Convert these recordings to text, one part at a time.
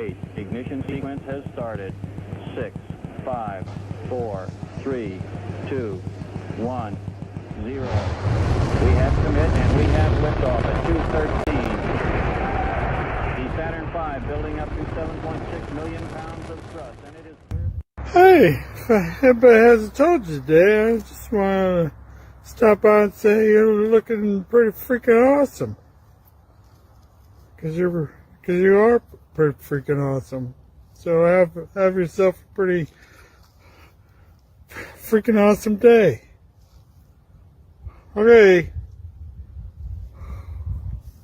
gate. Ignition sequence has started. 6, 5, 4, 3, 2, 1, 0. We have commit and we have liftoff at 2:13. The Saturn V building up to 7.6 million pounds of thrust, and it is clear. Hey, if anybody hasn't told you today, I just want to stop by and say you're looking pretty freaking awesome. Because you are pretty freaking awesome. So have yourself a pretty freaking awesome day. Okay.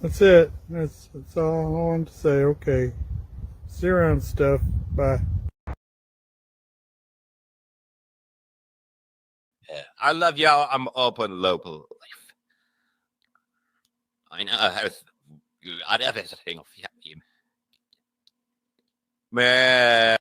That's it. That's all I wanted to say. Okay. See you around, stuff. Bye. Yeah, I love y'all. I'm open local life. I know how I'd have everything off you. Man.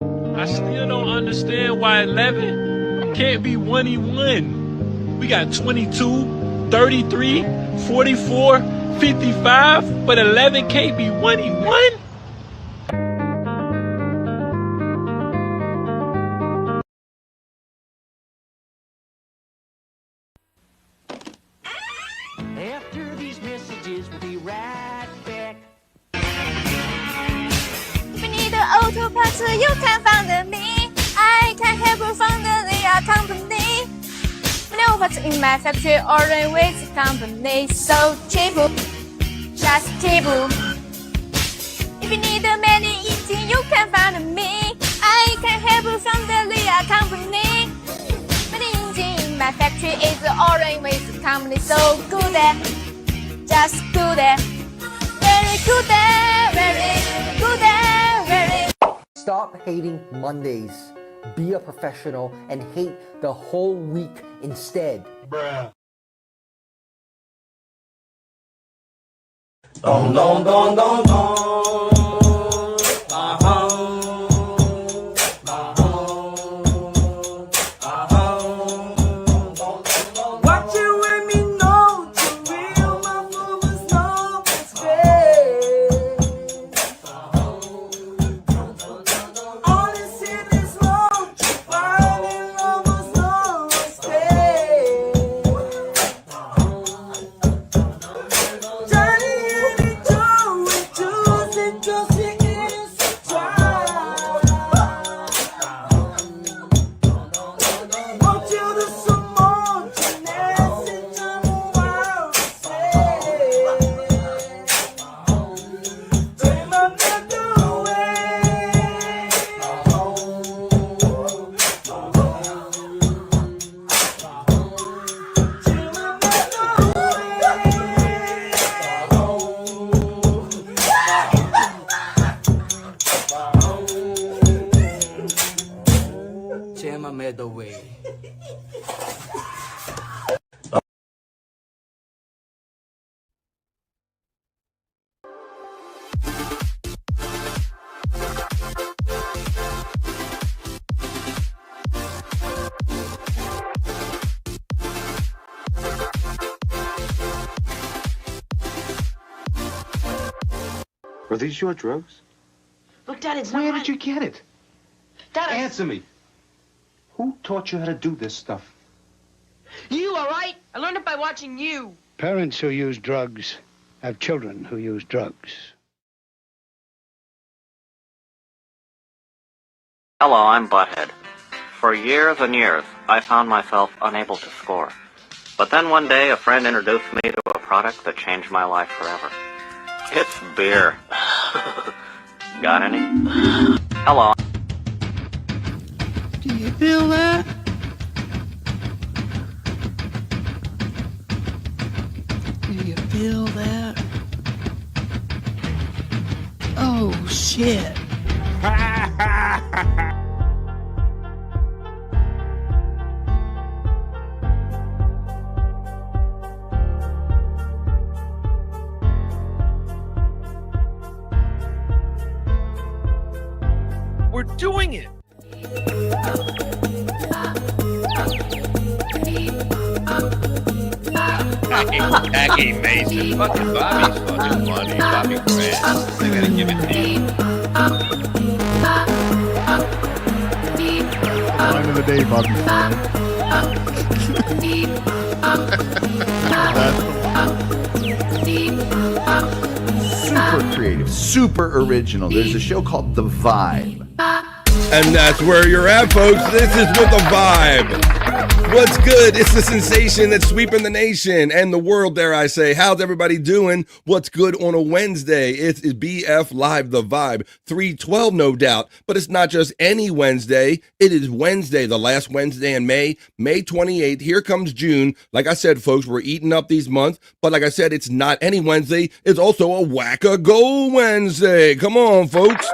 I still don't understand why 11 can't be 1-1. We got 22, 33, 44, 55, but 11 can't be 1-1? After these messages, we'll be right back. If you need an auto parts, you can find me. I can help you find the company. No parts in my factory or with the company. So cheap, just cheap. If you need a many engine, you can find me. I can help you find the company. Many engine in my factory is orange with the company. So good there, just good there. Very good there, very good there, very. Stop hating Mondays. Be a professional and hate the whole week instead. Bruh. Don don don don don. What you and me know to real my movers know it's great. All this in this road, finding lovers know it's great. Johnny and Joe and Juice and Josie innocent try. Want you to some more gymnastics and jump around and say, dream another way. Dream another way. Were these your drugs? Look, Dad, it's not Where right. did you get it? Dad, Answer me. Who taught you how to do this stuff? You, all right? I learned it by watching you. Parents who use drugs have children who use drugs. Hello, I'm Butthead. For years and years, I found myself unable to score. But then one day, a friend introduced me to a product that changed my life forever. It's beer. Got any? Hello. Do you feel that? Do you feel that? Oh, shit. We're doing it. Jackie Mason. Fucking Bobby's fucking funny. Bobby Grant. I gotta give it to you. Line of the day, Bobby. Super creative, super original. There's a show called The Vibe. And that's where you're at, folks. This is with The Vibe. What's good? It's the sensation that's sweeping the nation and the world, dare I say. How's everybody doing? What's good on a Wednesday? It is BF Live, The Vibe. 312, no doubt. But it's not just any Wednesday. It is Wednesday, the last Wednesday in May, May 28th. Here comes June. Like I said, folks, we're eating up these months. But like I said, it's not any Wednesday. It's also a whack-a-go Wednesday. Come on, folks.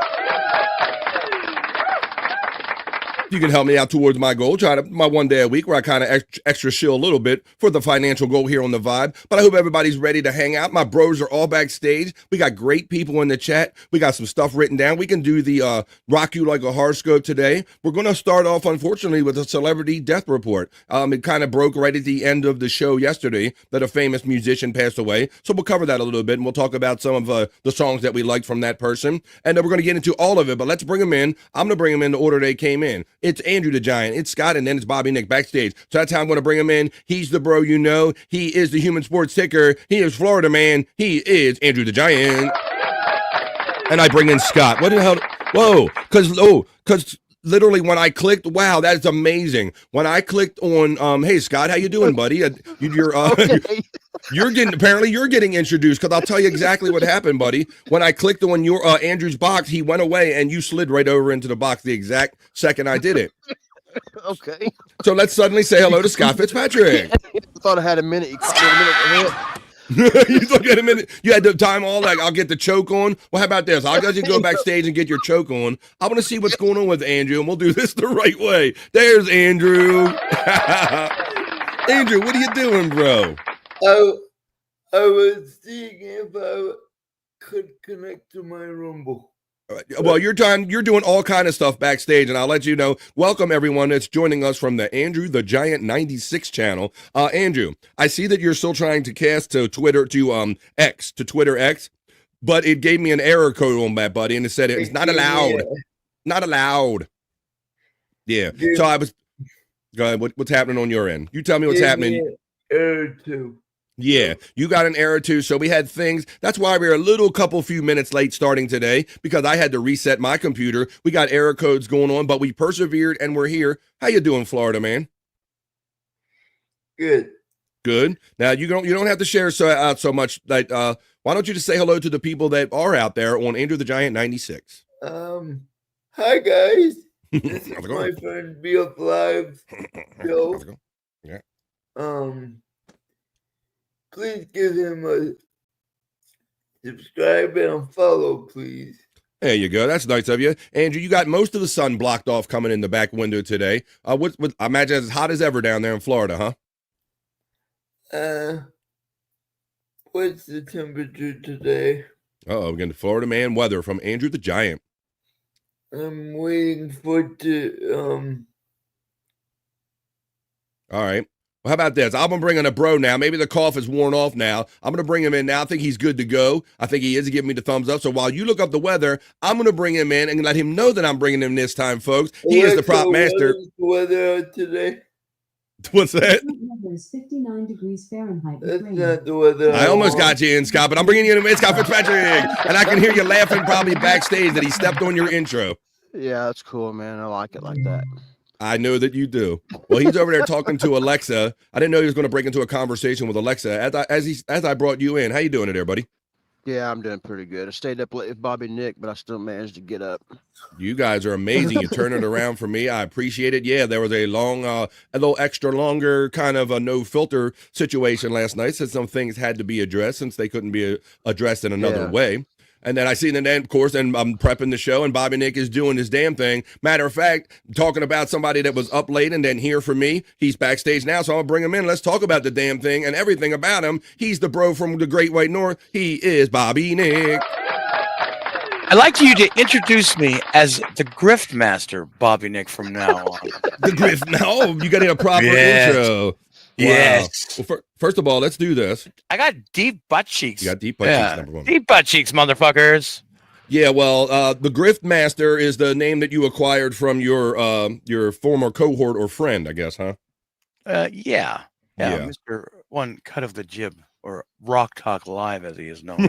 You can help me out towards my goal. Try to my one day a week where I kind of extra chill a little bit for the financial goal here on The Vibe. But I hope everybody's ready to hang out. My bros are all backstage. We got great people in the chat. We got some stuff written down. We can do the rock you like a horoscope today. We're going to start off, unfortunately, with a celebrity death report. It kind of broke right at the end of the show yesterday that a famous musician passed away. So we'll cover that a little bit, and we'll talk about some of the songs that we liked from that person. And then we're going to get into all of it, but let's bring them in. I'm going to bring them in the order they came in. It's Andrew the Giant, it's Scott, and then it's Bobby Nick backstage. So that's how I'm going to bring him in. He's the bro you know. He is the human sports ticker. He is Florida man. He is Andrew the Giant. And I bring in Scott. What the hell? Whoa. Because literally when I clicked, wow, that's amazing. When I clicked on, hey, Scott, how you doing, buddy? You're getting introduced, because I'll tell you exactly what happened, buddy. When I clicked on your Andrew's box, he went away and you slid right over into the box the exact second I did it. Okay. So let's suddenly say hello to Scott Fitzpatrick. I thought I had a minute. You caught me a minute ahead. You thought you had a minute. You had the time all like, I'll get the choke on. Well, how about this? I'll let you go backstage and get your choke on. I want to see what's going on with Andrew, and we'll do this the right way. There's Andrew. Andrew, what are you doing, bro? I was seeing if I could connect to my Rumble. Well, you're doing all kind of stuff backstage, and I'll let you know. Welcome everyone that's joining us from the Andrew the Giant 96 channel. Andrew, I see that you're still trying to cast to Twitter X, but it gave me an error code on that, buddy, and it said it's not allowed. Yeah. Not allowed. Yeah. So I was. Go ahead. What's happening on your end? You tell me what's happening. Error 2. Yeah, you got an error too. So we had things. That's why we're a few minutes late starting today, because I had to reset my computer. We got error codes going on, but we persevered and we're here. How you doing, Florida man? Good. Good. Now you don't have to share so much. Like, why don't you just say hello to the people that are out there on Andrew the Giant 96? Hi guys. This is my friend BF Live Joe. Yeah. Please give him a subscribe and a follow, please. There you go. That's nice of you. Andrew, you got most of the sun blocked off coming in the back window today. I imagine it's as hot as ever down there in Florida, huh? What's the temperature today? Uh-oh, we're getting Florida man weather from Andrew the Giant. I'm waiting for it to, All right. Well, how about this? I'm going to bring in a bro now. Maybe the cough is worn off now. I'm going to bring him in now. I think he's good to go. I think he is giving me the thumbs up. So while you look up the weather, I'm going to bring him in and let him know that I'm bringing him this time, folks. He is the prop master. What is the weather today? What's that? 59 degrees Fahrenheit. That's not the weather. I almost got you in, Scott, but I'm bringing you in, Scott Fitzpatrick. And I can hear you laughing probably backstage that he stepped on your intro. Yeah, that's cool, man. I like it like that. I know that you do. Well, he's over there talking to Alexa. I didn't know he was going to break into a conversation with Alexa as I brought you in. How you doing there, buddy? Yeah, I'm doing pretty good. I stayed up late with Bobby Nick, but I still managed to get up. You guys are amazing. You turn it around for me. I appreciate it. Yeah, there was a little extra longer kind of a no filter situation last night, since some things had to be addressed since they couldn't be addressed in another way. And then I see then, of course, and I'm prepping the show, and Bobby Nick is doing his damn thing. Matter of fact, talking about somebody that was up late and then here for me. He's backstage now, so I'm going to bring him in. Let's talk about the damn thing and everything about him. He's the bro from the Great White North. He is Bobby Nick. I'd like you to introduce me as the Grift Master, Bobby Nick, from now on. The Grift? No, you got to get a proper intro. Yes. Well, first of all, let's do this. I got deep butt cheeks. You got deep butt cheeks, number one. Deep butt cheeks, motherfuckers. Yeah, well, the Grift Master is the name that you acquired from your former cohort or friend, I guess, huh? Yeah. Yeah. Mr. One Cut of the Jib, or Rock Talk Live, as he is known.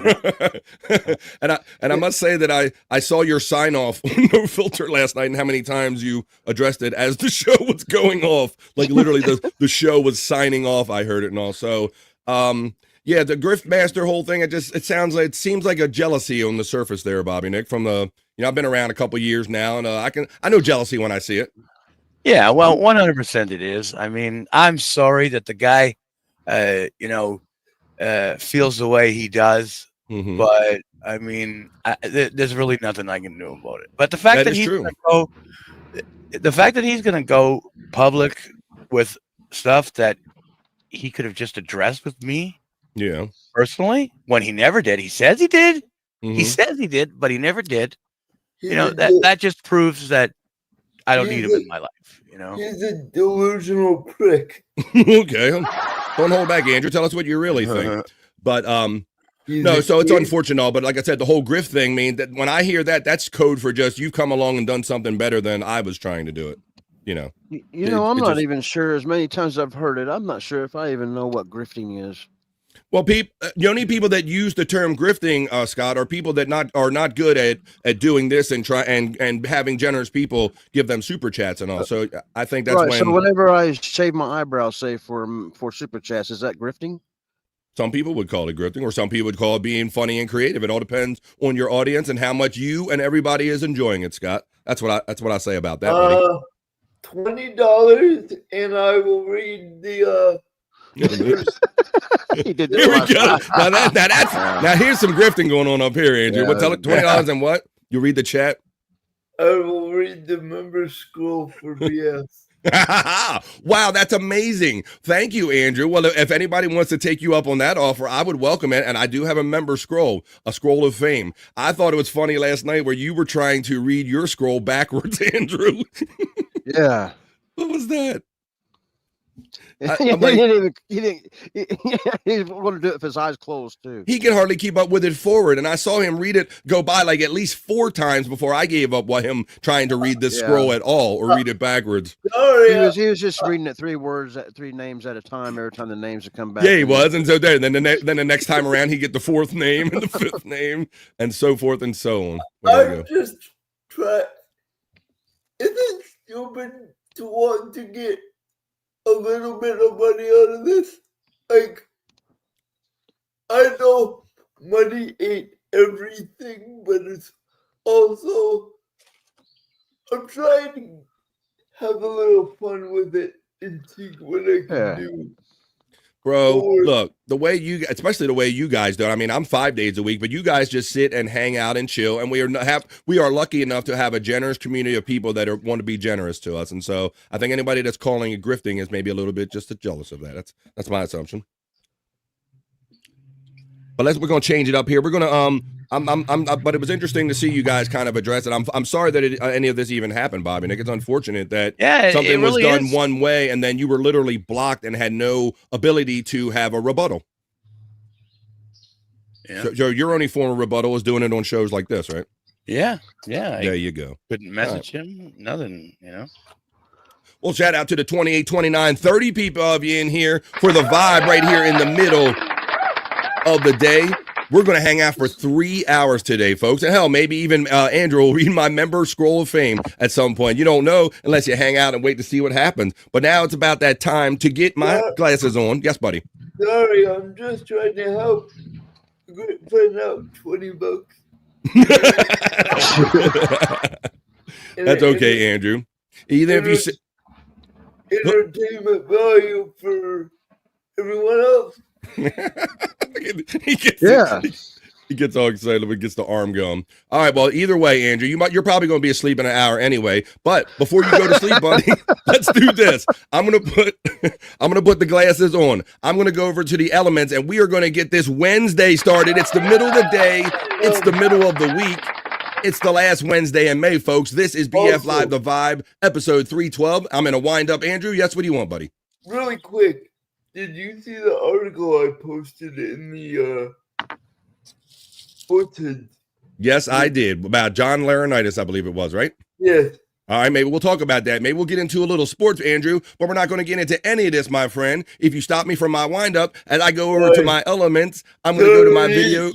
and I must say that I saw your sign off on No Filter last night, and how many times you addressed it as the show was going off. Like literally the show was signing off. I heard it, and also yeah, the Grift Master whole thing. It seems like a jealousy on the surface there, Bobby Nick. From the I've been around a couple years now, and I know jealousy when I see it. Yeah, well, 100% it is. I mean, I'm sorry that the guy, feels the way he does, but I mean, there's really nothing I can do about it. But the fact that he's going to go public with stuff that he could have just addressed with me, personally, when he never did. He says he did. He says he did, but he never did. That just proves that I don't need him in my life. He's a delusional prick. Okay, don't hold back, Andrew. Tell us what you really think. But no, so it's unfortunate, but like I said, the whole Grift thing means that when I hear that, that's code for just you've come along and done something better than I was trying to do it. I'm not even sure. As many times as I've heard it, I'm not sure if I even know what grifting is. Well, the only people that use the term grifting, Scott, are people that are not good at doing this and and having generous people give them super chats and all. So I think that's right. when. So whenever I shave my eyebrows, say for super chats, is that grifting? Some people would call it grifting, or some people would call it being funny and creative. It all depends on your audience and how much you and everybody is enjoying it, Scott. That's what I say about that. $20, and I will read the. He did Here we go. Now here's some grifting going on up here, Andrew. Yeah, What? Tell it $20 and what? You read the chat. I will read the member scroll for BS. Wow, that's amazing. Thank you, Andrew. Well, if anybody wants to take you up on that offer, I would welcome it. And I do have a member scroll, a scroll of fame. I thought it was funny last night where you were trying to read your scroll backwards, Andrew. Yeah. What was that? He didn't want to do it with his eyes closed too. He can hardly keep up with it forward, and I saw him read it go by like at least 4 times before I gave up him trying to read this scroll at all or read it backwards. He was just reading it 3 names at a time every time the names would come back. Yeah, he was, and so then the next time around he get the 4th name and the 5th name and so forth and so on. I just try. Isn't it stupid to want to get a little bit of money out of this? Like, I know money ain't everything, but it's also, I'm trying to have a little fun with it and see what I can do. Bro, look, especially the way you guys do it. I mean, I'm 5 days a week, but you guys just sit and hang out and chill. And we are lucky enough to have a generous community of people that want to be generous to us. And so I think anybody that's calling it grifting is maybe a little bit just jealous of that. That's my assumption. But we're gonna change it up here. We're gonna but it was interesting to see you guys kind of address it. I'm sorry that any of this even happened, Bobby Nick. It's unfortunate that something was done one way and then you were literally blocked and had no ability to have a rebuttal. Yeah. So your only form of rebuttal is doing it on shows like this, right? Yeah. There you go. Couldn't message him. Nothing. Well, shout out to the 28, 29, 30 people of you in here for the vibe right here in the middle of the day. We're going to hang out for 3 hours today, folks. And hell, maybe even Andrew will read my member scroll of fame at some point. You don't know unless you hang out and wait to see what happens. But now it's about that time to get my glasses on. Yes, buddy. Sorry, I'm just trying to help. Putting out $20. That's okay, Andrew. Even if you entertainment value for everyone else. He gets all excited when he gets the arm going. All right, well, either way, Andrew, you're probably going to be asleep in an hour anyway. But before you go to sleep, buddy, let's do this. I'm gonna put the glasses on. I'm gonna go over to the elements, and we are going to get this Wednesday started. It's the middle of the day. It's the middle of the week. It's the last Wednesday in May, folks. This is BF Live, The Vibe, episode 312. I'm in a wind up. Andrew, yes, what do you want, buddy? Really quick. Did you see the article I posted in the Sportshead? Yes, I did. About John Laurinaitis, I believe it was, right? Yes. All right, maybe we'll talk about that. Maybe we'll get into a little sports, Andrew, but we're not going to get into any of this, my friend. If you stop me from my windup and I go over to my elements, I'm going to go to my video.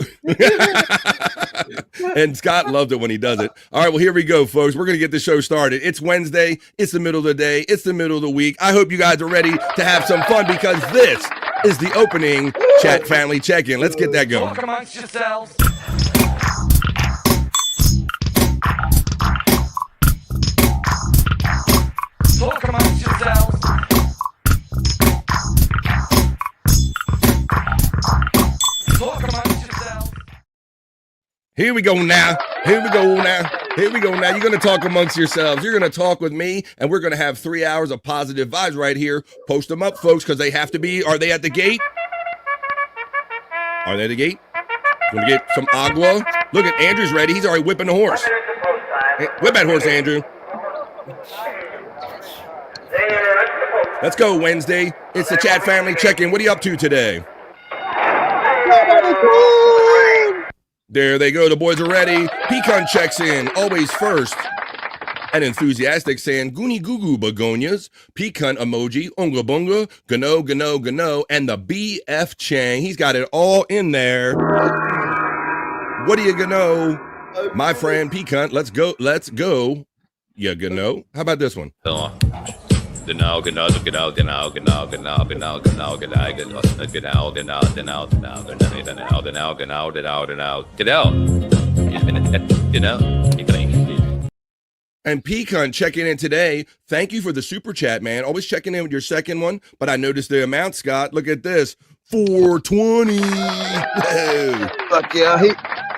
And Scott loved it when he does it. All right, well, here we go, folks. We're going to get the show started. It's Wednesday. It's the middle of the day. It's the middle of the week. I hope you guys are ready to have some fun because this is the opening Chat Family Check-In. Let's get that going. Talk amongst yourselves. Talk amongst yourselves. Talk amongst yourselves. Here we go now. Here we go now. Here we go now. You're going to talk amongst yourselves. You're going to talk with me, and we're going to have 3 hours of positive vibes right here. Post them up, folks, because they have to be. Are they at the gate? Are they at the gate? Going to get some agua. Look at Andrew's ready. He's already whipping the horse. Hey, whip that horse, Andrew. Let's go, Wednesday. It's the Chat Family Check-In. What are you up to today? There they go. The boys are ready. Pecan checks in. Always first. And enthusiastic saying, Goonie Goo Goo Begonias. Pecan emoji. Unga Bunga. Gano, Gano, Gano. And the BF Chang. He's got it all in there. What do you gano? My friend Pecan. Let's go. Let's go. You gano. How about this one? Genau, genau, genau, genau, genau, genau, genau, genau, genau, genau, genau, genau, genau, genau. And Pecan checking in today. Thank you for the super chat, man. Always checking in with your second one, but I noticed the amount, Scott. Look at this. 420. Fuck yeah,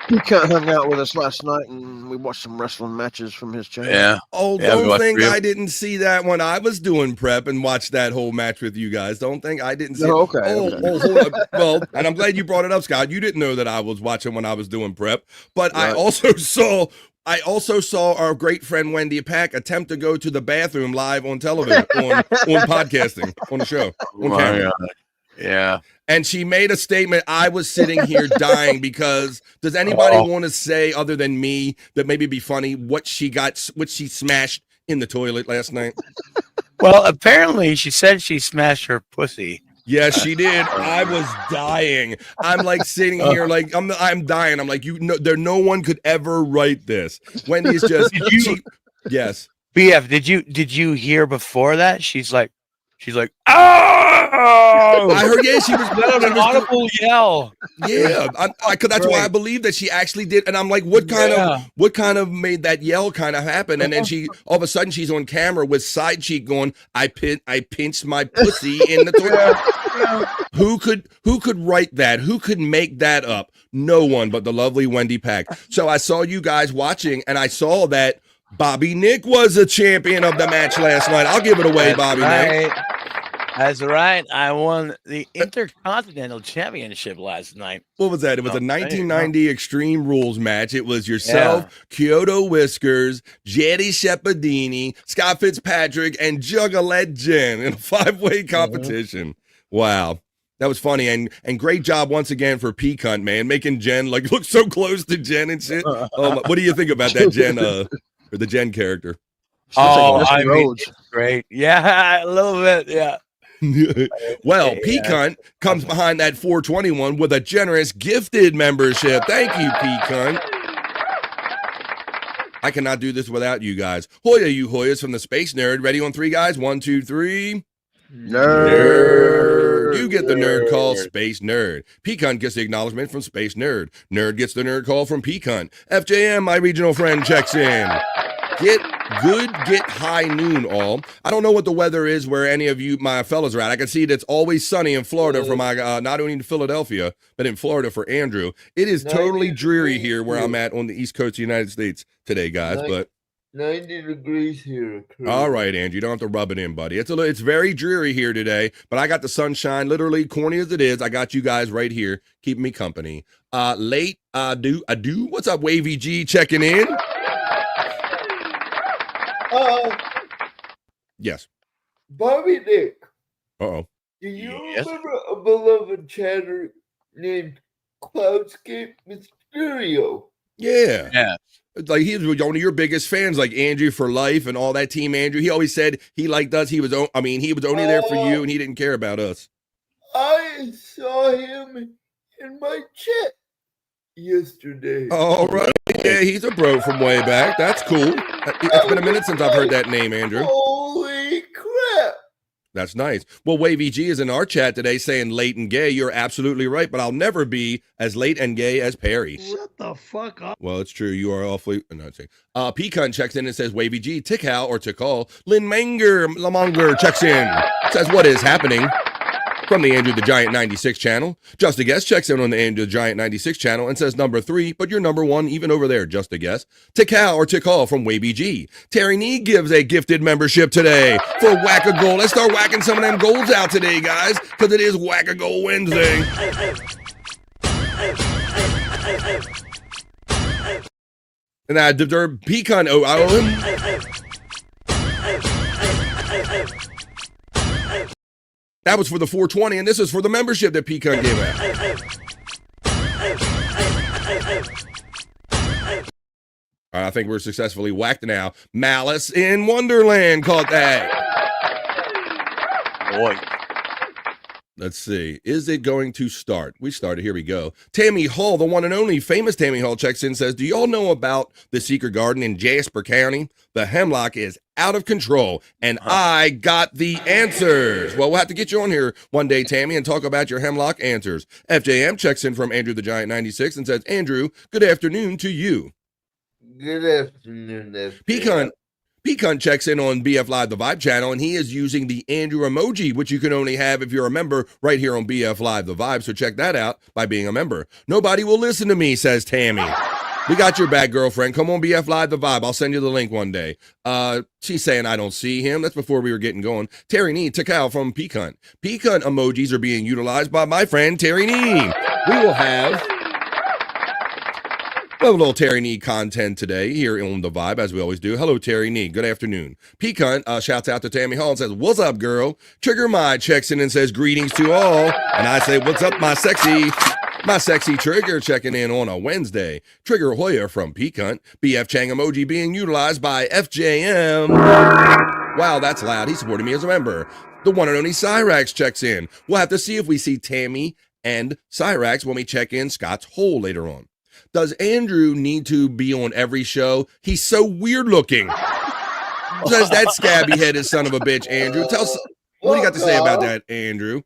he kind of hung out with us last night, and we watched some wrestling matches from his channel. Yeah. Oh, Yeah, we don't watched think three of- I didn't see that when I was doing prep and watched that whole match with you guys. Don't think I didn't see No, it. okay, Oh, okay. hold up. Well, and I'm glad you brought it up, Scott. You didn't know that I was watching when I was doing prep, but I Right. also saw our great friend Wendy Pack attempt to go to the bathroom live on television, on podcasting, on the show, on My camera. God. Yeah. And she made a statement. I was sitting here dying because does anybody want to say, other than me, that maybe be funny, what she smashed in the toilet last night? Well, apparently she said she smashed her pussy. Yes, she did. I was dying. I'm like sitting here, like I'm dying. I'm like, no one could ever write this. Wendy is just. Yes. BF, did you hear before that? She's like, oh! I heard. Yeah, she was an audible yell. Yeah, because that's why I believe that she actually did. And I'm like, what kind of made that yell kind of happen? And then she all of a sudden she's on camera with side cheek going, I pinched my pussy in the toilet. Who could write that? Who could make that up? No one but the lovely Wendy Pack. So I saw you guys watching, and I saw that Bobby Nick was a champion of the match last night. I'll give it away, Bobby Nick. That's right. I won the Intercontinental Championship last night. What was that? It was a 1990 Extreme Rules match. It was yourself, Kyoto Whiskers, Jetty Shepardini, Scott Fitzpatrick, and Juggalette Jen in a 5-way competition. Wow. That was funny, and great job once again for Pecan, man, making Jen like look so close to Jen and shit. What do you think about that Jen, or the Jen character? I mean, it's great. Yeah, a little bit. Yeah. Well, Pecan comes behind that 421 with a generous gifted membership. Thank you, Pecan. I cannot do this without you guys. Hoya, you Hoyas from the Space Nerd. Ready on 3, guys? 1, 2, 3. Nerd. You get the nerd call, Space Nerd. Pecan gets the acknowledgement from Space Nerd. Nerd gets the nerd call from Pecan. FJM, my regional friend, checks in. Get high noon, all. I don't know what the weather is where any of you, my fellas, are at. I can see that it's always sunny in Florida for my, not only in Philadelphia, but in Florida for Andrew. It is totally dreary here where I'm at on the East Coast of the United States today, guys, but 90 degrees here. All right, Andrew, you don't have to rub it in, buddy. It's very dreary here today, but I got the sunshine, literally corny as it is. I got you guys right here keeping me company. Late, do. What's up, Wavy G, checking in? Yes. Bobby Nick. Uh-oh. Do you Yes. remember a beloved chatter named Cloudscape Mysterio? Yeah. Yeah. Like he was one of your biggest fans, like Andrew for life and all that team Andrew. He always said he liked us. He was only there for you and he didn't care about us. I saw him in my chat yesterday. All right. Yeah, he's a bro from way back. That's cool. It's been a minute since I've heard that name, Andrew. Holy crap. That's nice. Well, Wavy G is in our chat today saying late and gay. You're absolutely right, but I'll never be as late and gay as Perry. Shut the fuck up. Well, it's true. You are awfully. No, it's Pecan checks in and says, Wavy G, Tickhow or Tickall. Lynn Lamonger checks in. Says, what is happening? From the Andrew the Giant 96 channel. Just a Guess checks in on the Andrew the Giant 96 channel and says number 3, but you're number 1 even over there, Just a Guess. Tickhow or Tickall from Wavy G. Terry Nee gives a gifted membership today for Whack a Goal. Let's start whacking some of them goals out today, guys, because it is Whack a Goal Wednesday. And I Pecan, I owe him. That was for the 420, and this is for the membership that Pecan gave out. All right, I think we're successfully whacked now. Malice in Wonderland caught that. Boy. Let's see. Is it going to start? We started. Here we go. Tammy Hall, the one and only famous Tammy Hall, checks in, says, do y'all know about the secret garden in Jasper County? The hemlock is out of control, and I got the answers. Well, we'll have to get you on here one day, Tammy, and talk about your hemlock answers. FJM checks in from Andrew the Giant 96 and says, Andrew, good afternoon to you. Good afternoon, Pecan checks in on BF Live, the Vibe channel, and he is using the Andrew emoji, which you can only have if you're a member right here on BF Live, the Vibe. So check that out by being a member. Nobody will listen to me, says Tammy. We got your back, girlfriend. Come on, BF Live, the Vibe. I'll send you the link one day. She's saying I don't see him. That's before we were getting going. Terry Nee, Tickhow from Pecan. Pecan emojis are being utilized by my friend Terry Nee. We will have a little Terry Nee content today here on the Vibe, as we always do. Hello, Terry Nee. Good afternoon. Pecan shouts out to Tammy Hall and says, what's up, girl? Trigger My checks in and says, greetings to all. And I say, what's up, my sexy Trigger, checking in on a Wednesday. Trigger Hoyer from Pecan. BF Chang emoji being utilized by FJM. Wow, that's loud. He supported me as a member. The one and only Cyrax checks in. We'll have to see if we see Tammy and Cyrax when we check in Scott's hole later on. Does Andrew need to be on every show? He's so weird looking. Says that scabby headed son of a bitch, Andrew. What do you got to say about that, Andrew?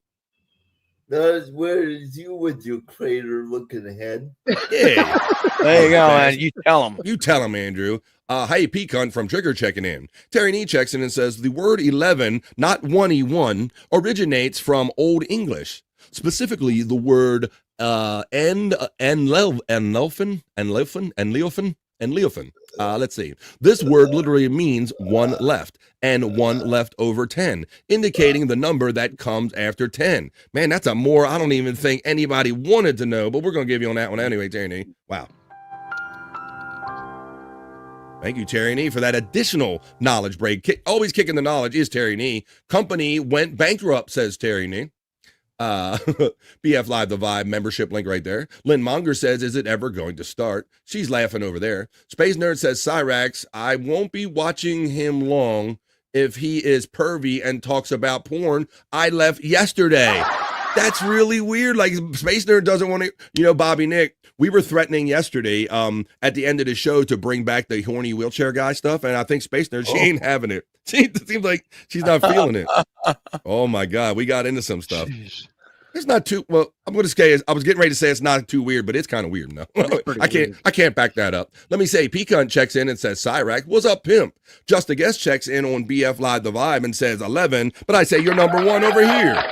That's where is you with your crater looking head. Yeah. There you go, man. You tell him. You tell him, Andrew. Hey, Pecan from Trigger checking in. Terry Nee checks in and says, the word 11, not 1E1, originates from Old English. Specifically, the word Leofin. Let's see. This word literally means one left and one left over 10, indicating the number that comes after 10. Man, that's a more I don't even think anybody wanted to know, but we're going to give you on that one anyway, Terry Nee. Wow. Thank you, Terry Nee, for that additional knowledge break. Always kicking the knowledge is Terry Nee. Company went bankrupt, says Terry Nee. BF Live the Vibe membership link right there. Lynn Monger says, is it ever going to start? She's laughing over there. Space Nerd says, Cyrax, I won't be watching him long if he is pervy and talks about porn. I left yesterday. That's really weird. Like, Space Nerd doesn't want to, Bobby Nick, we were threatening yesterday at the end of the show to bring back the horny wheelchair guy stuff, and I think Space Nerd, she ain't having it. It seems like she's not feeling it. Oh my God, we got into some stuff. Jeez. It's not too well. I'm going to say I was getting ready to say it's not too weird, but it's kind of weird now. I can't back that up. Let me say, Pecan checks in and says, Cyrax, what's up, pimp? Just a Guest checks in on BF Live the Vibe and says 11, but I say you're number 1 over here.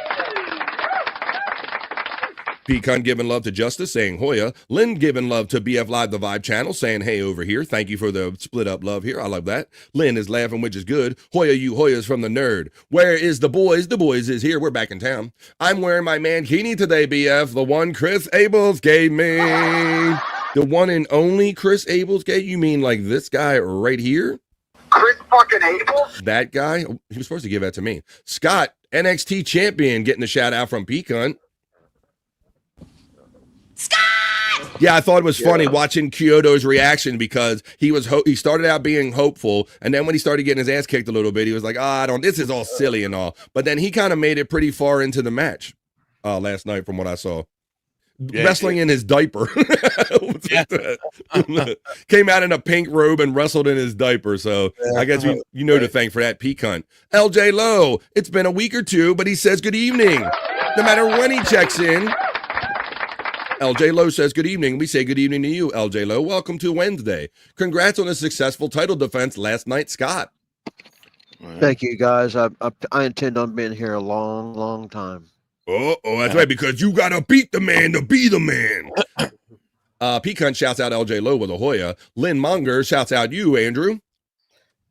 Pecan giving love to Justice, saying Hoya. Lynn giving love to BF Live the Vibe channel, saying hey over here. Thank you for the split up love here. I love that. Lynn is laughing, which is good. Hoya, you Hoyas from the nerd. Where is the boys? The boys is here. We're back in town. I'm wearing my mankini today, BF. The one Chris Abels gave me. The one and only Chris Abels gave you? Mean like this guy right here? Chris fucking Abels? That guy? He was supposed to give that to me. Scott NXT champion getting a shout out from Peacunt. Yeah, I thought it was funny watching Kyoto's reaction because he started out being hopeful, and then when he started getting his ass kicked a little bit, he was like, this is all silly and all. But then he kind of made it pretty far into the match last night from what I saw. Yeah, wrestling in his diaper. Came out in a pink robe and wrestled in his diaper. So I guess you know to thank for that, Peacunt. LJ Lowe, it's been a week or two, but he says good evening. No matter when he checks in. LJ Lowe says good evening. We say good evening to you, LJ Lowe. Welcome to Wednesday. Congrats on a successful title defense last night, Scott. Thank you, guys. I intend on being here a long, long time. Oh, that's right, because you got to beat the man to be the man. Peacunt shouts out LJ Lowe with a Hoya. Lynn Monger shouts out you, Andrew.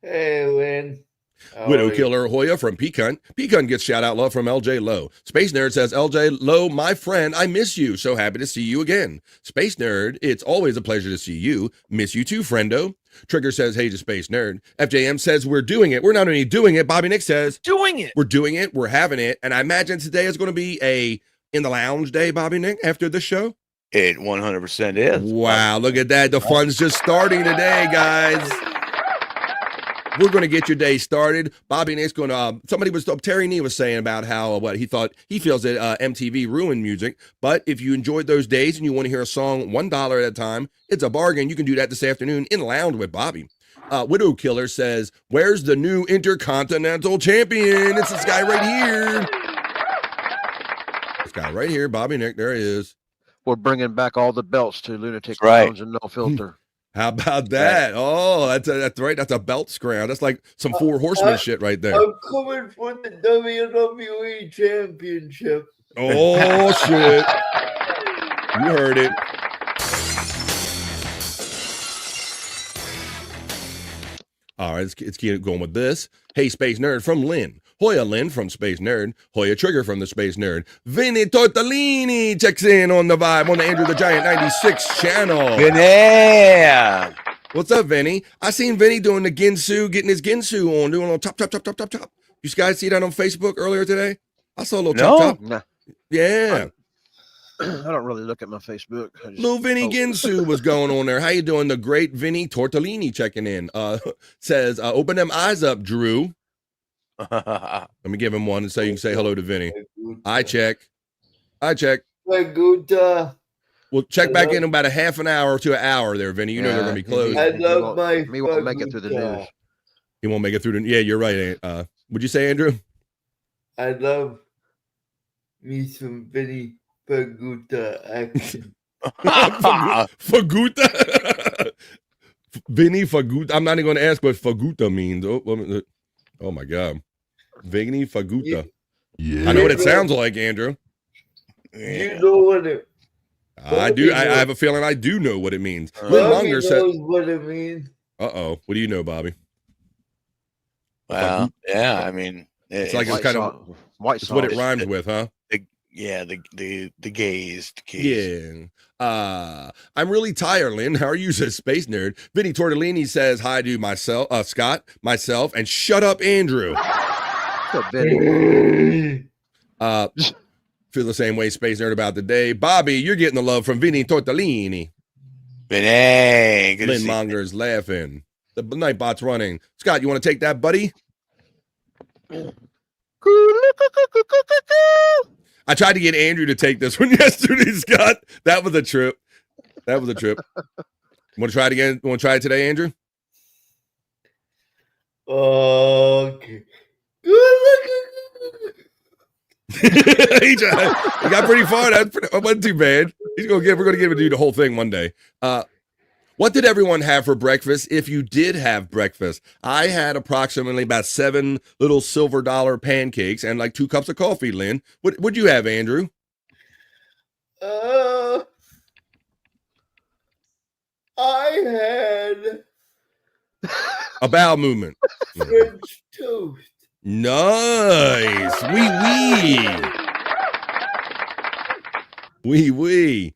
Hey, Lynn. Widow Killer Hoya from Peacunt. Peacunt gets shout out love from LJ Lowe. Space Nerd says, LJ Lowe, my friend, I miss you. So happy to see you again. Space Nerd, it's always a pleasure to see you. Miss you too, friendo. Trigger says, hey to Space Nerd. FJM says, we're doing it. We're not only doing it, Bobby Nick says, doing it. We're doing it. We're having it. And I imagine today is going to be a in the lounge day, Bobby Nick, after the show. It 100% is. Wow, look at that. The fun's just starting today, guys. We're going to get your day started. Bobby Nick's going to, Terry Nee was saying about how, he feels that MTV ruined music. But if you enjoyed those days and you want to hear a song $1 at a time, it's a bargain. You can do that this afternoon in Lounge with Bobby. Widow Killer says, where's the new Intercontinental Champion? It's this guy right here. This guy right here, Bobby Nick, there he is. We're bringing back all the belts to Lunatic Lounge and No Filter. How about that? Oh, that's right. That's a belt scrounge. That's like some Four Horsemen shit right there. I'm coming for the WWE Championship. Oh, shit. You heard it. All right, let's keep going with this. Hey, Space Nerd from Lynn. Hoya Lynn from Space Nerd. Hoya Trigger from the Space Nerd. Vinny Tortellini checks in on the vibe on the Andrew the Giant 96 channel. Yeah. What's up, Vinny? I seen Vinny doing the Ginsu, getting his Ginsu on, doing a little top. You guys see that on Facebook earlier today? I saw a little top. Nah. Yeah. I don't really look at my Facebook. Little Vinny Ginsu was going on there. How you doing? The great Vinny Tortellini checking in. Says, open them eyes up, Drew. Let me give him one and say you can say hello to Vinny. I check. Faguta. We'll check back in about a half an hour to an hour there, Vinny. You know they're going to be closed. I love my He won't make it through the news. He won't make it through the... Yeah, you're right. Would you say, Andrew? I love me some Vinny Faguta action. Faguta? Vinny Faguta. I'm not even going to ask what Faguta means. Oh my God. Vinny Faguta. Yeah. I know what it sounds like, Andrew. You know what it I do. I have a feeling I do know what it means. Lynn Monger knows what it means. Uh-oh. What do you know, Bobby? Well, yeah, I mean, it's like it's kind of white sauce. It's what it rhymes with, huh? The gays. Yeah. I'm really tired, Lynn. How are you, says Space Nerd? Vinny Tortellini says hi to myself, Scott, myself, and shut up, Andrew. What's up, Vinny? Feel the same way, Space Nerd, about the day. Bobby, you're getting the love from Vinny Tortellini. Vinny, good Lynn Monger's laughing. The Nightbot's running. Scott, you want to take that, buddy? I tried to get Andrew to take this one yesterday, Scott. That was a trip. Want to try it again? Want to try it today, Andrew? Okay. He got pretty far. That wasn't too bad. We're gonna give him to do the whole thing one day. What did everyone have for breakfast? If you did have breakfast, I had approximately about 7 little silver dollar pancakes and like 2 cups of coffee. Lynn, what'd you have, Andrew? I had a bowel movement. French toast. Nice. Oui.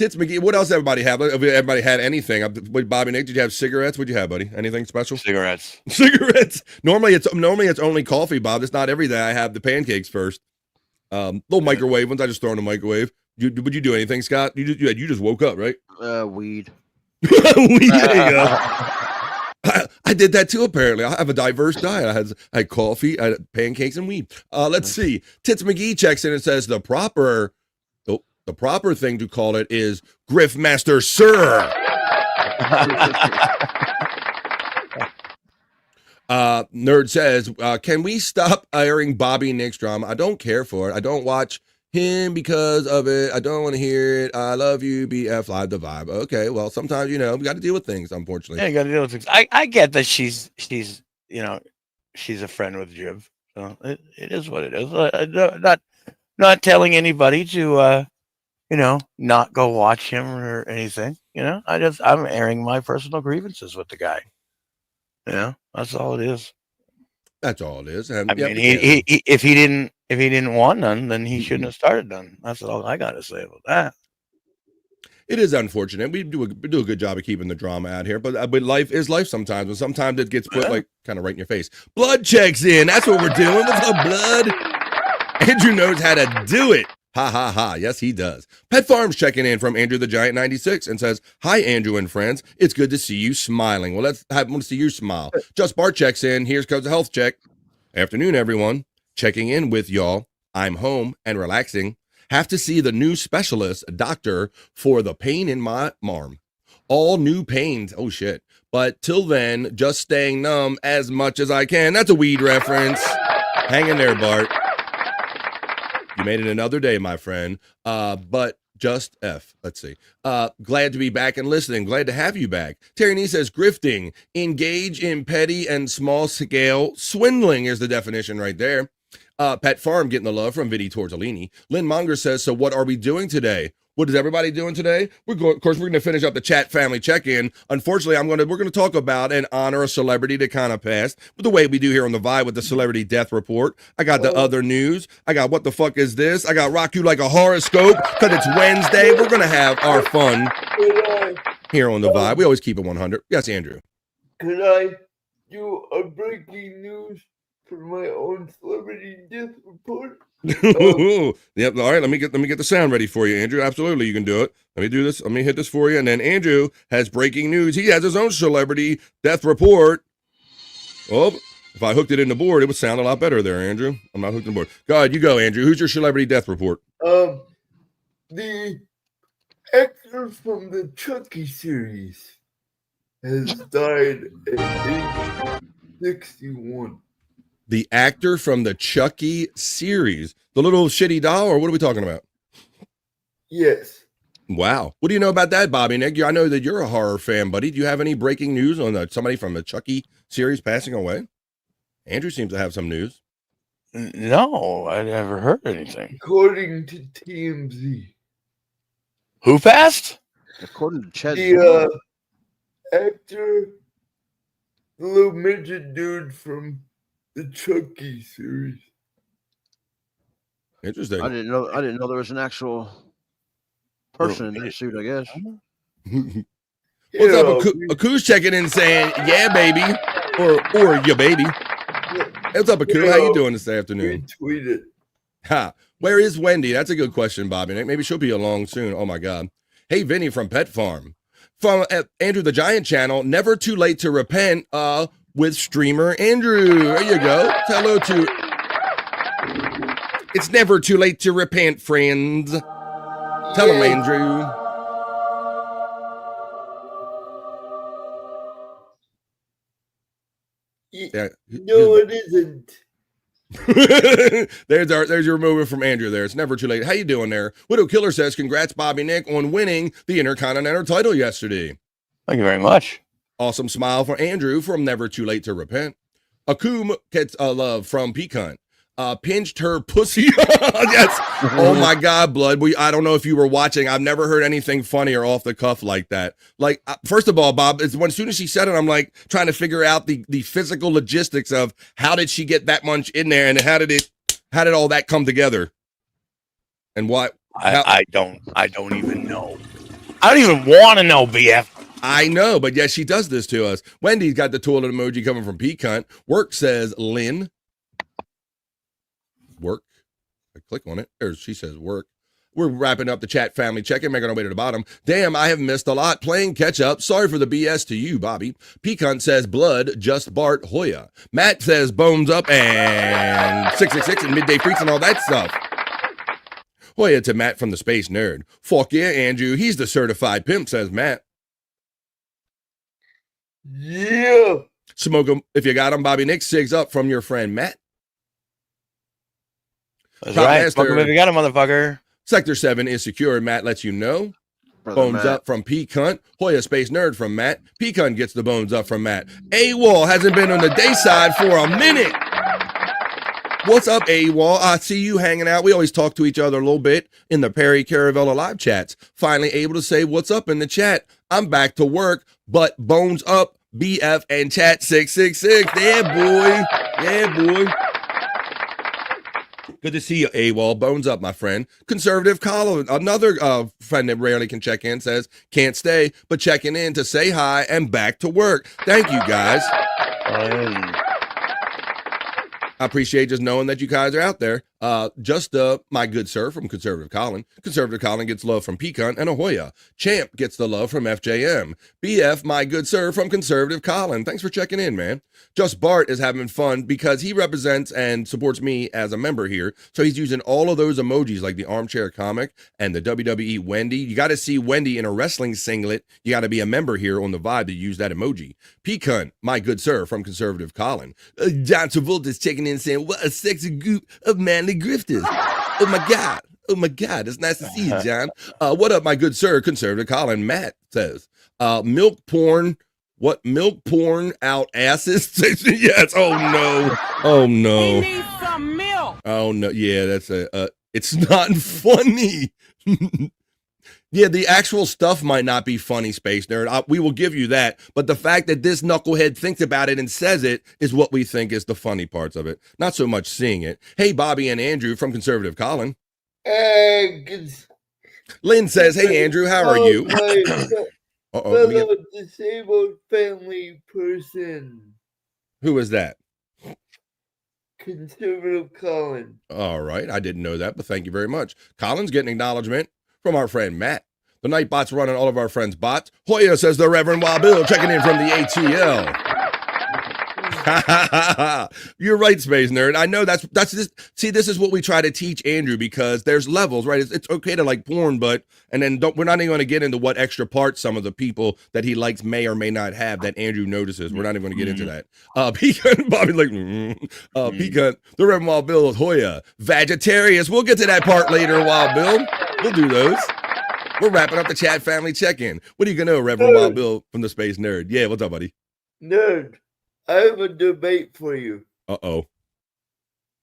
Tits McGee. What else everybody have? Everybody had anything? Bobby Nick, did you have cigarettes? What'd you have, buddy? Anything special? Cigarettes. Cigarettes. Normally it's only coffee, Bob. It's not every day. I have the pancakes first. Little microwave ones. I just throw in the microwave. Would you do anything, Scott? You just woke up, right? Weed. Weed. There you go. I did that too. Apparently, I have a diverse diet. I had coffee, I had pancakes, and weed. Let's see. Tits McGee checks in and says the proper thing to call it is Griffmaster Sir. Nerd says, can we stop airing Bobby Nick's drama? I don't care for it. I don't watch him because of it. I don't want to hear it. I love you, BF Live the Vibe. Okay, well, sometimes, we got to deal with things, unfortunately. Yeah, you got to deal with things. I get that she's a friend with Jiv. So it is what it is. Not telling anybody to, not go watch him or anything. I'm airing my personal grievances with the guy. That's all it is. That's all it is. And, I mean, if he didn't want none, then he shouldn't have started none. That's all I got to say about that. It is unfortunate. We do a good job of keeping the drama out here, but life is life sometimes, and sometimes it gets put kind of right in your face. Blood checks in. That's what we're doing. What's up, Blood? Andrew knows how to do it. Ha ha ha. Yes, he does. Pet Farms checking in from Andrew the Giant 96 and says, "Hi, Andrew and friends. It's good to see you smiling." Well, I want to see you smile. Just Bart checks in. Here's comes the health check. Afternoon, everyone. Checking in with y'all. I'm home and relaxing. Have to see the new specialist doctor for the pain in my arm. All new pains. Oh, shit. But till then, just staying numb as much as I can. That's a weed reference. Hang in there, Bart. You made it another day, my friend. But just F. Let's see. Glad to be back and listening. Glad to have you back. Terry Nee says, grifting. Engage in petty and small scale swindling is the definition right there. Pet Farm getting the love from Vinny Tortellini. Lynn Monger says, so what are we doing today? What is everybody doing today? Of course, we're going to finish up the chat family check-in. Unfortunately, we're going to talk about and honor a celebrity that kind of passed, but the way we do here on the Vibe with the celebrity death report. I got the other news. I got what the fuck is this? I got rock you like a horoscope because it's Wednesday. We're going to have our fun here on the Vibe. We always keep it 100. Yes, Andrew. Could I do a breaking news for my own celebrity death report? Yep. All right. Let me get the sound ready for you, Andrew. Absolutely, you can do it. Let me do this. Let me hit this for you. And then Andrew has breaking news. He has his own celebrity death report. Oh, if I hooked it in the board, it would sound a lot better there, Andrew. I'm not hooked in the board. Go ahead, you go, Andrew. Who's your celebrity death report? The actor from the Chucky series has died at age 61. The actor from the Chucky series, the little shitty doll, or what are we talking about? Yes. Wow. What do you know about that, Bobby Nick? I know that you're a horror fan, buddy. Do you have any breaking news on somebody from the Chucky series passing away? Andrew seems to have some news. No, I never heard anything. According to TMZ. Who passed? According to Chad. The actor, the little midget dude from the Chucky series. Interesting. I didn't know there was an actual person in that suit, I guess. What's up, Aku's checking in saying, yeah, baby. Or your baby. What's up, Aku? How you doing this afternoon? Retweet it. Ha. Where is Wendy? That's a good question, Bobby. Maybe she'll be along soon. Oh my God. Hey, Vinny from Pet Farm. From Andrew the Giant channel, never too late to repent, with streamer Andrew. There you go. Hello to. It's never too late to repent, friends. Tell him, Andrew. Yeah, no, it isn't. There's your movement from Andrew there. It's never too late. How you doing there? Widow Killer says, congrats, Bobby Nick, on winning the Intercontinental title yesterday. Thank you very much. Awesome smile for Andrew from Never Too Late to Repent. Akum gets love from Pecan. Pinched her pussy. Yes. Oh my God, Blood. I don't know if you were watching. I've never heard anything funnier off the cuff like that. Like, first of all, Bob, as soon as she said it, I'm like trying to figure out the physical logistics of how did she get that much in there and how did all that come together? And what? I don't even know. I don't even want to know, BF. I know, but yes, she does this to us. Wendy's got the toilet emoji coming from Peacunt. Work says Lynn. Work. I click on it, or she says work. We're wrapping up the chat family check-in, making our way to the bottom. Damn, I have missed a lot. Playing catch-up. Sorry for the BS to you, Bobby. Peacunt says blood, just Bart Hoya. Matt says bones up and 666 and midday freaks and all that stuff. Hoya to Matt from the Space Nerd. Fuck yeah, Andrew. He's the certified pimp, says Matt. Yeah. Smoke 'em if you got 'em, Bobby Nick. Sigs up from your friend Matt. That's right. Smoke 'em if you got 'em, motherfucker. Sector 7 is secure. Matt lets you know. Brother Bones Matt. up from Peacunt. Hoya Space Nerd from Matt. Peacunt gets the bones up from Matt. AWOL hasn't been on the day side for a minute. What's up, AWOL? I see you hanging out. We always talk to each other a little bit in the Perry Caravella live chats. Finally able to say what's up in the chat. I'm back to work, but bones up, BF and chat 666. Yeah, boy. Yeah, boy. Good to see you, AWOL. Bones up, my friend. Conservative Colin, another friend that rarely can check in, says, can't stay, but checking in to say hi and back to work. Thank you, guys. I appreciate just knowing that you guys are out there. My good sir from Conservative Colin. Conservative Colin gets love from Peacunt and Ahoya. Champ gets the love from FJM. BF, my good sir from Conservative Colin. Thanks for checking in, man. Just Bart is having fun because he represents and supports me as a member here. So he's using all of those emojis like the armchair comic and the WWE Wendy. You got to see Wendy in a wrestling singlet. You got to be a member here on the Vibe to use that emoji. Peacunt, my good sir from Conservative Colin. John Travolta's checking in saying, what a sexy group of manly grifters. Oh my God. Oh my God. It's nice to see you, John. What up, my good sir, Conservative Colin? Matt says, milk porn. What, milk porn out asses? Yes. Oh no. Oh no. He needs some milk. Oh no. Yeah, that's it's not funny. Yeah, the actual stuff might not be funny, Space Nerd. We will give you that. But the fact that this knucklehead thinks about it and says it is what we think is the funny parts of it. Not so much seeing it. Hey, Bobby and Andrew from Conservative Colin. Lynn says, hey, Andrew, how are you? Fellow disabled family person. Who is that? Conservative Colin. All right. I didn't know that, but thank you very much. Colin's getting acknowledgement from our friend Matt. The Nightbot's running all of our friends' bots. Hoya says the Reverend Wild Bill checking in from the ATL. You're right, Space Nerd. I know that's this. See, this is what we try to teach Andrew because there's levels, right? It's okay to like porn, but we're not even going to get into what extra parts some of the people that he likes may or may not have that Andrew notices. We're not even going to get into that. Peacunt, Bobby like, Peacunt, the Reverend Wild Bill, Hoya, Vegetarius. We'll get to that part later, Wild Bill. We'll do those. We're wrapping up the chat family check-in. What do you know, Reverend Wild Bill from the Space Nerd? Yeah, what's up, buddy? Nerd, I have a debate for you. Uh-oh.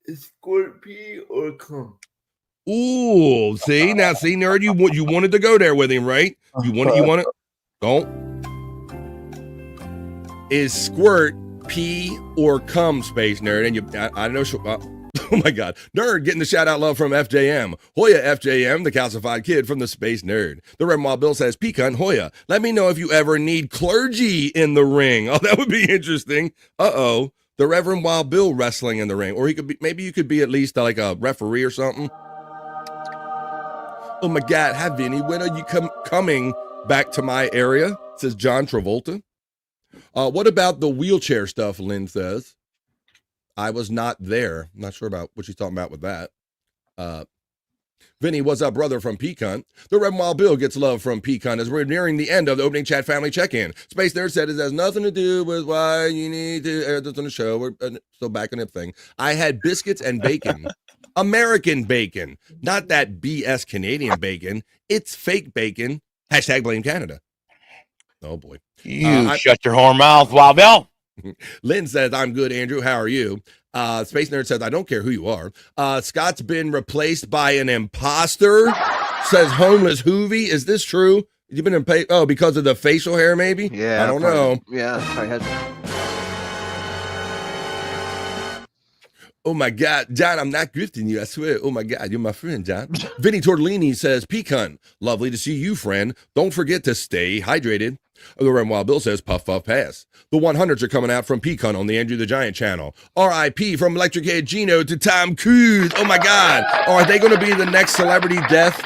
Is squirt pee or cum? Ooh, see, Nerd, you wanted to go there with him, right? You want it? Don't. Is squirt pee or cum, Space Nerd? And I know. Oh my God. Nerd getting the shout out love from FJM. Hoya FJM, the calcified kid from the Space Nerd. The Reverend Wild Bill says, Peacunt, Hoya, let me know if you ever need clergy in the ring. Oh, that would be interesting. Uh-oh. The Reverend Wild Bill wrestling in the ring. Or maybe you could be at least like a referee or something. Oh my God. Hi, Vinny. When are you coming back to my area? Says John Travolta. What about the wheelchair stuff, Lynn says? I was not there. I'm not sure about what she's talking about with that. Vinny, what's up, brother, from Peacunt? The Reverend Wild Bill gets love from Peacunt as we're nearing the end of the opening chat family check-in. Space Nerd said it has nothing to do with why you need to air this on the show. We're still backing up thing. I had biscuits and bacon. American bacon. Not that BS Canadian bacon. It's fake bacon. Hashtag blame Canada. Oh, boy. You shut your whore mouth, Wild Bill. Lynn says, I'm good, Andrew. How are you? Space Nerd says, I don't care who you are. Scott's been replaced by an imposter, says Homeless Hoovy. Is this true? You've been because of the facial hair, maybe? Yeah. I don't know. Yeah, I had. Oh my God, John, I'm not grifting you, I swear. Oh my God, you're my friend, John. Vinny Tortellini says, Pecan, lovely to see you, friend. Don't forget to stay hydrated. The Red Wild Bill says, puff, puff, pass. The 100s are coming out from Pecan on the Andrew the Giant channel. R.I.P. from Electric Head Gino to Tom Cruise. Oh my God. Are they going to be the next celebrity death?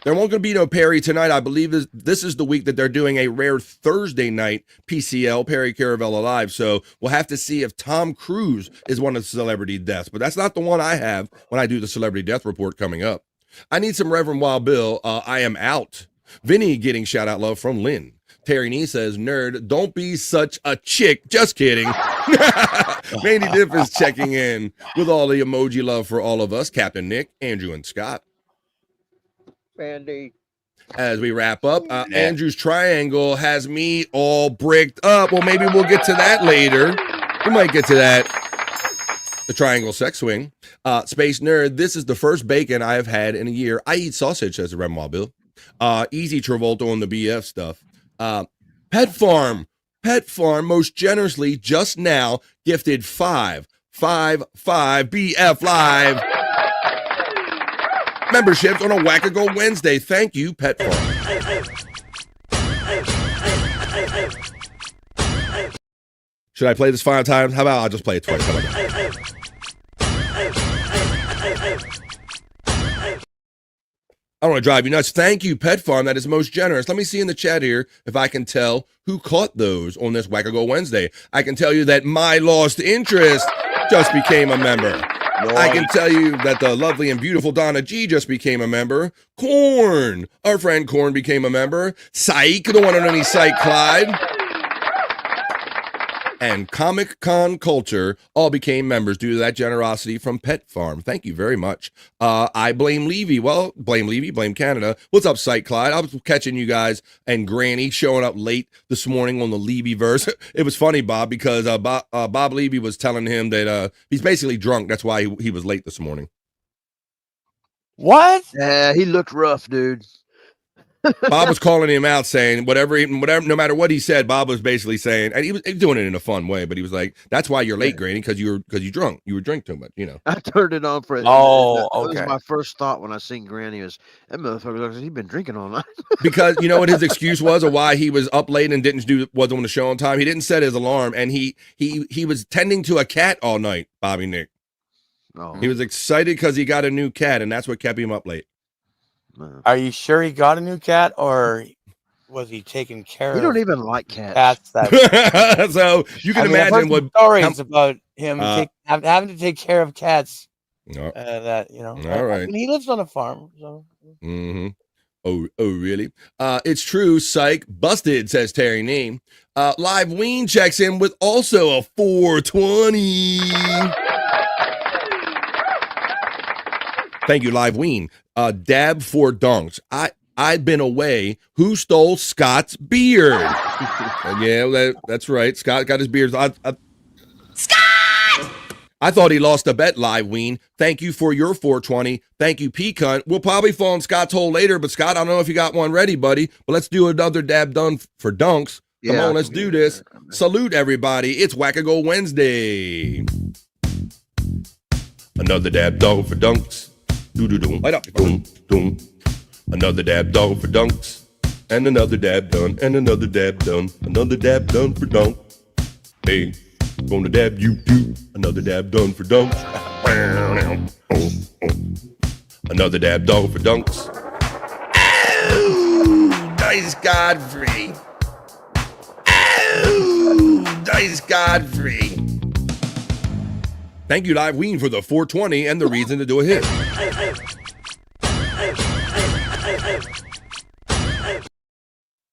There won't going to be no Perry tonight. I believe this is the week that they're doing a rare Thursday night PCL, Perry Caravella Live. So we'll have to see if Tom Cruise is one of the celebrity deaths. But that's not the one I have when I do the celebrity death report coming up. I need some Reverend Wild Bill. I am out. Vinny getting shout out love from Lynn. Terry Nee says, nerd, don't be such a chick. Just kidding. Mandy Diff is checking in with all the emoji love for all of us. Captain Nick, Andrew, and Scott. Andy. As we wrap up, Andrew's triangle has me all bricked up. Well, maybe we'll get to that later. We might get to that. The triangle sex swing. Space Nerd, this is the first bacon I have had in a year. I eat sausage, says the Red Bill. Easy Travolta on the BF stuff. Pet Farm most generously just now gifted 555 BF Live memberships on a Wackago Wednesday. Thank you, Pet Farm. Should I play this 5 times? How about I'll just play it twice? How about that? I don't want to drive you nuts. Thank you, Pet Farm. That is most generous. Let me see in the chat here if I can tell who caught those on this Wackago Wednesday. I can tell you that My Lost Interest just became a member. I can tell you that the lovely and beautiful Donna G just became a member. Corn, our friend Corn became a member. Psych, the one and only Psych Clyde. And Comic Con Culture all became members due to that generosity from Pet Farm. Thank you very much. I blame Levy. Well, blame Levy, blame Canada. What's up, Psych Clyde? I was catching you guys and Granny showing up late this morning on the Levy verse. It was funny, Bob, because Bob Levy was telling him that he's basically drunk. That's why he was late this morning. What? Yeah, he looked rough, dude. Bob was calling him out, saying whatever, no matter what he said, Bob was basically saying, and he was doing it in a fun way, but he was like, "That's why you're late, Granny, because you drunk. You were drink too much, you know." I turned it on for it. Oh, That okay. was my first thought when I seen Granny was that motherfucker looks like he's been drinking all night. Because you know what his excuse was, or why he was up late and wasn't on the show on time. He didn't set his alarm, and he was tending to a cat all night. Bobby Nick. Oh. He was excited because he got a new cat, and that's what kept him up late. Are you sure he got a new cat, or was he taking care of? You don't even like cats. That so you can imagine what stories about him having to take care of cats. That you know. All right. I mean, he lives on a farm, so. Mm-hmm. Oh, really? It's true. Psych. Busted, says Terry Nee. Live Ween checks in with also a 420. Thank you, Live Ween. Dab for dunks. I've been away. Who stole Scott's beard? Yeah, that's right. Scott got his beard. Scott! I thought he lost a bet, Live Ween. Thank you for your 420. Thank you, P-Cunt. We'll probably fall in Scott's hole later, but Scott, I don't know if you got one ready, buddy. But let's do another dab done for dunks. Come on, let's do this. Salute, everybody. It's Wackago Wednesday. Another dab done for dunks. Do-do-doom. Light up. Doom, doom. Another dab done for dunks. And another dab done. And another dab done. Another dab done for dunk. Hey, gonna dab you too. Another dab done for dunks. Another dab done for dunks. Oh, nice Godfrey. Oh, nice Godfrey. Thank you, Live Ween, for the 420 and the reason to do a hit.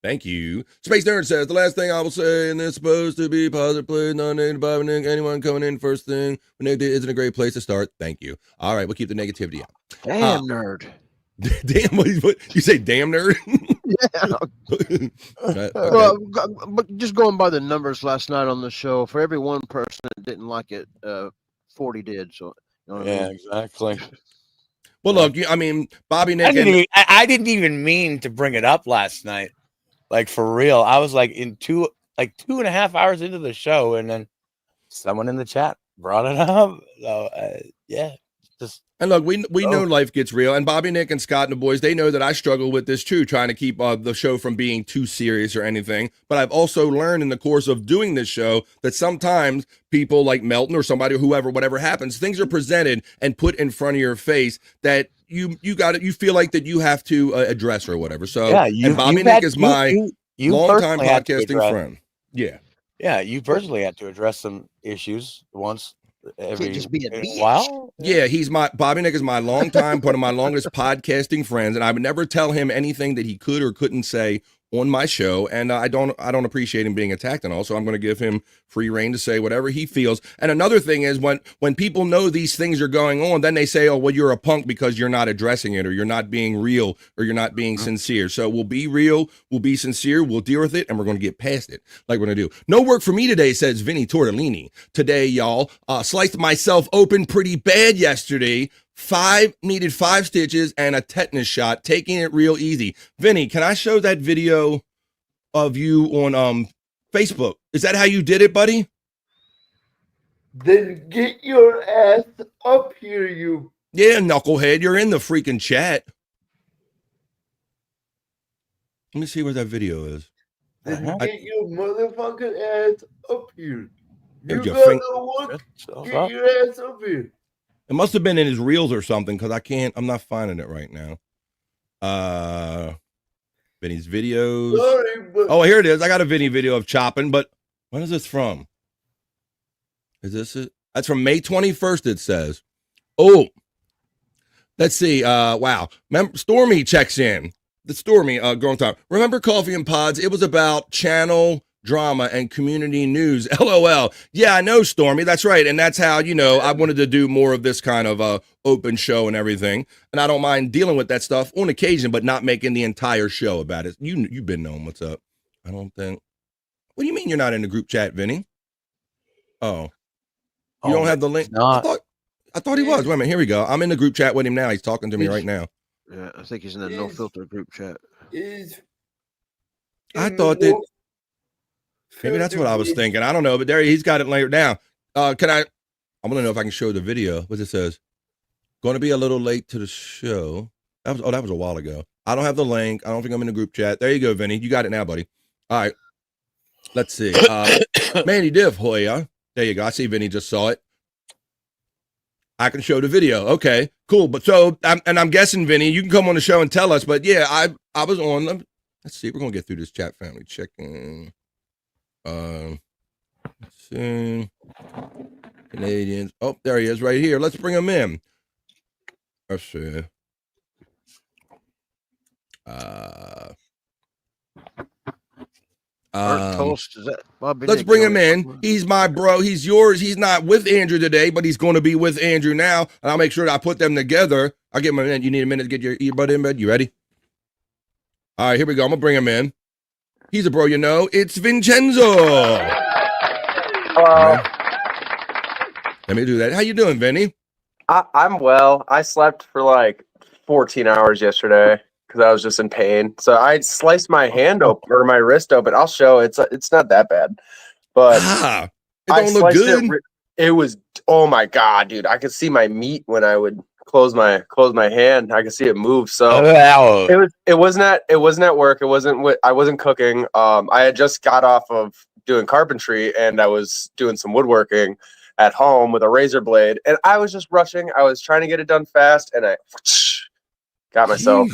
Thank you. Space Nerd says, the last thing I will say, and it's supposed to be positive play, non-negative, Bob Nick, anyone coming in first thing, when it isn't a great place to start. Thank you. All right, we'll keep the negativity out. Damn, nerd. Damn, what you say, damn nerd? Yeah. Okay. Well, but just going by the numbers last night on the show, for every one person that didn't like it, 40 did. So, you know what I mean? Exactly. Well, look, I mean, Bobby Nick. I didn't even mean to bring it up last night. Like, for real. I was like 2.5 hours into the show, and then someone in the chat brought it up. So, yeah, just And look, we know life gets real, and Bobby, Nick, and Scott and the boys, they know that I struggle with this too, trying to keep the show from being too serious or anything. But I've also learned in the course of doing this show that sometimes people like Melton or somebody, whoever, whatever happens, things are presented and put in front of your face that you feel like that you have to address or whatever. So, yeah, and Bobby Nick is my longtime podcasting friend. Yeah. Yeah, you personally had to address some issues once every just be a while. Yeah, Bobby Nick is my longtime, one of my longest podcasting friends, and I would never tell him anything that he could or couldn't say on my show, and I don't appreciate him being attacked and all, so I'm going to give him free reign to say whatever he feels. And another thing is when people know these things are going on, then they say, oh, well, you're a punk because you're not addressing it, or you're not being real, or you're not being sincere. So we'll be real, we'll be sincere, we'll deal with it, and we're going to get past it like we're going to do. No work for me today, says Vinny Tortellini. Today, y'all, sliced myself open pretty bad yesterday. Needed 5 stitches and a tetanus shot, taking it real easy. Vinny, can I show that video of you on Facebook? Is that how you did it, buddy? Then get your ass up here, you. Yeah, knucklehead, you're in the freaking chat. Let me see where that video is. Then get your motherfucking ass up here. You Your gotta look. Get your ass up here. It must have been in his reels or something, because I'm not finding it right now. Vinny's videos. Sorry, but oh, here it is. I got a Vinny video of chopping, but when is this from? Is this it? That's from May 21st, it says. Oh, let's see. Wow. Stormy checks in. The Stormy, growing time. Remember Coffee and Pods? It was about channel drama and community news. LOL. Yeah, I know, Stormy. That's right. And that's how, I wanted to do more of this kind of open show and everything. And I don't mind dealing with that stuff on occasion, but not making the entire show about it. You've been knowing what's up. I don't think. What do you mean you're not in the group chat, Vinny? Oh. You don't have the link? I thought he was. Wait a minute. Here we go. I'm in the group chat with him now. He's talking to me right now. Yeah, I think he's in the no filter group chat. I thought that maybe that's what I was thinking. I don't know, but there he's got it laid down. I'm gonna know if I can show the video. What it says? Going to be a little late to the show. That was a while ago. I don't have the link. I don't think I'm in the group chat. There you go, Vinny. You got it now, buddy. All right. Let's see. Mandy Diff Hoya. There you go. I see Vinny just saw it. I can show the video. Okay, cool. But I'm guessing, Vinny, you can come on the show and tell us. But yeah, I was on them. Let's see. We're gonna get through this chat family checking. Let's see. Canadians. Oh, there he is right here. Let's bring him in. Let's see. Toast, is that Bobby let's Nick bring him in. He's my bro. He's yours. He's not with Andrew today, but he's going to be with Andrew now. And I'll make sure that I put them together. I'll give him a minute. You need a minute to get your earbud in bed. You ready? All right, here we go. I'm going to bring him in. He's a bro, It's Vincenzo. Hello. Let me do that. How you doing, Vinny? I'm well. I slept for like 14 hours yesterday because I was just in pain. So I sliced my hand open or my wrist open. I'll show it's not that bad, but it don't look good. It was, oh my God, dude. I could see my meat when I would close my hand. I could see it move. So it wasn't at work. I wasn't cooking. I had just got off of doing carpentry and I was doing some woodworking at home with a razor blade, and I was just rushing. I was trying to get it done fast, and I got myself.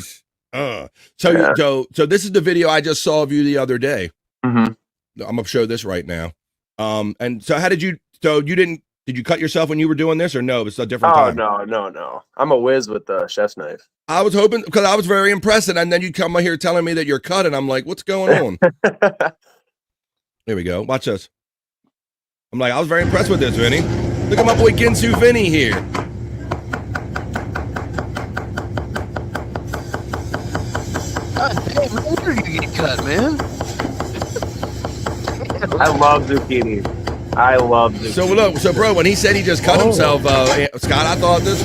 So this is the video I just saw of you the other day. Mm-hmm. I'm gonna show this right now. And so how did you? So you did you cut yourself when you were doing this, or no? It's a different time. No. I'm a whiz with the chef's knife. I was hoping, because I was very impressed, and then you come here telling me that you're cut, and I'm like, what's going on? Here we go. Watch this. I'm like, I was very impressed with this, Vinny. Look at my boy Ginsu Vinny here. Hey, man, where did you get cut, man? I love zucchini. So look, bro, when he said he just cut himself, Scott, I thought this.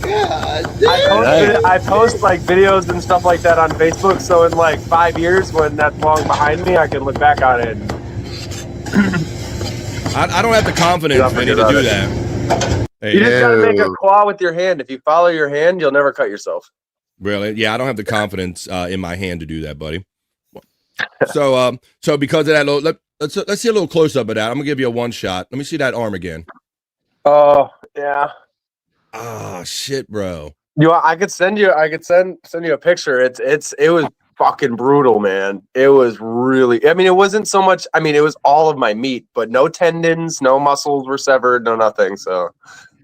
God I post like videos and stuff like that on Facebook. So in like 5 years, when that's long behind me, I can look back on it. I don't have the confidence, Vinny, to do that. Hey, You just gotta make a claw with your hand. If you follow your hand, you'll never cut yourself. Really? Yeah, I don't have the confidence in my hand to do that, buddy. So because of that, let's see a little close up of that. I'm gonna give you a one shot. Let me see that arm again. Oh yeah. Ah, shit, bro. I could send you a picture. It was fucking brutal, man. It was really. I mean, it wasn't so much. I mean, it was all of my meat, but no tendons, no muscles were severed, no nothing. So,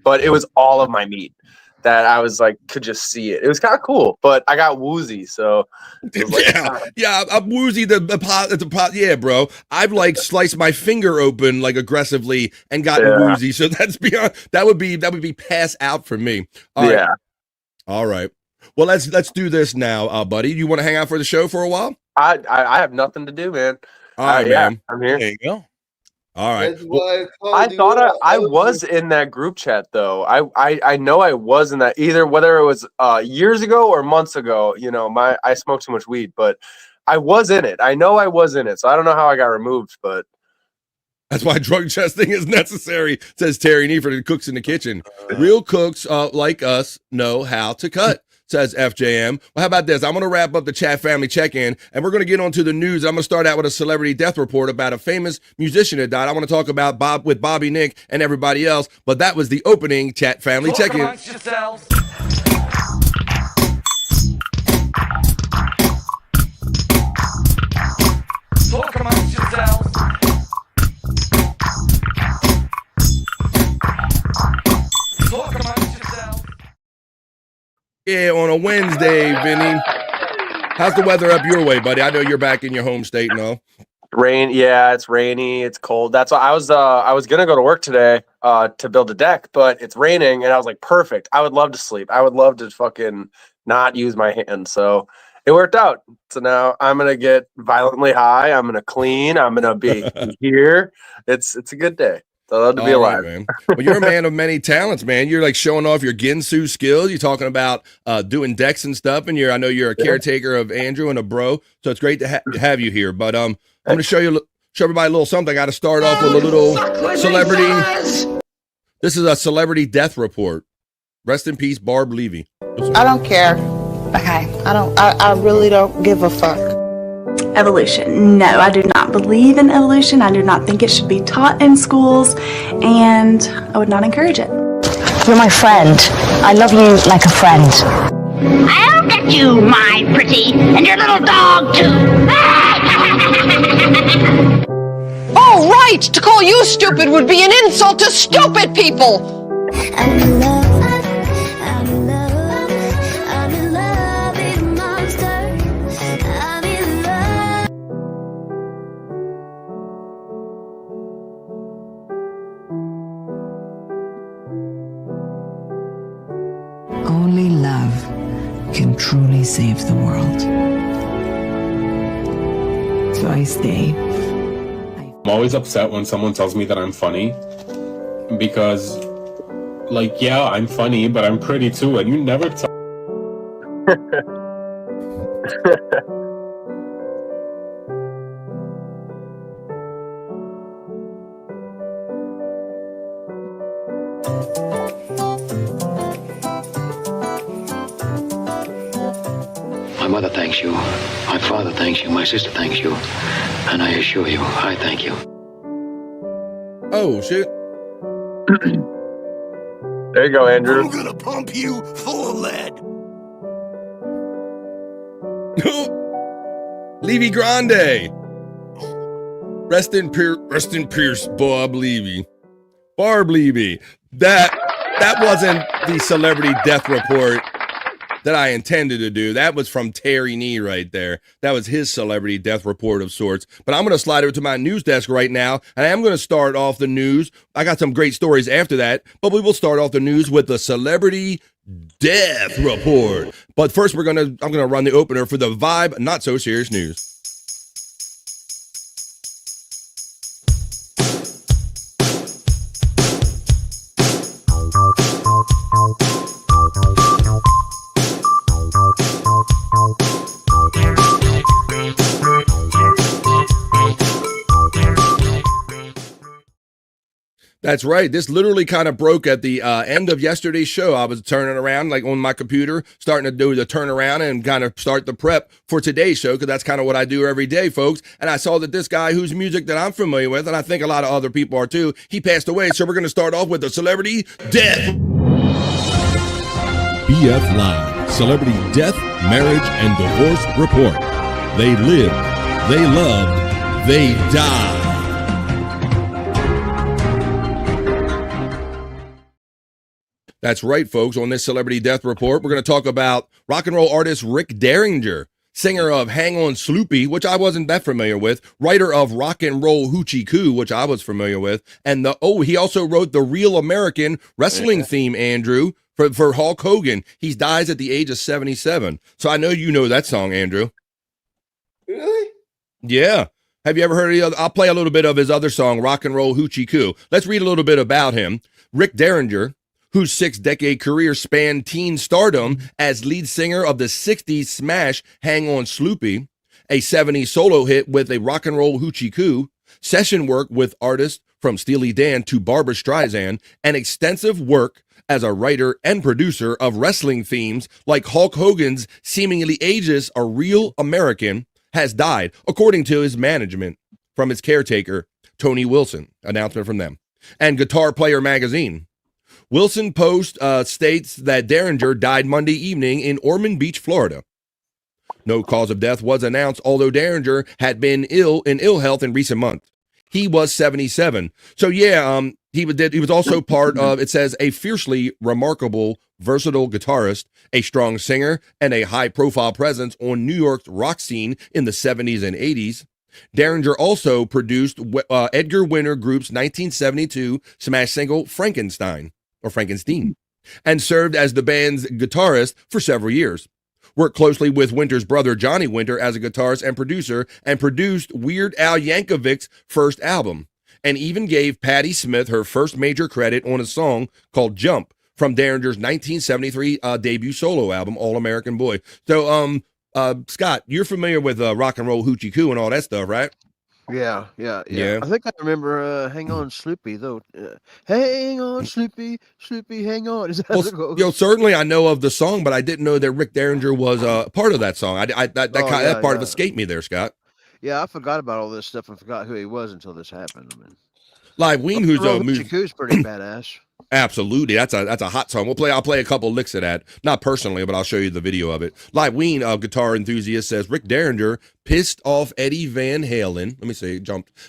but it was all of my meat that I was like could just see it. It was kind of cool, but I got woozy, so I'm woozy. Yeah, bro. I've like sliced my finger open like aggressively and gotten woozy. So that's beyond. That would be pass out for me. All right. Well, let's do this now, buddy. You want to hang out for the show for a while? I have nothing to do, man. All right, man. I'm here. There you go. All right. I thought I was in that group chat though. I know I was in that either whether it was years ago or months ago. You know, I smoked too much weed, but I was in it. I know I was in it, so I don't know how I got removed, but that's why drug testing is necessary, says Terry Nee for the cooks in the kitchen. Real cooks like us know how to cut, says FJM. Well, how about this? I'm going to wrap up the chat family check-in, and we're going to get on to the news. I'm going to start out with a celebrity death report about a famous musician that died. I want to talk about Bobby Nick and everybody else, but that was the opening chat family check-in. Talk amongst yourselves. Talk amongst yourselves. Yeah, on a Wednesday, Vinny. How's the weather up your way, buddy? I know you're back in your home state and all. Rain, yeah, it's rainy, it's cold. That's why I was gonna go to work today to build a deck, but it's raining, and I was like, perfect. I would love to sleep. I would love to fucking not use my hands. So it worked out. So now I'm gonna get violently high. I'm gonna clean. I'm gonna be here. It's a good day. So I love to be alive. Right, man. Well, you're a man of many talents, man. You're like showing off your Ginsu skills. You're talking about doing decks and stuff, and I know you're a caretaker of Andrew and a bro. So it's great to have you here. But I'm going to show everybody a little something. I got to start off with a little celebrity. This is a celebrity death report. Rest in peace, Barb Levy. I don't care. Okay. I really don't give a fuck. Evolution. No, I do not believe in evolution. I do not think it should be taught in schools, and I would not encourage it. You're my friend. I love you like a friend. I'll get you, my pretty, and your little dog, too. Oh, right! To call you stupid would be an insult to stupid people! Only love can truly save the world. So I stay. I'm always upset when someone tells me that I'm funny because, like, yeah, I'm funny, but I'm pretty too, and you never tell. My mother thanks you, my father thanks you, my sister thanks you, and I assure you, I thank you. Oh, shit. There you go, Andrew. I'm gonna pump you full of lead. Levy Grande. Rest in peace, Bob Levy. Barb Levy. That wasn't the celebrity death report that I intended to do. That was from Terry Nee right there. That was his celebrity death report of sorts. But I'm going to slide over to my news desk right now, and I am going to start off the news. I got some great stories after that, but we will start off the news with the celebrity death report. But first, I'm going to run the opener for the Vibe Not So Serious News. That's right. This literally kind of broke at the end of yesterday's show. I was turning around like on my computer, starting to do the turnaround and kind of start the prep for today's show, because that's kind of what I do every day, folks. And I saw that this guy whose music that I'm familiar with, and I think a lot of other people are too, he passed away. So we're going to start off with a celebrity death. BF Live, Celebrity Death, Marriage, and Divorce Report. They lived, they loved, they died. That's right, folks. On this Celebrity Death Report, we're going to talk about rock and roll artist Rick Derringer, singer of Hang On Sloopy, which I wasn't that familiar with, writer of Rock and Roll Hoochie Coo, which I was familiar with, and he also wrote the Real American Wrestling theme, Andrew, for Hulk Hogan. He dies at the age of 77. So I know you know that song, Andrew. Really? Yeah. Have you ever heard of I'll play a little bit of his other song, Rock and Roll Hoochie Coo. Let's read a little bit about him. Rick Derringer, whose 6-decade career spanned teen stardom as lead singer of the 60s smash Hang On Sloopy, a 70s solo hit with a Rock and Roll Hoochie Coo, session work with artists from Steely Dan to Barbra Streisand, and extensive work as a writer and producer of wrestling themes like Hulk Hogan's seemingly ageless A Real American, has died, according to his management, from his caretaker, Tony Wilson, announcement from them, and Guitar Player magazine. Wilson Post states that Derringer died Monday evening in Ormond Beach, Florida. No cause of death was announced, although Derringer had been in ill health in recent months. He was 77. So yeah, he was also part of, it says, a fiercely remarkable, versatile guitarist, a strong singer, and a high-profile presence on New York's rock scene in the 70s and 80s. Derringer also produced Edgar Winter Group's 1972 smash single Frankenstein, and served as the band's guitarist for several years. Worked closely with Winter's brother Johnny Winter as a guitarist and producer, and produced Weird Al Yankovic's first album, and even gave Patti Smith her first major credit on a song called Jump from Derringer's 1973 debut solo album, All American Boy. So, Scott, you're familiar with Rock and Roll Hoochie Coo and all that stuff, right? Yeah. I think I remember Hang On Sloopy, though. Hang on, Sloopy, hang on. Is that how it goes? Certainly I know of the song, but I didn't know that Rick Derringer was part of that song. That part of escaped me there, Scott. Yeah, I forgot about all this stuff and forgot who he was until this happened. I mean, Live Ween, who's a Hoochie Coo's pretty badass. Absolutely, that's a hot song. I'll play a couple licks of that, not personally, but I'll show you the video of it. Live Ween, a guitar enthusiast, says Rick Derringer pissed off Eddie Van Halen.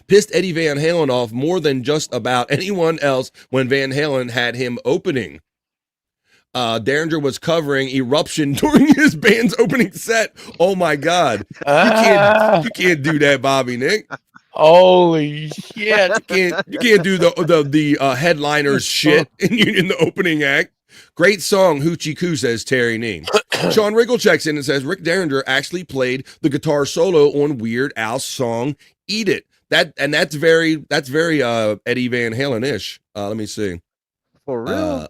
Pissed Eddie Van Halen off more than just about anyone else when Van Halen had him opening. Derringer was covering Eruption during his band's opening set. Oh my God, you can't do that, Bobby Nick. Holy shit! You can't do the headliner's shit in the opening act. Great song, Hoochie Coo, says Terry Nee. Sean Riggle checks in and says Rick Derringer actually played the guitar solo on Weird Al's song "Eat It." That's very Eddie Van Halen-ish. Let me see. For real?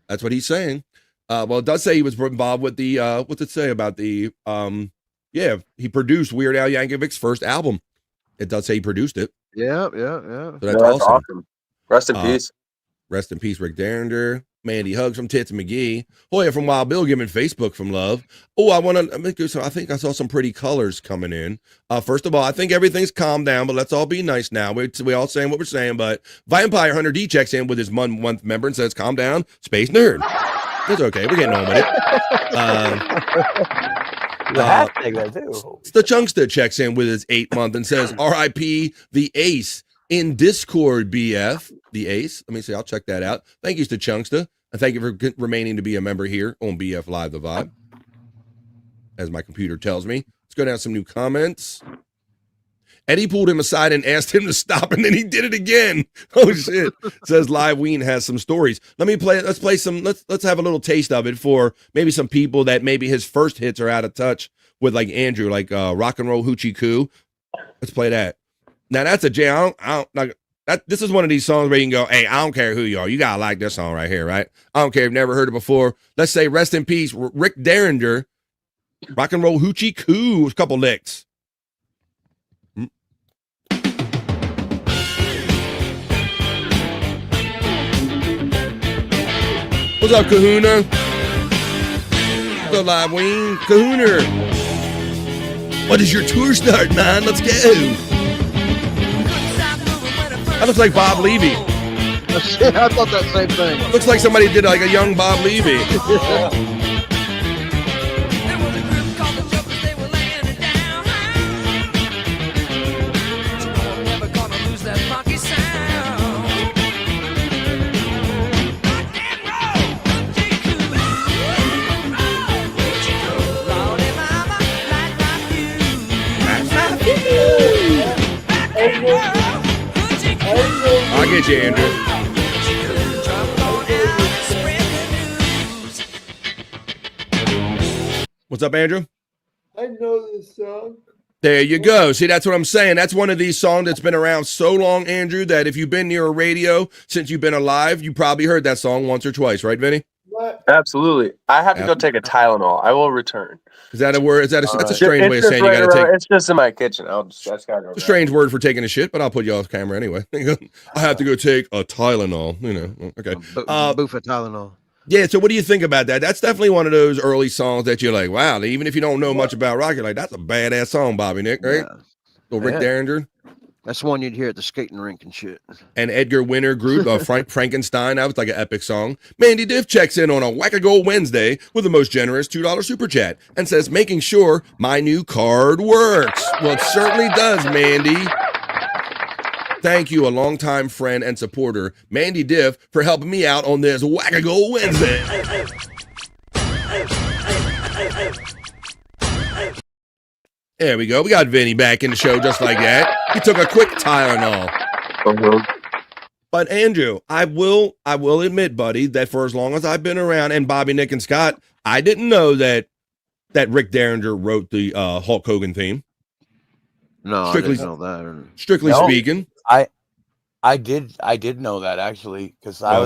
That's what he's saying. Well, it does say he was involved with the what's it say about the he produced Weird Al Yankovic's first album. It does say he produced it. Yeah. So that's awesome. Rest in peace. Rest in peace, Rick Derringer. Mandy Hugs from Tits McGee. Hoya from Wild Bill giving Facebook from love. Oh, I think I saw some pretty colors coming in. First of all, I think everything's calmed down, but let's all be nice now. We all saying what we're saying, but Vampire Hunter D checks in with his month member and says, calm down, Space Nerd. It's okay. We're getting on with it. The hashtag there too. The Chunkster checks in with his 8th month and says, R.I.P. the Ace in Discord, BF. The Ace. Let me see. I'll check that out. Thank you to Chunkster. And thank you for remaining to be a member here on BF Live The Vibe, as my computer tells me. Let's go down some new comments. Eddie pulled him aside and asked him to stop, and then he did it again. Oh shit! Says Live Ween has some stories. Let's have a little taste of it for maybe some people that maybe his first hits are out of touch with, like Andrew, like Rock and Roll Hoochie Coo. Let's play that. Now that's a jam. This is one of these songs where you can go, hey, I don't care who you are. You gotta like this song right here, right? I don't care if you've never heard it before. Let's say rest in peace, Rick Derringer, Rock and Roll Hoochie Coo. A couple licks. What's up, Kahuna? What's up, Live Wing? Kahuna. What is your tour start, man? Let's go. That looks like Bob Levy. I thought that same thing. Looks like somebody did like a young Bob Levy. I'll get you, Andrew. What's up, Andrew? I know this song. There you go. See, that's what I'm saying. That's one of these songs that's been around so long, Andrew, that if you've been near a radio since you've been alive, you probably heard that song once or twice, right, Vinny? What? Absolutely. I have to go take a Tylenol. I will return. Is that a word? Is that that's a strange way of saying you got to take? It's just in my kitchen. That's gotta go. It's a strange word for taking a shit, but I'll put you off camera anyway. I have to go take a Tylenol. You know, okay. Boofa Tylenol. Yeah. So, what do you think about that? That's definitely one of those early songs that you're like, wow. Even if you don't know much about rock, you're like, that's a badass song, Bobby Nick, right? Yeah. So Rick Derringer. That's one you'd hear at the skating rink and shit. And Edgar Winter group, Frankenstein. That was like an epic song. Mandy Diff checks in on a Whack-A-Gold Wednesday with the most generous $2 super chat and says, making sure my new card works. Well, it certainly does, Mandy. Thank you, a longtime friend and supporter, Mandy Diff, for helping me out on this Whack-A-Gold Wednesday. There we go. We got Vinny back in the show just like that. He took a quick Tylenol. But Andrew, I will admit, buddy, that for as long as I've been around, and Bobby, Nick, and Scott, I didn't know that Rick Derringer wrote the Hulk Hogan theme. No, Strictly, I didn't know that. Strictly speaking, I did know that actually because I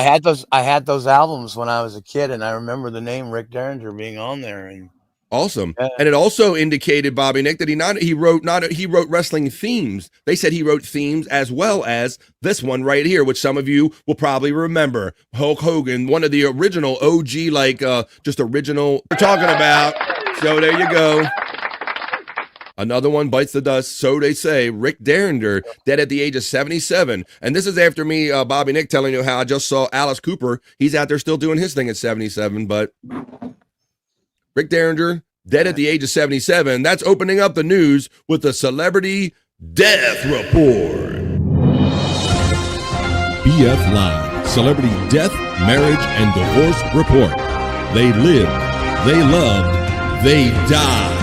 had those albums when I was a kid, and I remember the name Rick Derringer being on there. And awesome. And it also indicated, Bobby Nick, that he wrote wrestling themes. They said he wrote themes as well as this one right here, which some of you will probably remember. Hulk Hogan, one of the original OG, just original we're talking about. So there you go. Another one bites the dust, so they say. Rick Derringer, dead at the age of 77. And this is after me, Bobby Nick, telling you how I just saw Alice Cooper. He's out there still doing his thing at 77, but Rick Derringer, dead at the age of 77. That's opening up the news with the Celebrity Death Report. BF Live, Celebrity Death, Marriage, and Divorce Report. They lived, they loved, they died.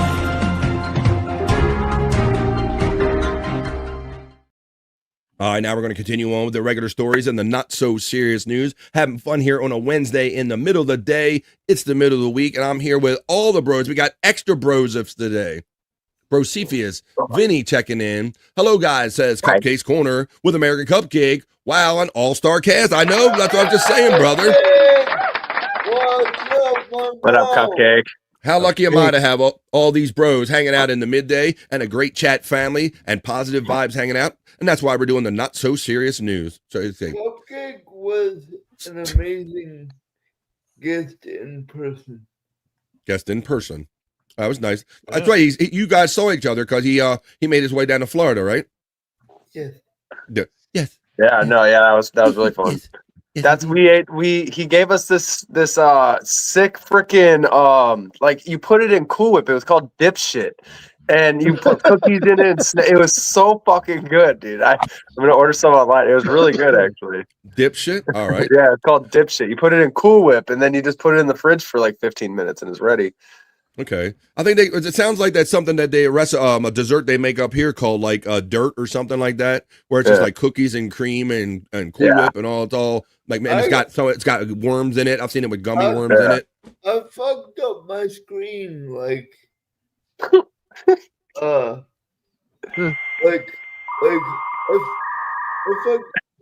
All right, now we're going to continue on with the regular stories and the not-so-serious news. Having fun here on a Wednesday in the middle of the day. It's the middle of the week, and I'm here with all the bros. We got extra brosifs today. Brocephius, Vinny checking in. Hello, guys, says Cupcake's Corner with American Cupcake. Wow, an all-star cast. I know, that's what I'm just saying, brother. What up, Cupcake? How lucky am I to have all these bros hanging out in the midday and a great chat family and positive vibes hanging out? And that's why we're doing the not-so-serious news. So Cupcake was an amazing guest in person. That was nice. Yeah. That's right. You guys saw each other because he made his way down to Florida, right? Yes. Yes. Yeah. No. Yeah. That was really fun. Yes. He gave us this sick freaking like you put it in Cool Whip. It was called dipshit. And you put cookies in it. And it was so fucking good, dude. I'm gonna order some online. It was really good, actually. Dipshit. All right. Yeah, it's called dipshit. You put it in Cool Whip, and then you just put it in the fridge for like 15 minutes, and it's ready. Okay. I think it sounds like that's something that a dessert they make up here called like dirt or something like that, where it's just like cookies and cream and Cool Whip and all. It's all like, man, it's got worms in it. I've seen it with gummy worms in it. I fucked up my screen like. I fucked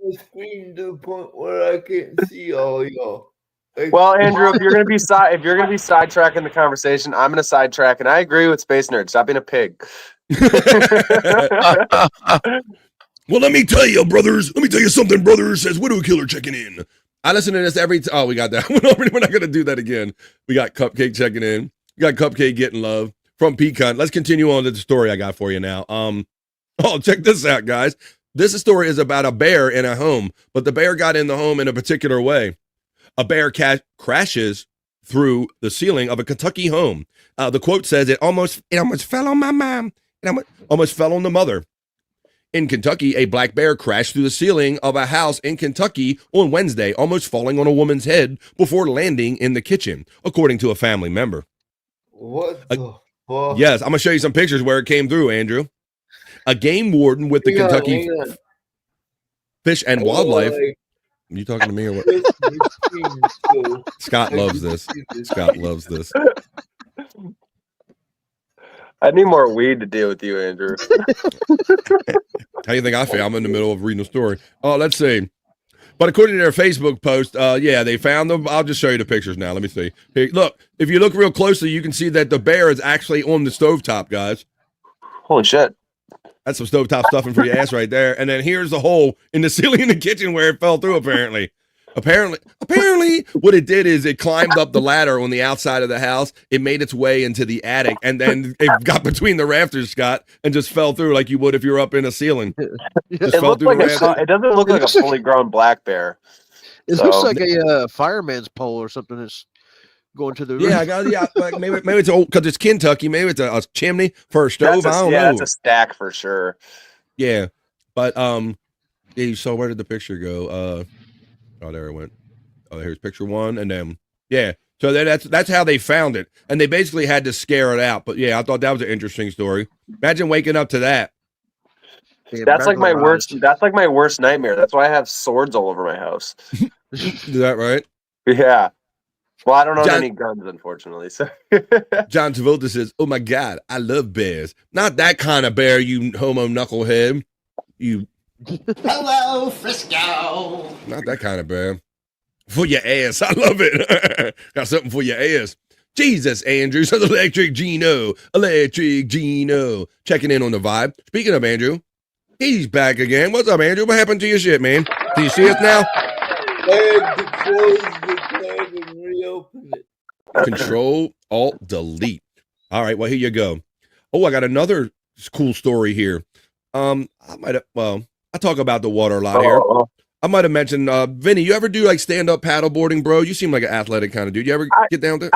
my screen to the point where I can't see all y'all. Well, Andrew, if you're gonna be sidetracking the conversation, I'm gonna sidetrack, and I agree with Space Nerd. Stop being a pig. Well, let me tell you, brothers. Let me tell you something, brothers. Says Widow Killer checking in. I listen to this every time. Oh, we got that. We're not going to do that again. We got Cupcake checking in. We got Cupcake getting love from Pecan. Let's continue on to the story I got for you now. Oh, check this out, guys. This story is about a bear in a home, but the bear got in the home in a particular way. A bear crashes through the ceiling of a Kentucky home. The quote says, it almost fell on my mom. It almost fell on the mother. In Kentucky, a black bear crashed through the ceiling of a house in Kentucky on Wednesday, almost falling on a woman's head before landing in the kitchen, according to a family member. What the fuck? Yes, I'm going to show you some pictures where it came through, Andrew. A game warden with the Kentucky Fish and Wildlife. Are you talking to me or what? Scott loves this. Scott loves this. I need more weed to deal with you, Andrew. How do you think I feel? I'm in the middle of reading a story. Oh, let's see. But according to their Facebook post, yeah, they found them. I'll just show you the pictures now. Let me see. Here, look, if you look real closely, you can see that the bear is actually on the stovetop, guys. Holy shit. That's some stovetop stuffing for your ass right there. And then here's the hole in the ceiling in the kitchen where it fell through, apparently. Apparently, what it did is it climbed up the ladder on the outside of the house. It made its way into the attic, and then it got between the rafters, Scott, and just fell through like you would if you were up in a ceiling. It doesn't look like a fully grown black bear. It looks like a fireman's pole or something that's going to the roof. Like maybe it's old because it's Kentucky. Maybe it's a chimney for a stove. I don't know. That's a stack for sure. Yeah, but yeah. So where did the picture go? Oh, there it went. Oh, here's picture one, and then yeah. So that's how they found it, and they basically had to scare it out. But yeah, I thought that was an interesting story. Imagine waking up to that. That's like my worst. That's like my worst nightmare. That's why I have swords all over my house. Is that right? Yeah. Well, I don't own any guns, unfortunately. So John Travolta says, "Oh my God, I love bears. Not that kind of bear, you homo knucklehead. You." Hello, Frisco. Not that kind of bear. For your ass. I love it. Got something for your ass. Jesus, Andrew. So Electric Gino. Checking in on the vibe. Speaking of Andrew, he's back again. What's up, Andrew? What happened to your shit, man? Do you see us now? I had to close the tab and reopen it. Control, Alt, Delete. All right, well, here you go. Oh, I got another cool story here. I talk about the water a lot here. I might have mentioned, Vinny, you ever do like stand-up paddleboarding, bro? You seem like an athletic kind of dude. You ever get down there?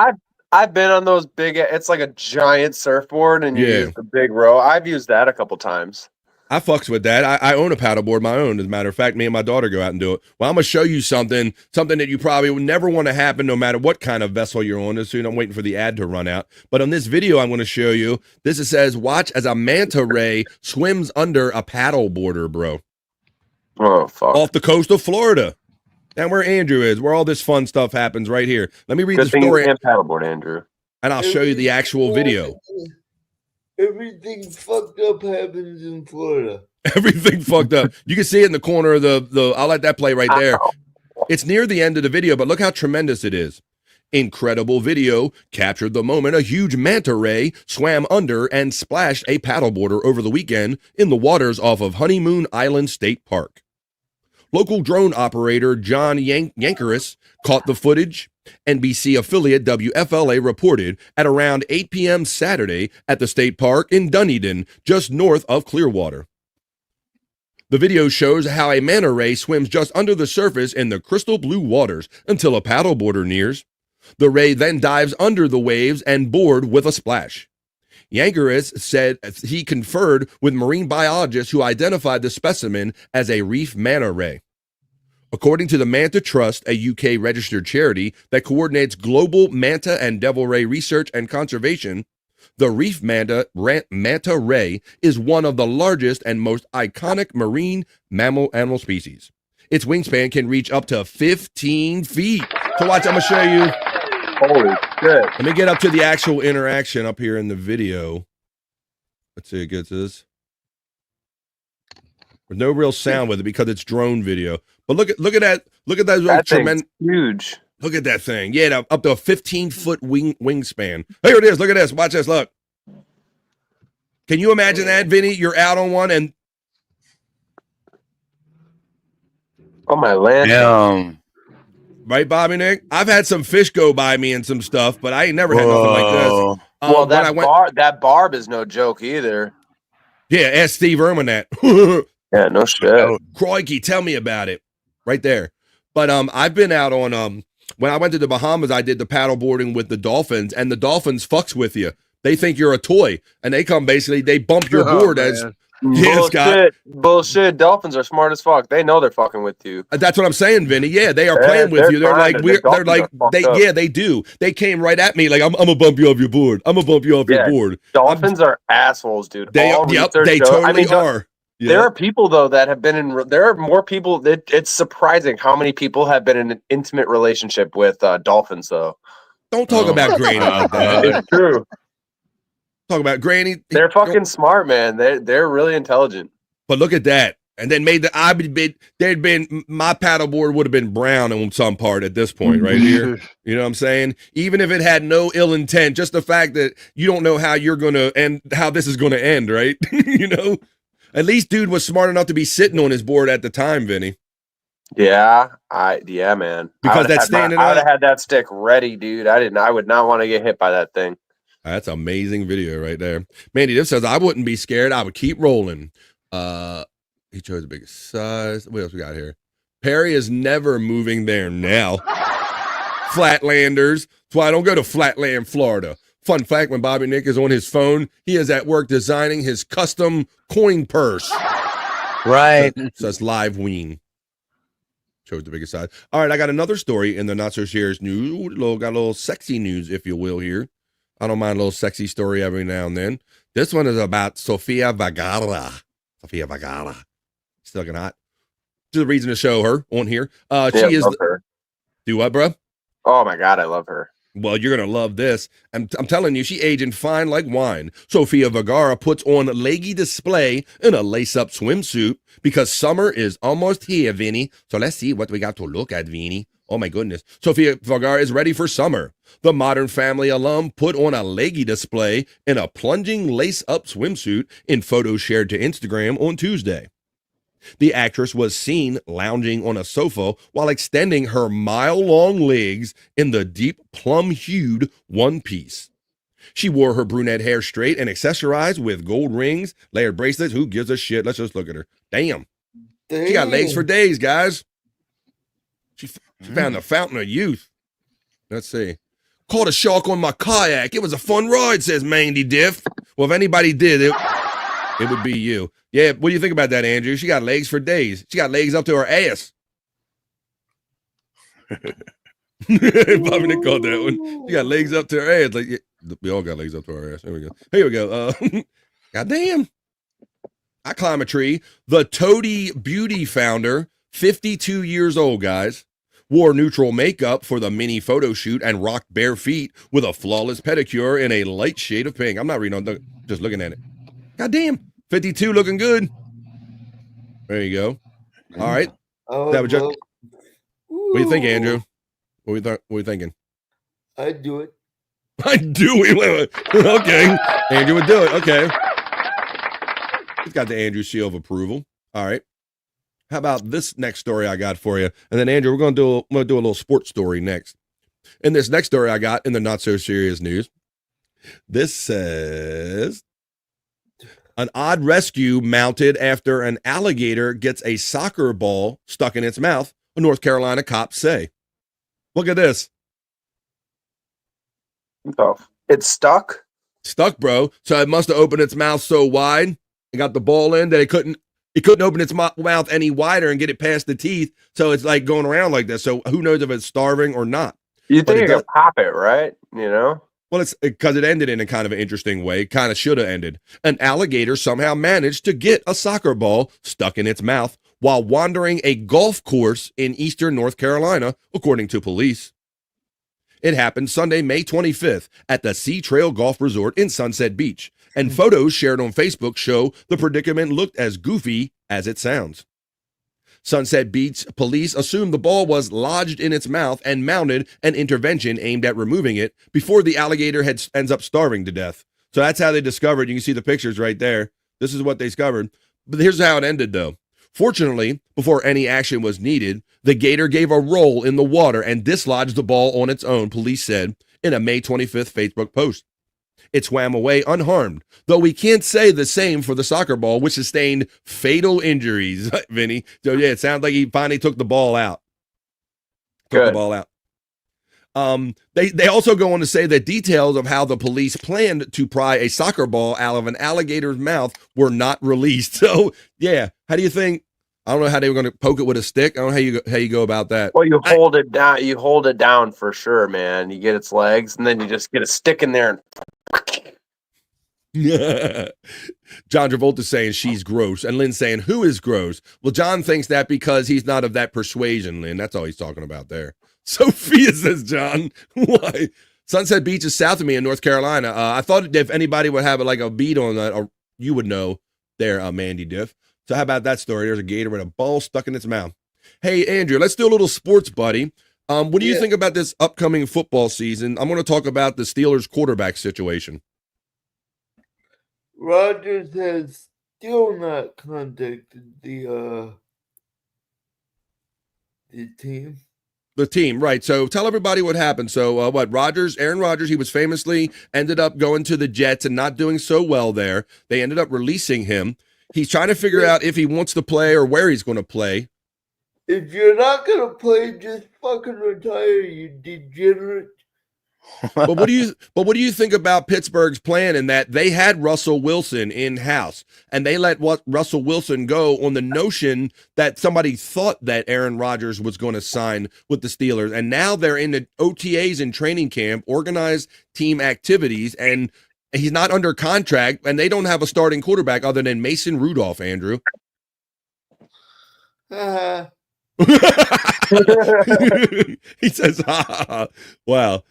I've been on those big, it's like a giant surfboard and you use the big row. I've used that a couple times. I fucks with that. I own a paddleboard of my own. As a matter of fact, me and my daughter go out and do it. Well, I'm going to show you something that you probably would never want to happen no matter what kind of vessel you're on. As soon I'm waiting for the ad to run out. But on this video I'm going to show you, it says, watch as a manta ray swims under a paddleboarder, bro. Oh, fuck. Off the coast of Florida. And where Andrew is, where all this fun stuff happens right here. Let me read the story. And paddleboard, Andrew. And I'll show you the actual video. Everything fucked up happens in Florida. Everything fucked up. You can see it in the corner of the I'll let that play right there. It's near the end of the video, but look how tremendous it is. Incredible video captured the moment a huge manta ray swam under and splashed a paddleboarder over the weekend in the waters off of Honeymoon Island State Park. Local drone operator John Yankeris caught the footage. NBC affiliate WFLA reported at around 8 p.m. Saturday at the state park in Dunedin, just north of Clearwater. The video shows how a manta ray swims just under the surface in the crystal blue waters until a paddleboarder nears. The ray then dives under the waves and board with a splash. Yankeris said he conferred with marine biologists who identified the specimen as a reef manta ray. According to the Manta Trust, a UK registered charity that coordinates global manta and devil ray research and conservation, the reef manta ray is one of the largest and most iconic marine animal species. Its wingspan can reach up to 15 feet. So watch, I'm going to show you. Holy shit. Let me get up to the actual interaction up here in the video. Let's see, it gets this. There's no real sound with it because it's drone video. But look at that. Look at that tremendous. Huge. Look at that thing. Yeah, up to a 15-foot wingspan. Here it is. Look at this. Watch this. Look. Can you imagine that, Vinny? You're out on one and. Oh my land. Right, Bobby Nick? I've had some fish go by me and some stuff, but I ain't never had nothing like this. Well, that barb is no joke either. Yeah, ask Steve Irwin that. Yeah, no shit. Crikey, tell me about it. Right there. But I've been out on when I went to the Bahamas, I did the paddle boarding with the dolphins, and the dolphins fucks with you. They think you're a toy, and they come basically, they bump your board as Bullshit. Dolphins are smart as fuck. They know they're fucking with you. That's what I'm saying, Vinny. Yeah, they are playing with you. They're like they do. They came right at me like I'm gonna bump you off your board. I'm gonna bump you off your board. Dolphins are assholes, dude. They totally are. Yeah. There are people though that have been in. There are more people. It's surprising how many people have been in an intimate relationship with dolphins, though. Don't talk about Granny like that. It's true. Talk about Granny. They're fucking smart, man. They're really intelligent. But look at that. And then my paddleboard would have been brown on some part at this point right here. You know what I'm saying? Even if it had no ill intent, just the fact that you don't know how you're going to end, how this is going to end, right? You know? At least dude was smart enough to be sitting on his board at the time, Vinny. Yeah, man. Because that's standing up. I would have had that stick ready, dude. I would not want to get hit by that thing. That's amazing video right there. Mandy, this says I wouldn't be scared. I would keep rolling. He chose the biggest size. What else we got here? Perry is never moving there now. Flatlanders. That's why I don't go to Flatland, Florida. Fun fact, when Bobby Nick is on his phone, he is at work designing his custom coin purse. Right. So that's live ween. Chose the biggest size. All right, I got another story in the not so serious news. Got a little sexy news, if you will, here. I don't mind a little sexy story every now and then. This one is about Sofia Vergara. Sofia Vergara. Still looking hot. There's a reason to show her on here. She is. Love her. Do what, bro? Oh my God, I love her. Well, you're going to love this. I'm telling you, she aging fine like wine. Sofia Vergara puts on leggy display in a lace-up swimsuit because summer is almost here, Vinny. So let's see what we got to look at, Vinny. Oh, my goodness. Sofia Vergara is ready for summer. The Modern Family alum put on a leggy display in a plunging lace-up swimsuit in photos shared to Instagram on Tuesday. The actress was seen lounging on a sofa while extending her mile-long legs in the deep plum-hued one-piece. She wore her brunette hair straight and accessorized with gold rings, layered bracelets. Who gives a shit? Let's just look at her. Damn. She got legs for days, guys. She found the fountain of youth. Let's see. Caught a shark on my kayak. It was a fun ride, says Mandy Diff. Well, if anybody did, it would be you. Yeah, what do you think about that, Andrew? She got legs for days. She got legs up to her ass. Bobby Nick called that one. She got legs up to her ass. Like, yeah, we all got legs up to our ass. There we go. Here we go. Goddamn. I climb a tree. The Toady Beauty founder, 52 years old, guys, wore neutral makeup for the mini photo shoot and rocked bare feet with a flawless pedicure in a light shade of pink. I'm not reading on just looking at it. Goddamn. 52 looking good. There you go. All right. Oh, that was just, what do you think, Andrew? What are you thinking? I'd do it. I'd do it. Okay. Andrew would do it. Okay. He's got the Andrew seal of approval. All right. How about this next story I got for you? And then, Andrew, we're going to do a little sports story next. In this next story I got in the not so serious news, this says, an odd rescue mounted after an alligator gets a soccer ball stuck in its mouth, a North Carolina cops say. Look at this. Oh, it's stuck? Stuck, bro. So it must have opened its mouth so wide and got the ball in that it couldn't open its mouth any wider and get it past the teeth. So it's like going around like this. So who knows if it's starving or not. You think you could pop it, right? You know? Well, it's because it ended in a kind of an interesting way. Kind of should have ended. An alligator somehow managed to get a soccer ball stuck in its mouth while wandering a golf course in eastern North Carolina, according to police. It happened Sunday, May 25th at the Sea Trail Golf Resort in Sunset Beach, and photos shared on Facebook show the predicament looked as goofy as it sounds. Sunset Beach police assumed the ball was lodged in its mouth and mounted an intervention aimed at removing it before the alligator ends up starving to death. So that's how they discovered. You can see the pictures right there. This is what they discovered. But here's how it ended, though. Fortunately, before any action was needed, the gator gave a roll in the water and dislodged the ball on its own, police said in a May 25th Facebook post. It swam away unharmed, though we can't say the same for the soccer ball, which sustained fatal injuries, Vinny. So, yeah, it sounds like he finally took the ball out. Took the ball out. They also go on to say that details of how the police planned to pry a soccer ball out of an alligator's mouth were not released. So, yeah, how do you think? I don't know how they were going to poke it with a stick. I don't know how you go about that. Well, you hold it down. You hold it down for sure, man. You get its legs, and then you just get a stick in there and. John Travolta saying she's gross, and Lynn saying who is gross. Well, John thinks that because he's not of that persuasion, Lynn. That's all he's talking about there. Sophia says, John, why? Sunset Beach is south of me in North Carolina. I thought if anybody would have like a beat on that, or you would know there, Mandy Diff. So how about that story? There's a gator with a ball stuck in its mouth. Hey, Andrew, let's do a little sports, buddy. What do you think about this upcoming football season? I'm going to talk about the Steelers quarterback situation. Rodgers has still not contacted the team. The team, right. So tell everybody what happened. So Aaron Rodgers, he was famously ended up going to the Jets and not doing so well there. They ended up releasing him. He's trying to figure out if he wants to play or where he's going to play. If you're not going to play, just fucking retire, you degenerate. But what do you think about Pittsburgh's plan in that they had Russell Wilson in-house and they let Russell Wilson go on the notion that somebody thought that Aaron Rodgers was going to sign with the Steelers, and now they're in the OTAs and training camp, organized team activities, and he's not under contract, and they don't have a starting quarterback other than Mason Rudolph, Andrew. He says, wow.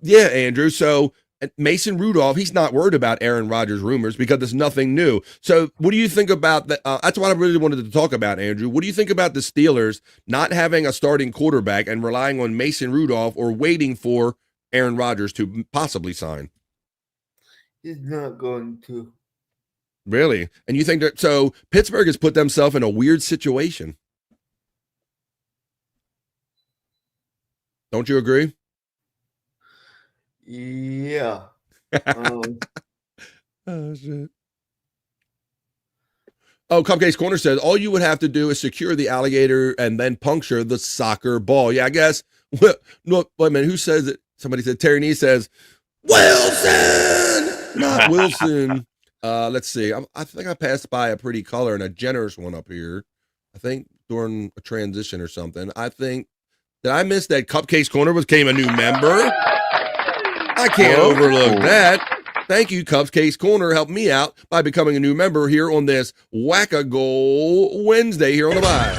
Yeah, Andrew. So Mason Rudolph, he's not worried about Aaron Rodgers rumors because there's nothing new. So what do you think about that? That's what I really wanted to talk about, Andrew. What do you think about the Steelers not having a starting quarterback and relying on Mason Rudolph or waiting for Aaron Rodgers to possibly sign? He's not going to. Really? And you think that, so Pittsburgh has put themselves in a weird situation. Don't you agree? Yeah. Oh, shit. Oh, Cupcakes Corner says, all you would have to do is secure the alligator and then puncture the soccer ball. Yeah, I guess. No, wait a minute. Who says it? Somebody said, Terry Nee says, Wilson! Not Wilson. Let's see. I think I passed by a pretty color and a generous one up here. I think during a transition or something. I think, did I miss that Cupcakes Corner became a new member? I can't overlook that. Thank you, Cupcakes Corner. Help me out by becoming a new member here on this Whack-A-Goal Wednesday here on the Vibe.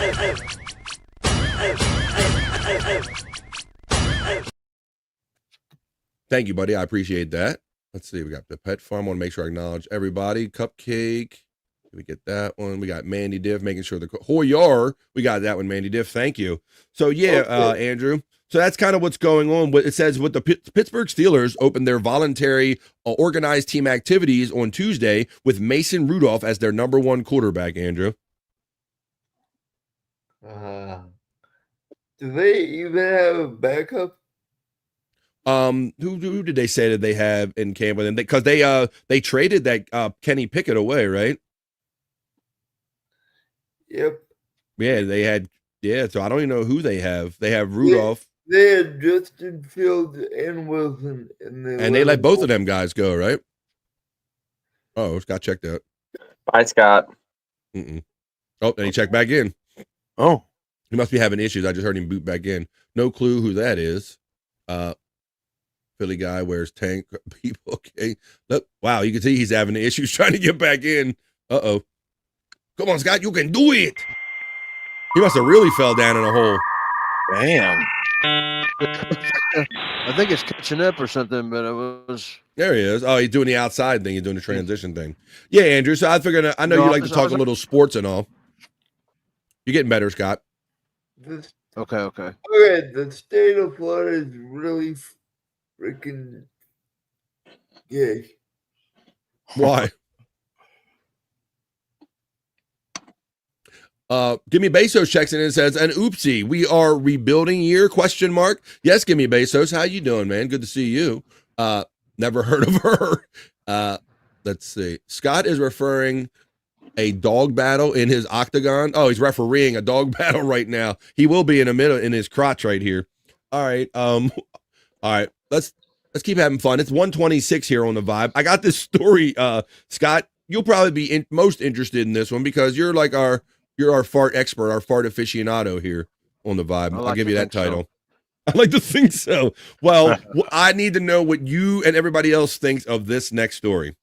Thank you, buddy. I appreciate that. Let's see. We got the Pet Farm. I want to make sure I acknowledge everybody. Cupcake. We get that one. We got Mandy Diff making sure the Hoyar. We got that one, Mandy Diff. Thank you. So, yeah, Andrew. So that's kind of what's going on. It says with the Pittsburgh Steelers opened their voluntary organized team activities on Tuesday with Mason Rudolph as their number one quarterback, Andrew. Do they even have a backup? Who did they say that they have in camp with them? Because they traded that Kenny Pickett away, right? Yep. Yeah, they had. Yeah, so I don't even know who they have. They have Rudolph. They had Justin Fields and Wilson, and they let both of them guys go, right? Oh, Scott checked out. Bye, Scott. Oh, then he checked back in. Oh, he must be having issues. I just heard him boot back in. No clue who that is. Philly guy wears tank. People, okay. Look, wow, you can see he's having issues trying to get back in. Uh-oh. Come on, Scott, you can do it. He must have really fell down in a hole. Damn. I think it's catching up or something, but it was. There he is. Oh, he's doing the outside thing. He's doing the transition thing. Yeah, Andrew. So I figured, I know you like to talk a little sports and all. You're getting better, Scott. Okay. Okay, the state of Florida is really freaking gay. Why? Gimme Bezos checks in and says, an oopsie, we are rebuilding year, ? Yes, Gimme Bezos, how you doing, man? Good to see you. Never heard of her. Let's see. Scott is referring a dog battle in his octagon. Oh, he's refereeing a dog battle right now. He will be in a minute in his crotch right here. All right. All right. Let's keep having fun. It's 126 here on the Vibe. I got this story, Scott. You'll probably be most interested in this one because you're like our fart expert, our fart aficionado here on the Vibe. I'll give you that title. So. I like to think so. Well, I need to know what you and everybody else thinks of this next story.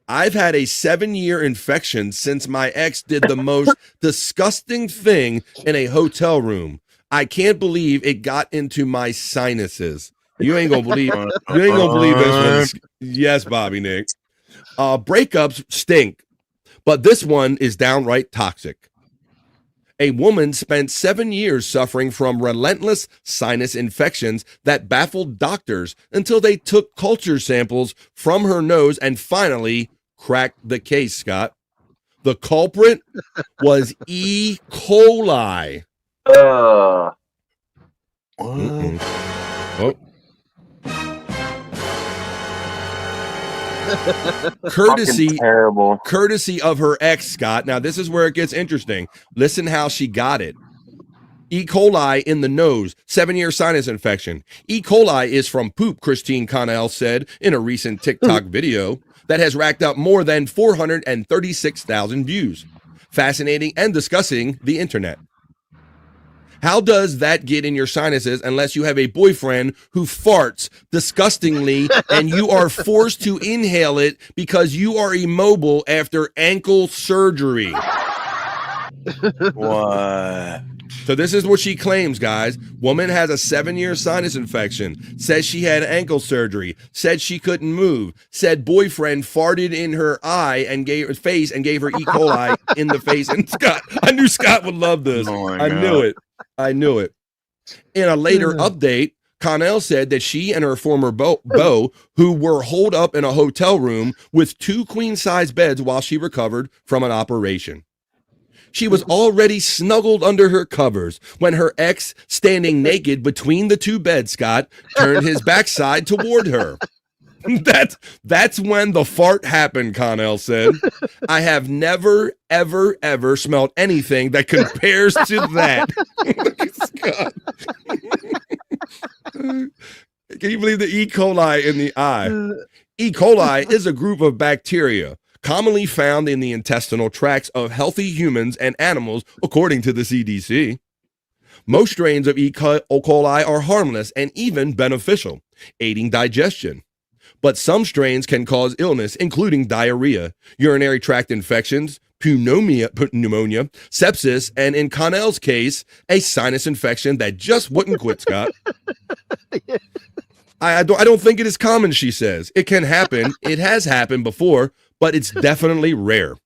I've had a 7-year infection since my ex did the most disgusting thing in a hotel room. I can't believe it got into my sinuses. You ain't gonna believe this one. Yes, Bobby Nick. Breakups stink, but this one is downright toxic. A woman spent 7 years suffering from relentless sinus infections that baffled doctors until they took culture samples from her nose and finally cracked the case, Scott. The culprit was E. coli. Oh. Courtesy of her ex, Scott. Now, this is where it gets interesting. Listen how she got it. E. coli in the nose, 7-year sinus infection. E. coli is from poop, Christine Connell said in a recent TikTok video that has racked up more than 436,000 views. Fascinating and discussing the internet. How does that get in your sinuses unless you have a boyfriend who farts disgustingly and you are forced to inhale it because you are immobile after ankle surgery? What? So this is what she claims, guys. Woman has a 7-year sinus infection, says she had ankle surgery, said she couldn't move, said boyfriend farted in her eye and gave her face and gave her E. coli in the face. And Scott, I knew Scott would love this. I knew it. In a later update, Connell said that she and her former beau, who were holed up in a hotel room with 2 queen-size beds while she recovered from an operation. She was already snuggled under her covers when her ex, standing naked between the 2 beds, Scott, turned his backside toward her. That's when the fart happened, Connell said. I have never, ever, ever smelled anything that compares to that. Scott. Can you believe the E. coli in the eye? E. coli is a group of bacteria commonly found in the intestinal tracts of healthy humans and animals, according to the CDC. Most strains of E. coli are harmless and even beneficial, aiding digestion. But some strains can cause illness, including diarrhea, urinary tract infections, pneumonia, sepsis, and in Connell's case, a sinus infection that just wouldn't quit, Scott. I don't think it is common, she says. It can happen. It has happened before, but it's definitely rare.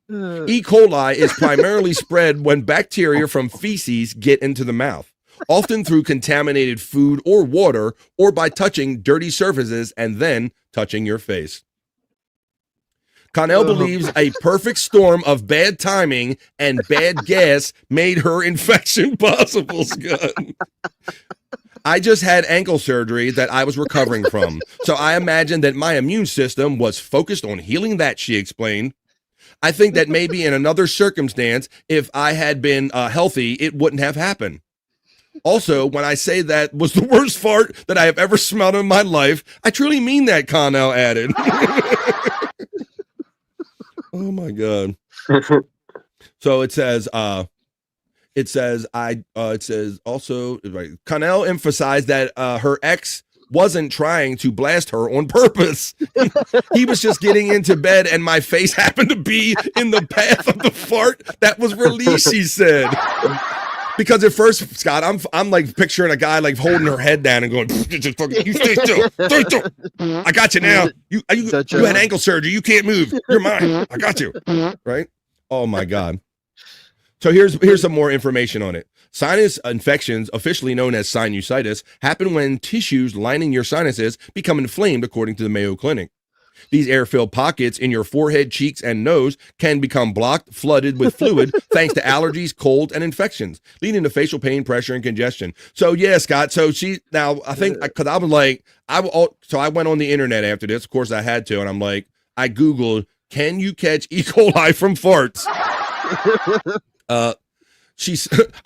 E. coli is primarily spread when bacteria from feces get into the mouth, often through contaminated food or water, or by touching dirty surfaces and then touching your face. Connell believes a perfect storm of bad timing and bad gas made her infection possible, Scott. I just had ankle surgery that I was recovering from, so I imagine that my immune system was focused on healing that, she explained. I think that maybe in another circumstance, if I had been healthy, it wouldn't have happened. Also, when I say that was the worst fart that I have ever smelled in my life, I truly mean that, Connell added. Oh my God. So it says also, right, Connell emphasized that her ex wasn't trying to blast her on purpose. He was just getting into bed and my face happened to be in the path of the fart that was released, he said. Because at first, Scott, I'm like picturing a guy like holding her head down and going, just fucking, you stay still. I got you now. You had ankle surgery. You can't move. You're mine. I got you. Right? Oh my God. So here's some more information on it. Sinus infections, officially known as sinusitis, happen when tissues lining your sinuses become inflamed, according to the Mayo Clinic. These air-filled pockets in your forehead, cheeks, and nose can become blocked, flooded with fluid thanks to allergies, cold, and infections, leading to facial pain, pressure, and congestion. So yeah, Scott. So I think because I was like, so I went on the internet after this. Of course, I had to, and I'm like, I Googled, can you catch E. coli from farts? I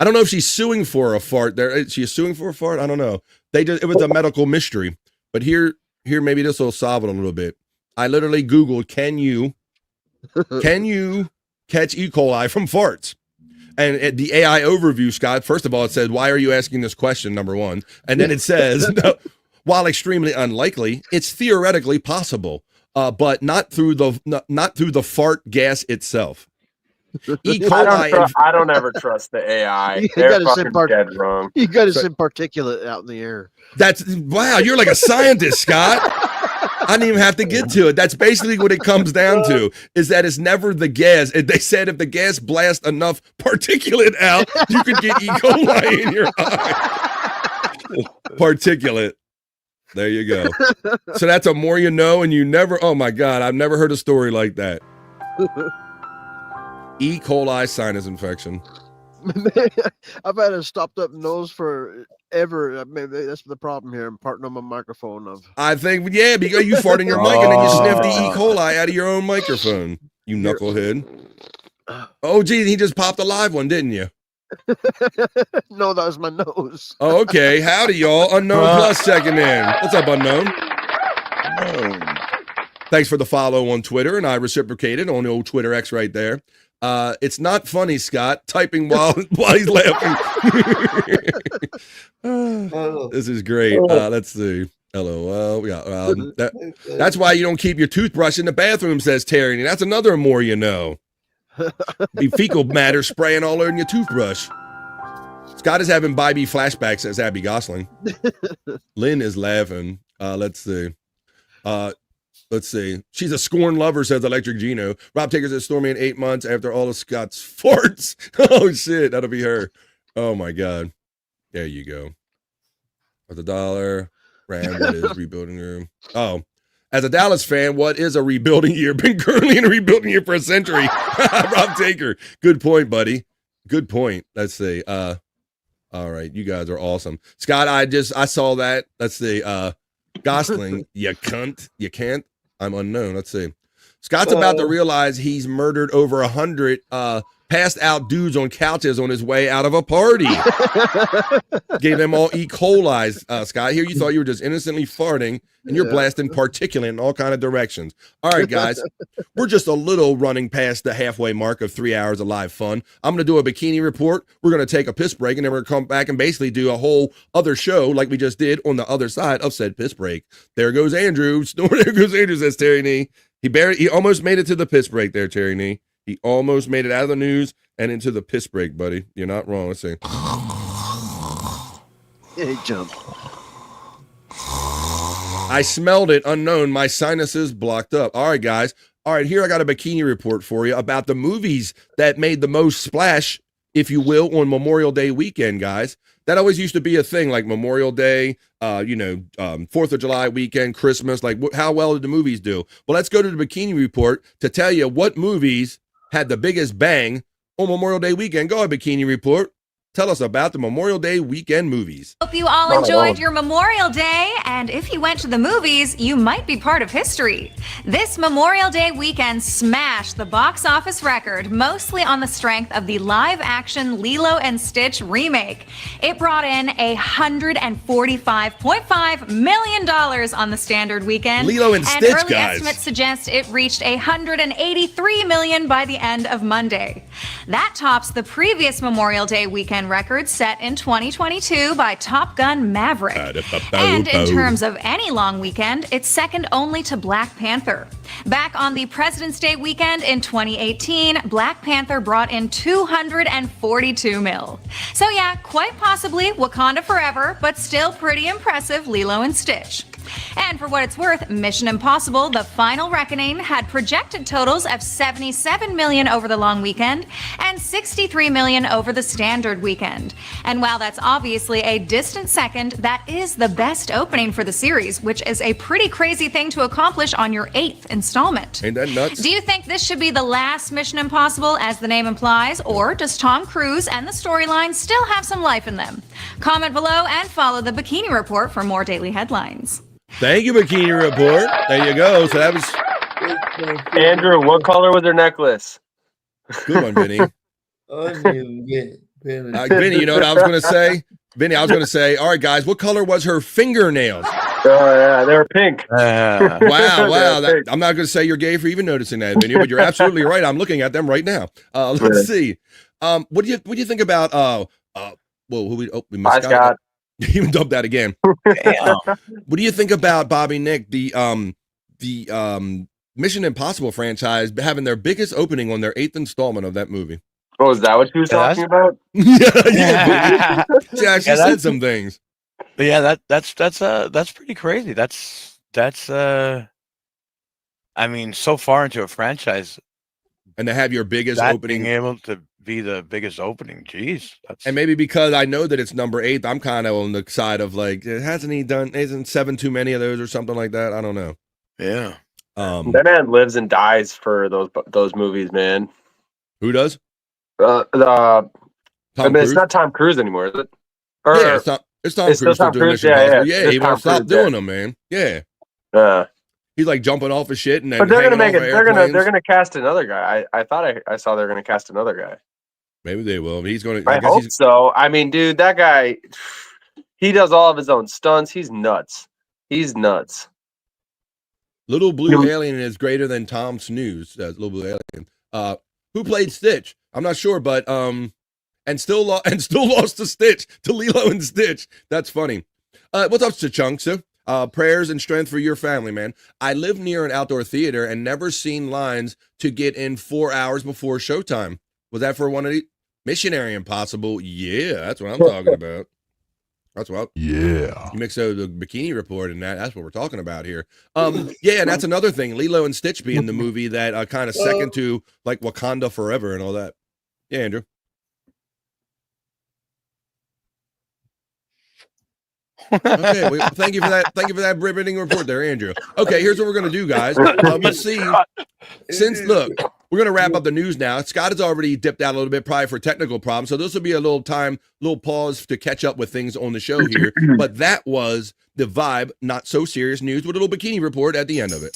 don't know if she's suing for a fart there. Is she suing for a fart? I don't know. It was a medical mystery. But here, maybe this will solve it a little bit. I literally Googled, can you catch E. coli from farts? And the AI overview, Scott, first of all, it said, why are you asking this question, number one? And then it says, while extremely unlikely, it's theoretically possible, but not through the fart gas itself. E. coli. I don't ever trust the AI. They're fucking dead wrong. You got to send particulate out in the air. Wow, you're like a scientist, Scott. I didn't even have to get to it. That's basically what it comes down to, is that it's never the gas. They said if the gas blasts enough particulate out, you could get E. coli in your eye. Particulate. There you go. So that's a more you know, and you never, oh my God, I've never heard a story like that. E. coli sinus infection. I've had a stopped up nose forever. Maybe that's the problem here. I'm parting on my microphone. I think, yeah, because you fart in your mic and then you sniff the E. coli out of your own microphone. You knucklehead. Oh, gee, he just popped a live one, didn't you? No, that was my nose. Oh, okay. Howdy, y'all. Unknown Plus checking in. What's up, Unknown? Thanks for the follow on Twitter, and I reciprocated on the old Twitter X right there. It's not funny, Scott. Typing while he's laughing. This is great. Let's see. LOL. Yeah. That's why you don't keep your toothbrush in the bathroom, says Terry. That's another more you know. Be fecal matter spraying all over your toothbrush. Scott is having Bybee flashbacks, says Abby Gosling. Lynn is laughing. Let's see. She's a scorn lover, says Electric Gino. Rob Taker says Stormy in 8 months after all of Scott's farts. Oh, shit. That'll be her. Oh, my God. There you go. With $1. Ram, what is rebuilding room? Oh, as a Dallas fan, what is a rebuilding year? Been currently in a rebuilding year for a century. Rob Taker. Good point, buddy. Good point. Let's see. All right. You guys are awesome. Scott, I saw that. Let's see. Gosling, you cunt. You can't. I'm unknown. Let's see. Scott's about to realize he's murdered over 100 passed out dudes on couches on his way out of a party. Gave them all E. coli's, Scott. Here you thought you were just innocently farting, and you're blasting particulate in all kind of directions. All right, guys. We're just a little running past the halfway mark of 3 hours of live fun. I'm going to do a bikini report. We're going to take a piss break, and then we're going to come back and basically do a whole other show like we just did on the other side of said piss break. There goes Andrew. There goes Andrew, says Terry Nee. He almost made it to the piss break there, Terry Nee. He almost made it out of the news and into the piss break, buddy. You're not wrong. Let's see. Yeah, he jumped. I smelled it. Unknown. My sinuses blocked up. All right, guys. All right, here I got a bikini report for you about the movies that made the most splash, if you will, on Memorial Day weekend, guys. That always used to be a thing, like Memorial Day, 4th of July weekend, Christmas. Like, how well did the movies do? Well, let's go to the bikini report to tell you what movies had the biggest bang on Memorial Day weekend. Go ahead, bikini report. Tell us about the Memorial Day weekend movies. Hope you all enjoyed your Memorial Day, and if you went to the movies, you might be part of history. This Memorial Day weekend smashed the box office record, mostly on the strength of the live-action Lilo and Stitch remake. It brought in $145.5 million on the standard weekend. Lilo and Stitch, early guys. Estimates suggest it reached $183 million by the end of Monday. That tops the previous Memorial Day weekend record set in 2022 by Top Gun Maverick. And in terms of any long weekend, it's second only to Black Panther. Back on the President's Day weekend in 2018, Black Panther brought in $242 million. So yeah, quite possibly Wakanda Forever, but still pretty impressive Lilo and Stitch. And for what it's worth, Mission Impossible: The Final Reckoning had projected totals of $77 million over the long weekend and $63 million over the standard weekend. And while that's obviously a distant second, that is the best opening for the series, which is a pretty crazy thing to accomplish on your 8th installment. Ain't that nuts? Do you think this should be the last Mission Impossible, as the name implies, or does Tom Cruise and the storyline still have some life in them? Comment below and follow the Bikini Report for more daily headlines. Thank you, Bikini Report. There you go. So that was Andrew. What color was her necklace? Good one, Vinny. Vinny, you know what I was going to say? Vinny, I was going to say, all right, guys, what color was her fingernails? Oh, yeah, they were pink. Wow. I'm not going to say you're gay for even noticing that, Vinny, but you're absolutely right. I'm looking at them right now. Let's see. What do you think about we missed Scott. Even dubbed that again. What do you think about Bobby Nick, the Mission Impossible franchise having their biggest opening on their 8th installment of that movie? Oh, is that what she was talking about? Yeah. She actually said some things. Yeah, that's pretty crazy. That's I mean, so far into a franchise, and to have your biggest opening, being able to be the biggest opening, geez. And maybe because I know that it's number 8, I'm kind of on the side of like, isn't 7 too many of those or something like that? I don't know. Yeah. That man lives and dies for those movies, man. Who does? It's not Tom Cruise anymore, is it? Yeah, it's Tom Cruise still doing Mission Impossible. Yeah, he won't stop doing them, man. Yeah. He's like jumping off of shit and then. But they're gonna make it. They're gonna cast another guy. I thought I saw they're gonna cast another guy. Maybe they will. He's gonna. I hope so. I mean, dude, that guy, he does all of his own stunts. He's nuts. Little Blue Alien is greater than Tom Snooze. Little Blue Alien. Who played Stitch? I'm not sure, but and still lost to Stitch, to Lilo and Stitch. That's funny. What's up, Chachunksa? Prayers and strength for your family, man. I live near an outdoor theater and never seen lines to get in 4 hours before showtime. Was that for one of the Missionary Impossible? Yeah, that's what I'm talking about. That's what. Yeah. You mix the Bikini Report and that's what we're talking about here. Yeah, and that's another thing. Lilo and Stitch being the movie that kind of second to like Wakanda Forever and all that. Yeah, Andrew. Okay, well, thank you for that. Thank you for that riveting report there, Andrew. Okay, here's what we're gonna do, guys. Let's see. Look, we're gonna wrap up the news now. Scott has already dipped out a little bit, probably for technical problems. So this will be a little pause to catch up with things on the show here. But that was the Vibe, not so serious news with a little Bikini Report at the end of it.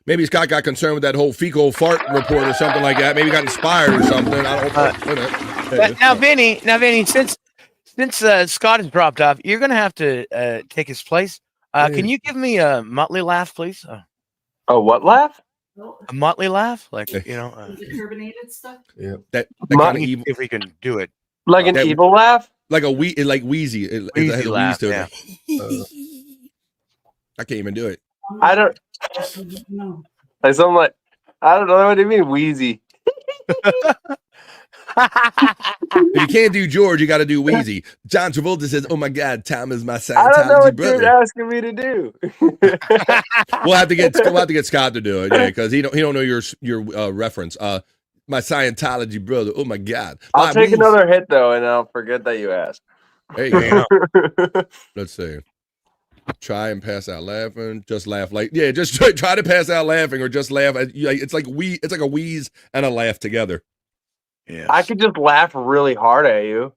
Maybe Scott got concerned with that whole fecal fart report or something like that. Maybe got inspired or something. I don't know. Now, Vinny, since Scott has dropped off, you're going to have to take his place. Can you give me a Motley laugh, please? A what laugh? A Motley laugh, like the carbonated stuff. Yeah, that kind of evil. If we can do it, like an evil laugh, like wheezy. Wheezy laugh. Yeah. I can't even do it. I don't. Like something like, I don't know what do you mean wheezy. If you can't do George, you got to do Wheezy. John Travolta says, "Oh my God, Tom is my Scientology I don't know what brother." you're asking me to do. We'll have to get Scott to do it, yeah, because he don't know your reference. My Scientology brother. Oh my God. I'll take another hit though, and I'll forget that you asked. There you go. Let's see. Try and pass out laughing. Just laugh just try to pass out laughing or just laugh. It's like a wheeze and a laugh together. Yeah. I could just laugh really hard at you.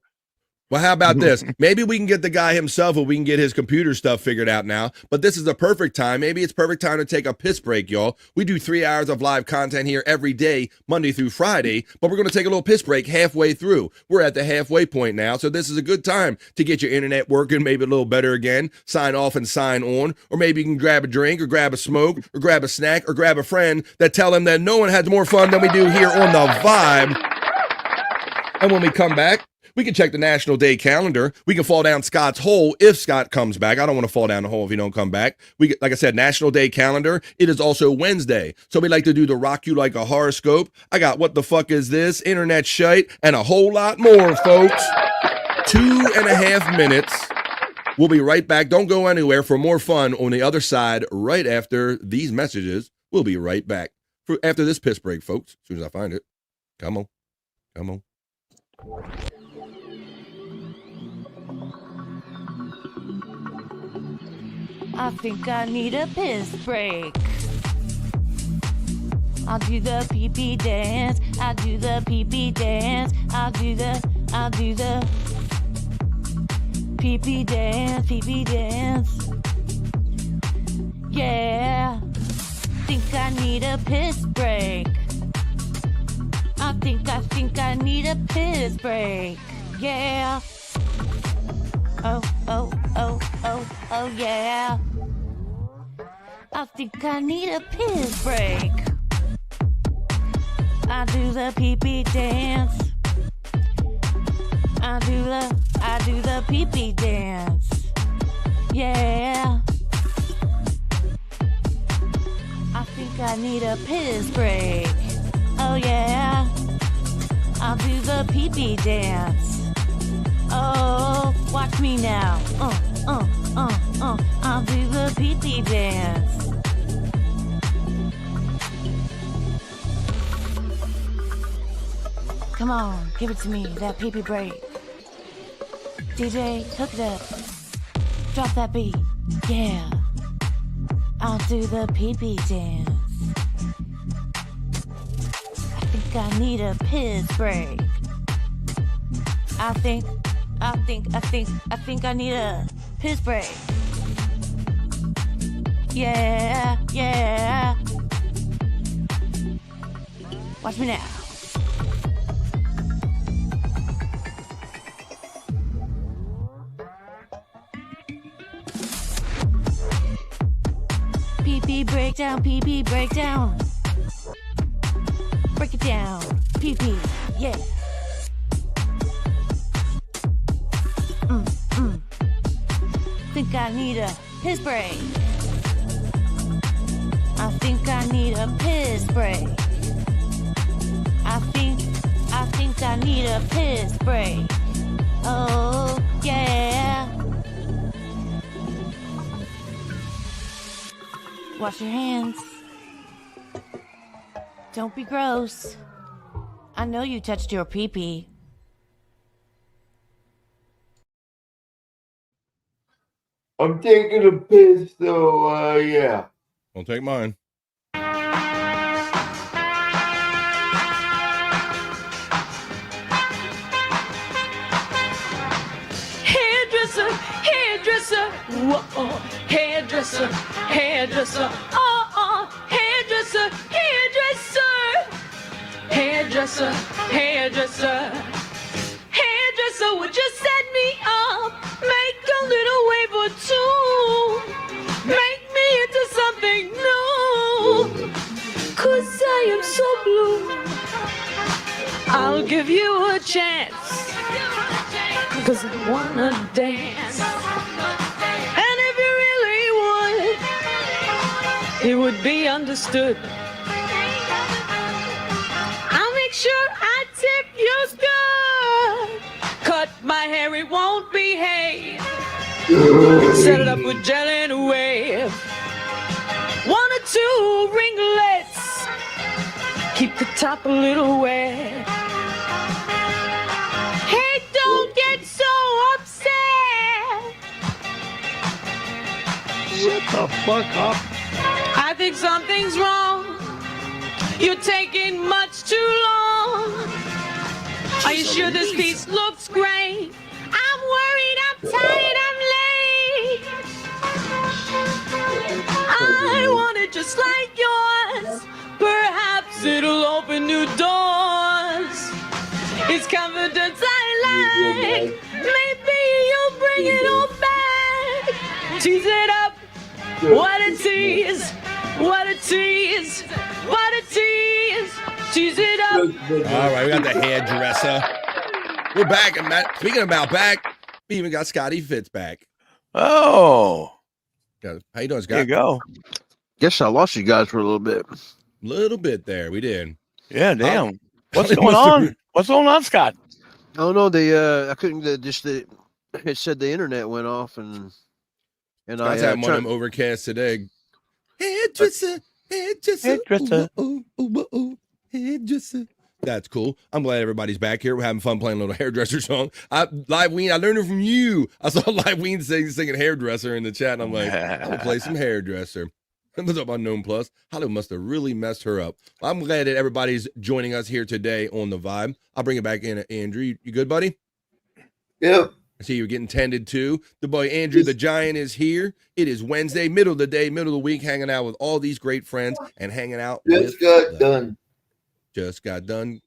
Well, how about this? Maybe we can get the guy himself, or we can get his computer stuff figured out now. But this is the perfect time. Maybe it's perfect time to take a piss break, y'all. We do 3 hours of live content here every day, Monday through Friday. But we're going to take a little piss break halfway through. We're at the halfway point now. So this is a good time to get your internet working maybe a little better again. Sign off and sign on. Or maybe you can grab a drink or grab a smoke or grab a snack or grab a friend that tell them that no one has more fun than we do here on The Vibe. And when we come back, We can check the National Day calendar. We can fall down Scott's hole if Scott comes back. I don't want to fall down the hole if he don't come back. Like I said, National Day calendar. It is also Wednesday. So we like to do the Rock You Like a Horoscope. I got What the Fuck Is This, Internet Shite, and a whole lot more, folks. 2.5 minutes. We'll be right back. Don't go anywhere for more fun on the other side right after these messages. We'll be right back after this piss break, folks, as soon as I find it. Come on. Come on. I think I need a piss break. I'll do the pee-pee dance. I'll do the pee-pee dance. I'll do the pee-pee dance, pee-pee dance. Yeah. Think I need a piss break. I think I need a piss break. Yeah. Oh, yeah. I think I need a piss break. I do the pee-pee dance. I do the pee-pee dance. Yeah. I think I need a piss break. Oh yeah. I'll do the pee-pee dance. Oh, watch me now. I'll do the pee-pee dance. Come on, give it to me, that pee-pee break. DJ, hook it up. Drop that beat. Yeah. I'll do the pee-pee dance. I think I need a piss break. I think I need a piss break. Yeah. Watch me now. Pee-pee breakdown, pee-pee breakdown. Break it down, pee-pee, yeah. Think I need a piss break. I think I need a piss break. I think I need a piss break. Oh, yeah. Wash your hands. Don't be gross. I know you touched your pee-pee. I'm taking a piss, so, yeah. Don't take mine. Hairdresser, whoa, hairdresser, hairdresser, hairdresser, hairdresser, hairdresser, hairdresser, would you set me up, make a little wave or two, make me into something new, 'cause I am so blue, I'll give you a chance, 'cause I wanna dance. And if you really would, it would be understood. I'll make sure I tip your skirt. Cut my hair, it won't behave. Set it up with gel and a wave. 1 or 2 ringlets. Keep the top a little wet. Hey, don't get so upset. Shut the fuck up. I think something's wrong. You're taking much too long. Are you sure this piece looks great? I'm worried, I'm tired, I'm late. I want it just like yours. Perhaps it'll open new doors. It's confidence I like. Maybe you'll bring it all back. Tease it up. What a tease. What a tease. What a tease. Tease it up. All right, we got the hairdresser. We're back. And Matt, speaking about back, we even got Scotty Fitz back. Oh. How you doing, Scott? There you go. Guess I lost you guys for a little bit. Little bit there. We did. Yeah, damn. What's going on? What's going on, Scott? Oh no, I couldn't. It said the internet went off, and Scott's having one of them overcast today. Hairdresser. Hairdresser. That's cool. I'm glad everybody's back here. We're having fun playing a little hairdresser song. Live Ween, I learned it from you. I saw Live Ween singing hairdresser in the chat, and I'm like, I'm gonna play some hairdresser. What's up on Gnome Plus? Hollywood must have really messed her up. Well, I'm glad that everybody's joining us here today on the Vibe. I'll bring it back in, Andrew. You good, buddy? Yep. I see you're getting tended to. The boy Andrew the Giant is here. It is Wednesday, middle of the day, middle of the week, hanging out with all these great friends and hanging out. Just got done. Just got done.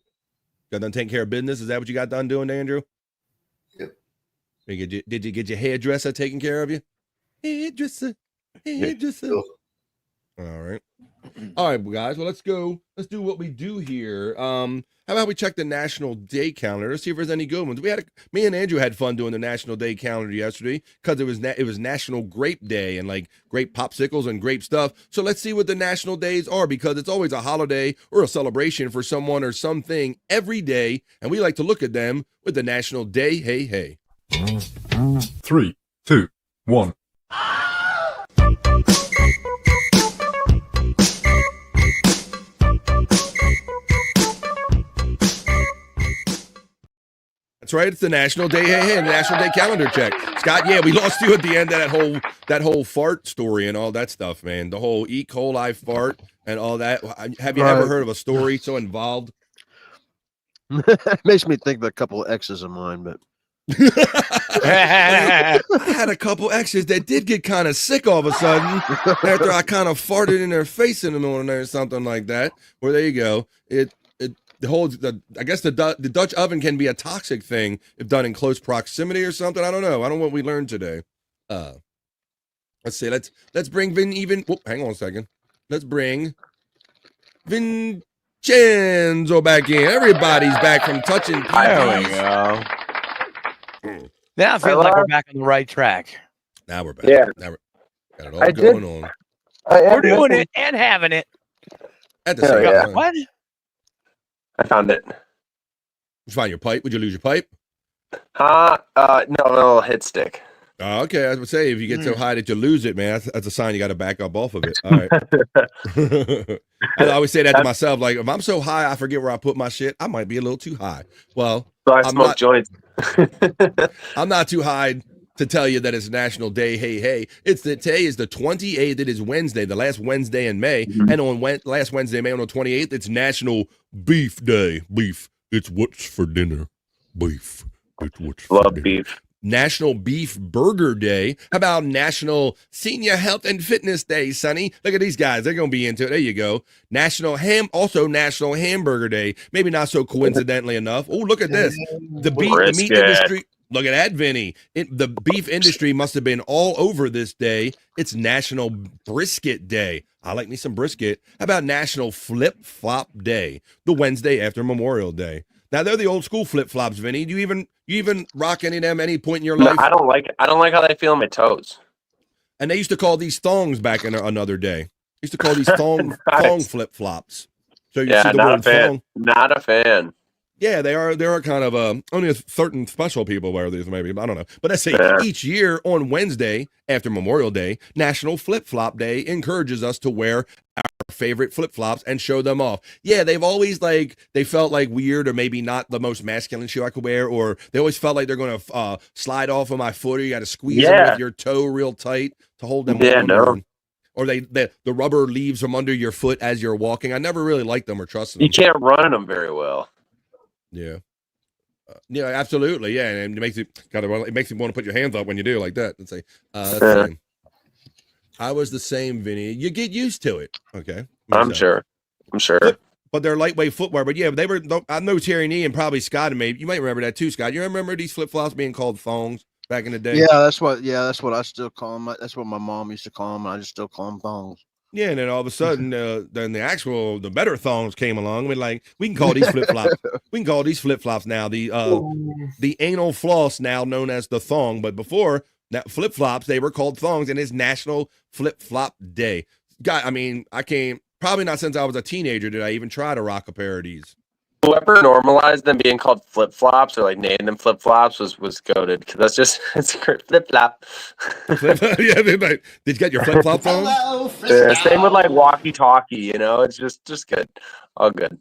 Got done taking care of business. Is that what you got done doing, Andrew? Yep. Did you get your hairdresser taking care of you? Hairdresser. All right, guys. Well, let's go. Let's do what we do here. How about we check the National Day calendar? Let's see if there's any good ones. Me and Andrew had fun doing the National Day calendar yesterday because it was National Grape Day and like grape popsicles and grape stuff. So let's see what the national days are, because it's always a holiday or a celebration for someone or something every day, and we like to look at them with the National Day. Hey. 3, 2, 1. That's right. It's the National Day. Hey, the National Day calendar check. Scott, yeah, we lost you at the end of that whole fart story and all that stuff, man. The whole E. coli fart and all that. Have you ever heard of a story so involved? It makes me think of a couple of exes of mine, but I had a couple exes that did get kind of sick all of a sudden after I kind of farted in their face in the morning or something like that. Well, there you go. I guess the Dutch oven can be a toxic thing if done in close proximity or something. I don't know. I don't know what we learned today. Let's see. Let's bring hang on a second. Let's bring Vincenzo back in. Everybody's back from touching PPs. There we go. Now I feel like we're back on the right track. Now we're back. Yeah. Now got it all going on. We're doing it and having it. At the same time. What? I found it. Did you find your pipe? Would you lose your pipe? No, it'll hit stick. Okay, I was going to say, if you get so high that you lose it, man, that's a sign you got to back up off of it. All right. I always say that to myself, like, if I'm so high I forget where I put my shit, I might be a little too high. Well, so I smoke joints. I'm not too high to tell you that it's National Day. Hey. Today is the 28th. It is Wednesday, the last Wednesday in May. Mm-hmm. And on last Wednesday, May, on the 28th, it's National Beef Day. Beef. It's what's for dinner. Beef. It's what's for dinner. Beef. National Beef Burger Day. How about National Senior Health and Fitness Day, Sonny? Look at these guys. They're going to be into it. There you go. Also National Hamburger Day. Maybe not so coincidentally enough. Oh, look at this. The meat industry. Look at that, Vinny. The beef industry must have been all over this day. It's National Brisket Day. I like me some brisket. How about National Flip Flop Day? The Wednesday after Memorial Day. Now they're the old school flip flops, Vinny. Do you even rock any of them at any point in your life? I don't like it. I don't like how they feel on my toes. And they used to call these thongs back in another day. Used to call these thong flip flops. So you see the word thong. Not a fan. Yeah, they are kind of only a certain special people wear these, maybe. I don't know. But let's say each year on Wednesday after Memorial Day, National Flip Flop Day encourages us to wear our favorite flip flops and show them off. Yeah, they've always they felt like weird or maybe not the most masculine shoe I could wear, or they always felt like they're going to slide off of my foot, or you got to squeeze them with your toe real tight to hold them on. Or the rubber leaves them under your foot as you're walking. I never really liked them or trusted them. You can't run in them very well. Yeah. Yeah, absolutely. Yeah, and it makes you want to put your hands up when you do like that and say, that's fine. I was the same, Vinny. You get used to it. Okay. I'm sure. But they're lightweight footwear. But yeah, I know Terry Nee and probably Scott, and maybe you might remember that too, Scott. You remember these flip flops being called thongs back in the day? Yeah, that's what I still call them. That's what my mom used to call them. I just still call them thongs. Yeah, and then all of a sudden, then the better thongs came along. We're like, we can call these flip flops. We can call these flip flops now the anal floss, now known as the thong. But before that, flip flops, they were called thongs, and it's National Flip Flop Day. God, I mean, probably not since I was a teenager did I even try to rock a pair of these. Whoever normalized them being called flip flops or like named them flip flops was goated, because it's a great flip flop. Yeah, did you get your flip flop on? Yeah, same with like walkie talkie. It's just good, all good.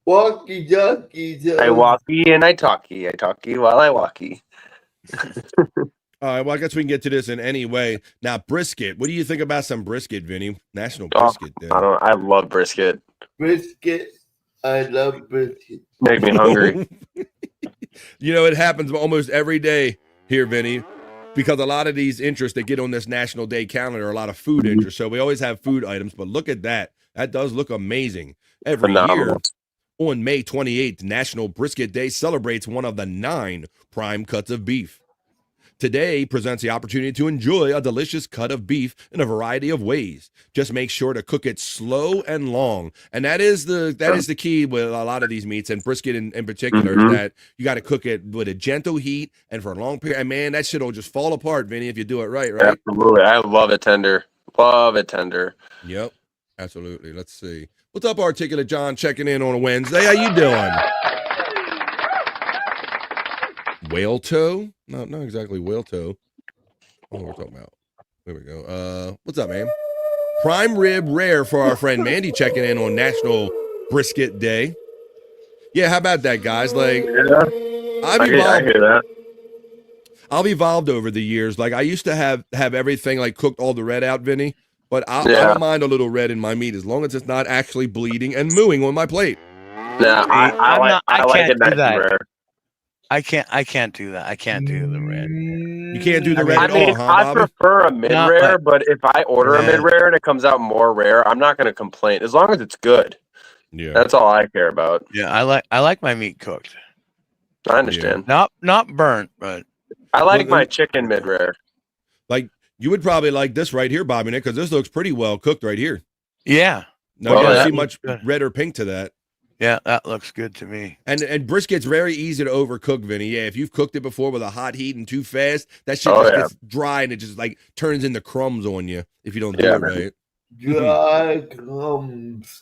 Walkie talkie. I walkie and I talkie. I talkie while I walkie. All right, well, I guess we can get to this in any way. Now, brisket. What do you think about some brisket, Vinny? National Brisket Day. I love brisket. Brisket. I love brisket. Make me hungry. It happens almost every day here, Vinny, because a lot of these interests that get on this National Day calendar are a lot of food interests. So we always have food items, but look at that. That does look amazing. Every year on May 28th, National Brisket Day celebrates one of the 9 prime cuts of beef. Today presents the opportunity to enjoy a delicious cut of beef in a variety of ways. Just make sure to cook it slow and long. And that is the key with a lot of these meats, and brisket in particular, is that you got to cook it with a gentle heat and for a long period. And man, that shit will just fall apart, Vinny, if you do it right? Absolutely. I love it tender. Love it tender. Yep. Absolutely. Let's see. What's up, Articulate John, checking in on a Wednesday? How you doing? Whale toe? No, not exactly whale toe. What we're talking about. There we go. What's up, man? Prime rib rare for our friend Mandy checking in on National Brisket Day. Yeah, how about that, guys? Like, I hear that. I've evolved over the years. Like, I used to have everything like cooked all the red out, Vinny. But I don't mind a little red in my meat as long as it's not actually bleeding and mooing on my plate. Yeah, I like it nice and rare. I can't do that. I can't do the red. You can't do the red at all, huh, I Bobby? prefer a mid-rare, but if I order a mid-rare and it comes out more rare, I'm not going to complain as long as it's good. Yeah, that's all I care about. Yeah, I like my meat cooked. I understand. Not burnt, but I like my chicken mid-rare. Like, you would probably like this right here, Bobby Nick, because this looks pretty well cooked right here. Yeah. No, you don't see much red or pink to that. Yeah, that looks good to me. And brisket's very easy to overcook, Vinny. Yeah, if you've cooked it before with a hot heat and too fast, that shit gets dry and it just like turns into crumbs on you if you don't do it right. Dry crumbs.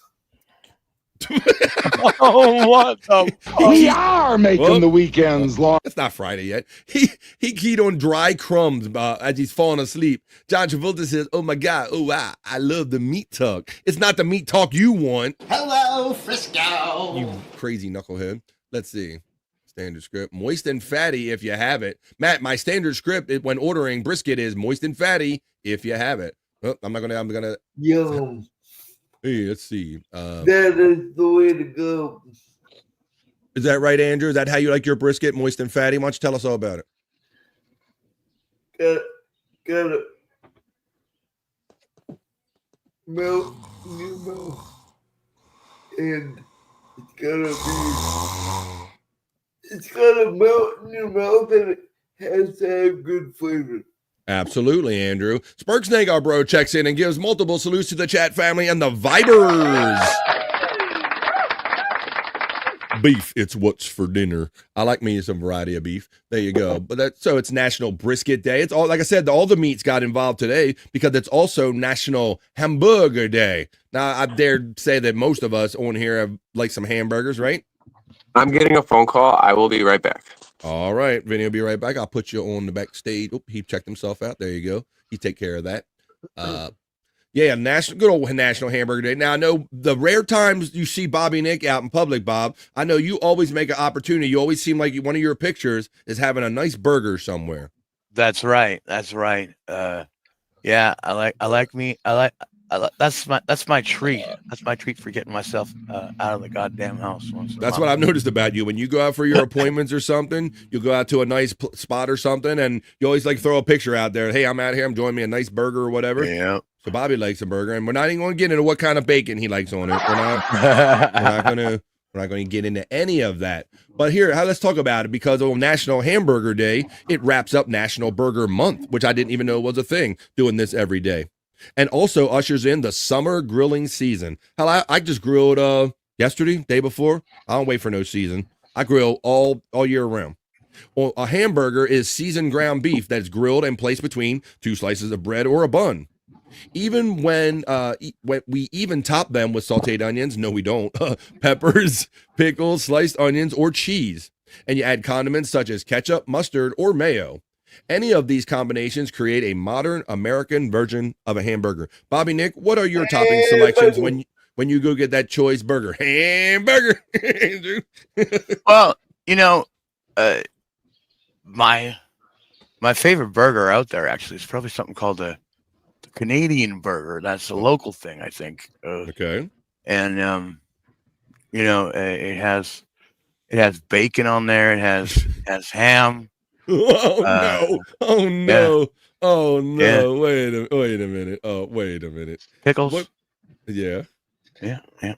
Oh, what the We are making the weekends long. It's not Friday yet. He keyed on dry crumbs as he's falling asleep. John Travolta says, "Oh my God, I love the meat talk. It's not the meat talk you want." Hello, Frisco. You crazy knucklehead. Let's see. Standard script. Moist and fatty if you have it. Matt, my standard script when ordering brisket is moist and fatty if you have it. Oh, I'm gonna. Yum. Hey, let's see. That is the way to go. Is that right, Andrew? Is that how you like your brisket, moist and fatty? Why don't you tell us all about it? Got it. Melt in your mouth. And it's gotta melt in your mouth, and it has to have good flavor. Absolutely, Andrew. Sparksnake, our bro, checks in and gives multiple salutes to the chat family and the Vibers. Beef, it's what's for dinner. I like me some variety of beef. There you go. But so it's National Brisket Day. It's all, like I said, all the meats got involved today because it's also National Hamburger Day. Now, I dare say that most of us on here have like some hamburgers, right? I'm getting a phone call. I will be right back. All right, Vinny will be right back. I'll put you on the backstage. Oh, he checked himself out. There you go. He take care of that. Yeah, good old National Hamburger Day. Now, I know the rare times you see Bobby Nick out in public, Bob, I know you always make an opportunity. You always seem like one of your pictures is having a nice burger somewhere. That's right. That's right. Yeah, I like meat. That's my treat. That's my treat for getting myself out of the goddamn house. That's what I've noticed about you. When you go out for your appointments or something, you'll go out to a nice spot or something, and you always like throw a picture out there. Hey, I'm out here. I'm enjoying me a nice burger or whatever. Yeah. So Bobby likes a burger, and we're not even going to get into what kind of bacon he likes on it. We're not going to We're not going to get into any of that. But here, let's talk about it, because on National Hamburger Day, it wraps up National Burger Month, which I didn't even know was a thing, doing this every day. And also ushers in the summer grilling season. Hell, I just grilled yesterday, day before. I don't wait for no season. I grill all year round. Well, a hamburger is seasoned ground beef that's grilled and placed between two slices of bread or a bun. Even when we even top them with sauteed onions, no we don't, peppers, pickles, sliced onions, or cheese. And you add condiments such as ketchup, mustard, or mayo. Any of these combinations create a modern American version of a hamburger. Bobby Nick, what are your topping selections when you go get that choice burger? Hamburger. Well, my favorite burger out there actually is probably something called the Canadian burger. That's a local thing, I think. Okay. And it has bacon on there. It has ham. Oh no! Oh no! Yeah. Oh no! Yeah. Wait a minute! Oh, wait a minute! Pickles. What? Yeah. Yeah. And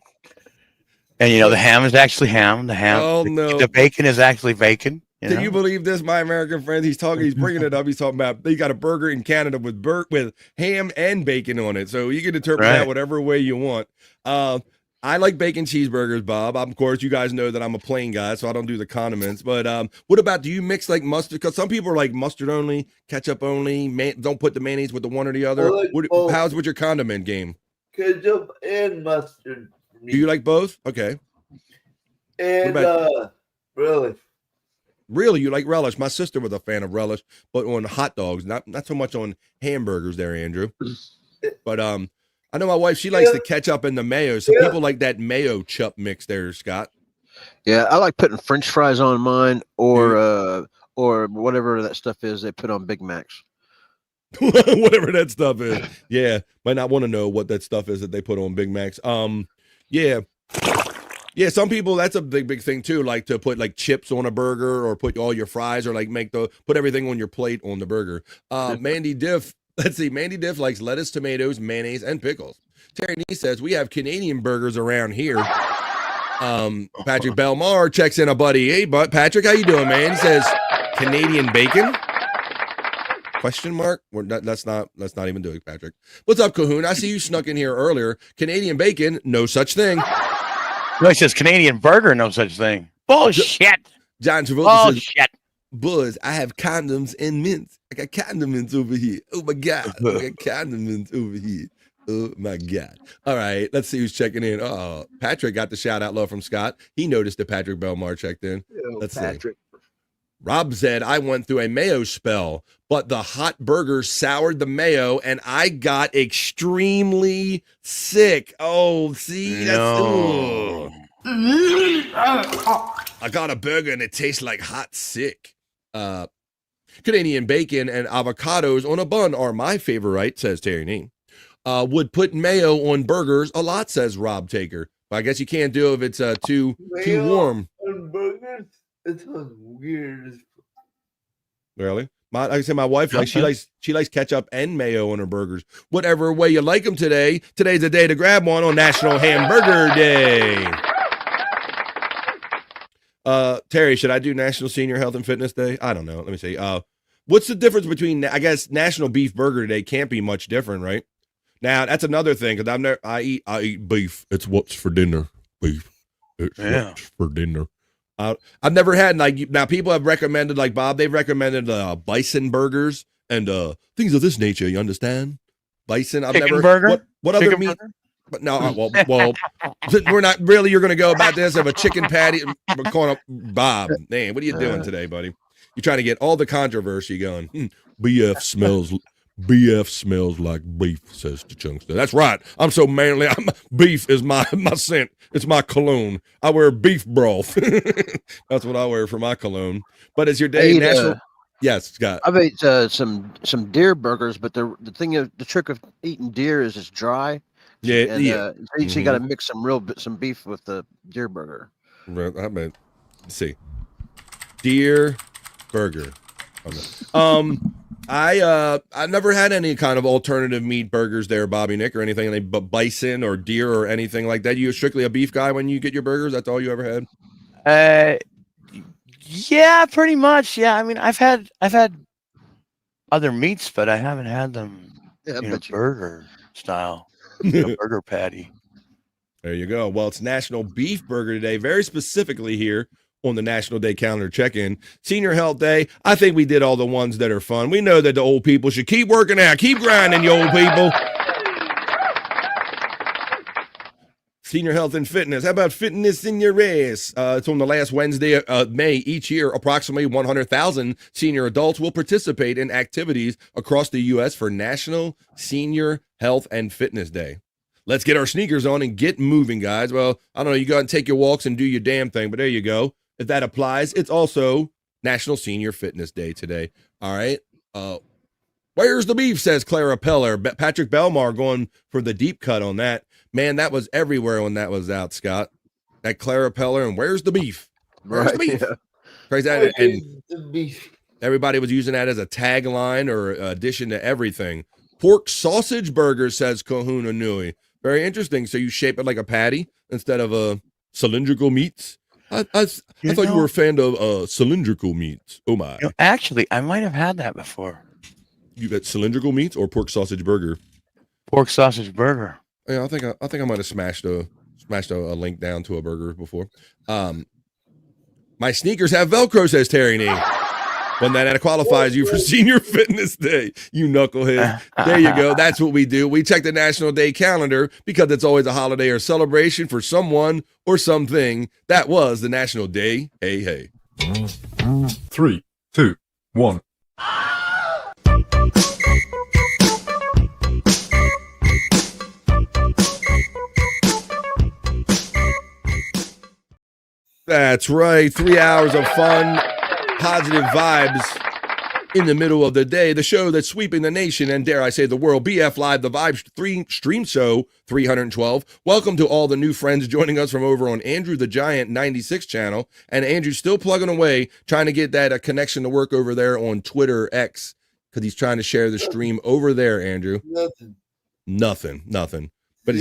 the ham is actually ham. The ham. Oh no! The bacon is actually bacon. Do you believe this, my American friend? He's bringing it up. He's talking about they got a burger in Canada with ham and bacon on it. So you can interpret that whatever way you want. I like bacon cheeseburgers, Bob. Of course, you guys know that I'm a plain guy, so I don't do the condiments. But what about, do you mix like mustard? Because some people are like mustard only, ketchup only, don't put the mayonnaise with the one or the other. How's with your condiment game? Ketchup and mustard. Do you like both? Okay. And relish. Really, you like relish? My sister was a fan of relish, but on hot dogs, not so much on hamburgers there, Andrew. But I know my wife, she likes the ketchup and the mayo. So people like that mayo chup mix there, Scott. Yeah, I like putting French fries on mine, or whatever that stuff is they put on Big Macs. Whatever that stuff is. Yeah, might not want to know what that stuff is that they put on Big Macs. Yeah, some people, that's a big thing too, like to put like chips on a burger, or put all your fries, or like put everything on your plate on the burger. Mandy Diff, let's see, Mandy Diff likes lettuce, tomatoes, mayonnaise, and pickles. Terry Nee says, we have Canadian burgers around here. Patrick Belmar checks in a buddy. Hey, Patrick, how you doing, man? He says, Canadian bacon? Question mark? Let's not even do it, Patrick. What's up, Cahoon? I see you snuck in here earlier. Canadian bacon, no such thing. No, it says Canadian burger, no such thing. Bullshit. John Travolta says, Buzz, I have condoms and mints. I got condiments over here. Oh my God. I got condiments over here. Oh my God. All right. Let's see who's checking in. Oh, Patrick got the shout out love from Scott. He noticed that Patrick Belmar checked in. Let's see. Rob said, I went through a mayo spell, but the hot burger soured the mayo and I got extremely sick. Oh, see, that's I got a burger and it tastes like hot sick. Canadian bacon and avocados on a bun are my favorite, says Terry Nee. Would put mayo on burgers a lot, says Rob Taker. But I guess you can't do it if it's too warm. On burgers? It sounds weird. Really? Like I said, my wife, like she likes ketchup and mayo on her burgers. Whatever way you like them today. Today's the day to grab one on National Hamburger Day. Terry, should I do National Senior Health and Fitness Day? I don't know. Let me see. What's the difference between, I guess, National Beef Burger Day can't be much different, right? Now that's another thing, because I eat beef. It's what's for dinner. Beef. It's what's for dinner. I've never had, like, now people have recommended, like Bob, they've recommended bison burgers and things of this nature. You understand? Bison. I've Chicken never. burger? What other meat? Burger? But no, well, we're not really. You're going to go about this of a chicken patty. We're calling up Bob. Man, what are you doing today, buddy? You're trying to get all the controversy going. BF smells like beef, says the Chunkster. That's right. I'm so manly. Beef is my scent. It's my cologne. I wear beef broth. That's what I wear for my cologne. But it's your day national. Yes, Scott. I've ate some deer burgers, but the trick of eating deer is it's dry. Yeah, So you got to mix some beef with the deer burger. Right, let's see, deer burger. I never had any kind of alternative meat burgers there, Bobby Nick, or anything like bison or deer or anything like that. You strictly a beef guy when you get your burgers? That's all you ever had? Yeah, pretty much. Yeah, I mean, I've had other meats, but I haven't had them burger style, burger patty. There you go. Well, it's National Beef Burger Day, very specifically here on the National Day calendar check-in. Senior Health Day, I think we did all the ones that are fun. We know that the old people should keep working out, keep grinding, you old people. Senior Health and Fitness. How about fitness in your ass? It's on the last Wednesday of May each year. Approximately 100,000 senior adults will participate in activities across the U.S. for National Senior Health and Fitness Day. Let's get our sneakers on and get moving, guys. Well, I don't know. You go out and take your walks and do your damn thing, but there you go. If that applies, it's also National Senior Fitness Day today. All right. Where's the beef, says Clara Peller. Patrick Belmar going for the deep cut on that. Man, that was everywhere when that was out, Scott. That Clara Peller and where's the beef? Where's the beef? Yeah. Crazy. And the beef. Everybody was using that as a tagline or addition to everything. Pork sausage burger, says Kahuna Nui. Very interesting. So you shape it like a patty instead of a cylindrical meats. I thought you were a fan of cylindrical meats. Oh my! Actually, I might have had that before. You got cylindrical meats or pork sausage burger? Pork sausage burger. Yeah, I think I might have smashed a link down to a burger before. My sneakers have Velcro, says Terry Nee. When that qualifies you for Senior Fitness Day, you knucklehead. There you go. That's what we do. We check the National Day calendar because it's always a holiday or celebration for someone or something. That was the National Day. Hey, hey. 3, 2, 1. That's right. 3 hours of fun, positive vibes in the middle of the day. The show that's sweeping the nation and, dare I say, the world. BF Live, the Vibe Stream Show 312. Welcome to all the new friends joining us from over on Andrew the Giant 96 channel. And Andrew's still plugging away, trying to get that connection to work over there on Twitter X, because he's trying to share the stream over there, Andrew. Nothing. But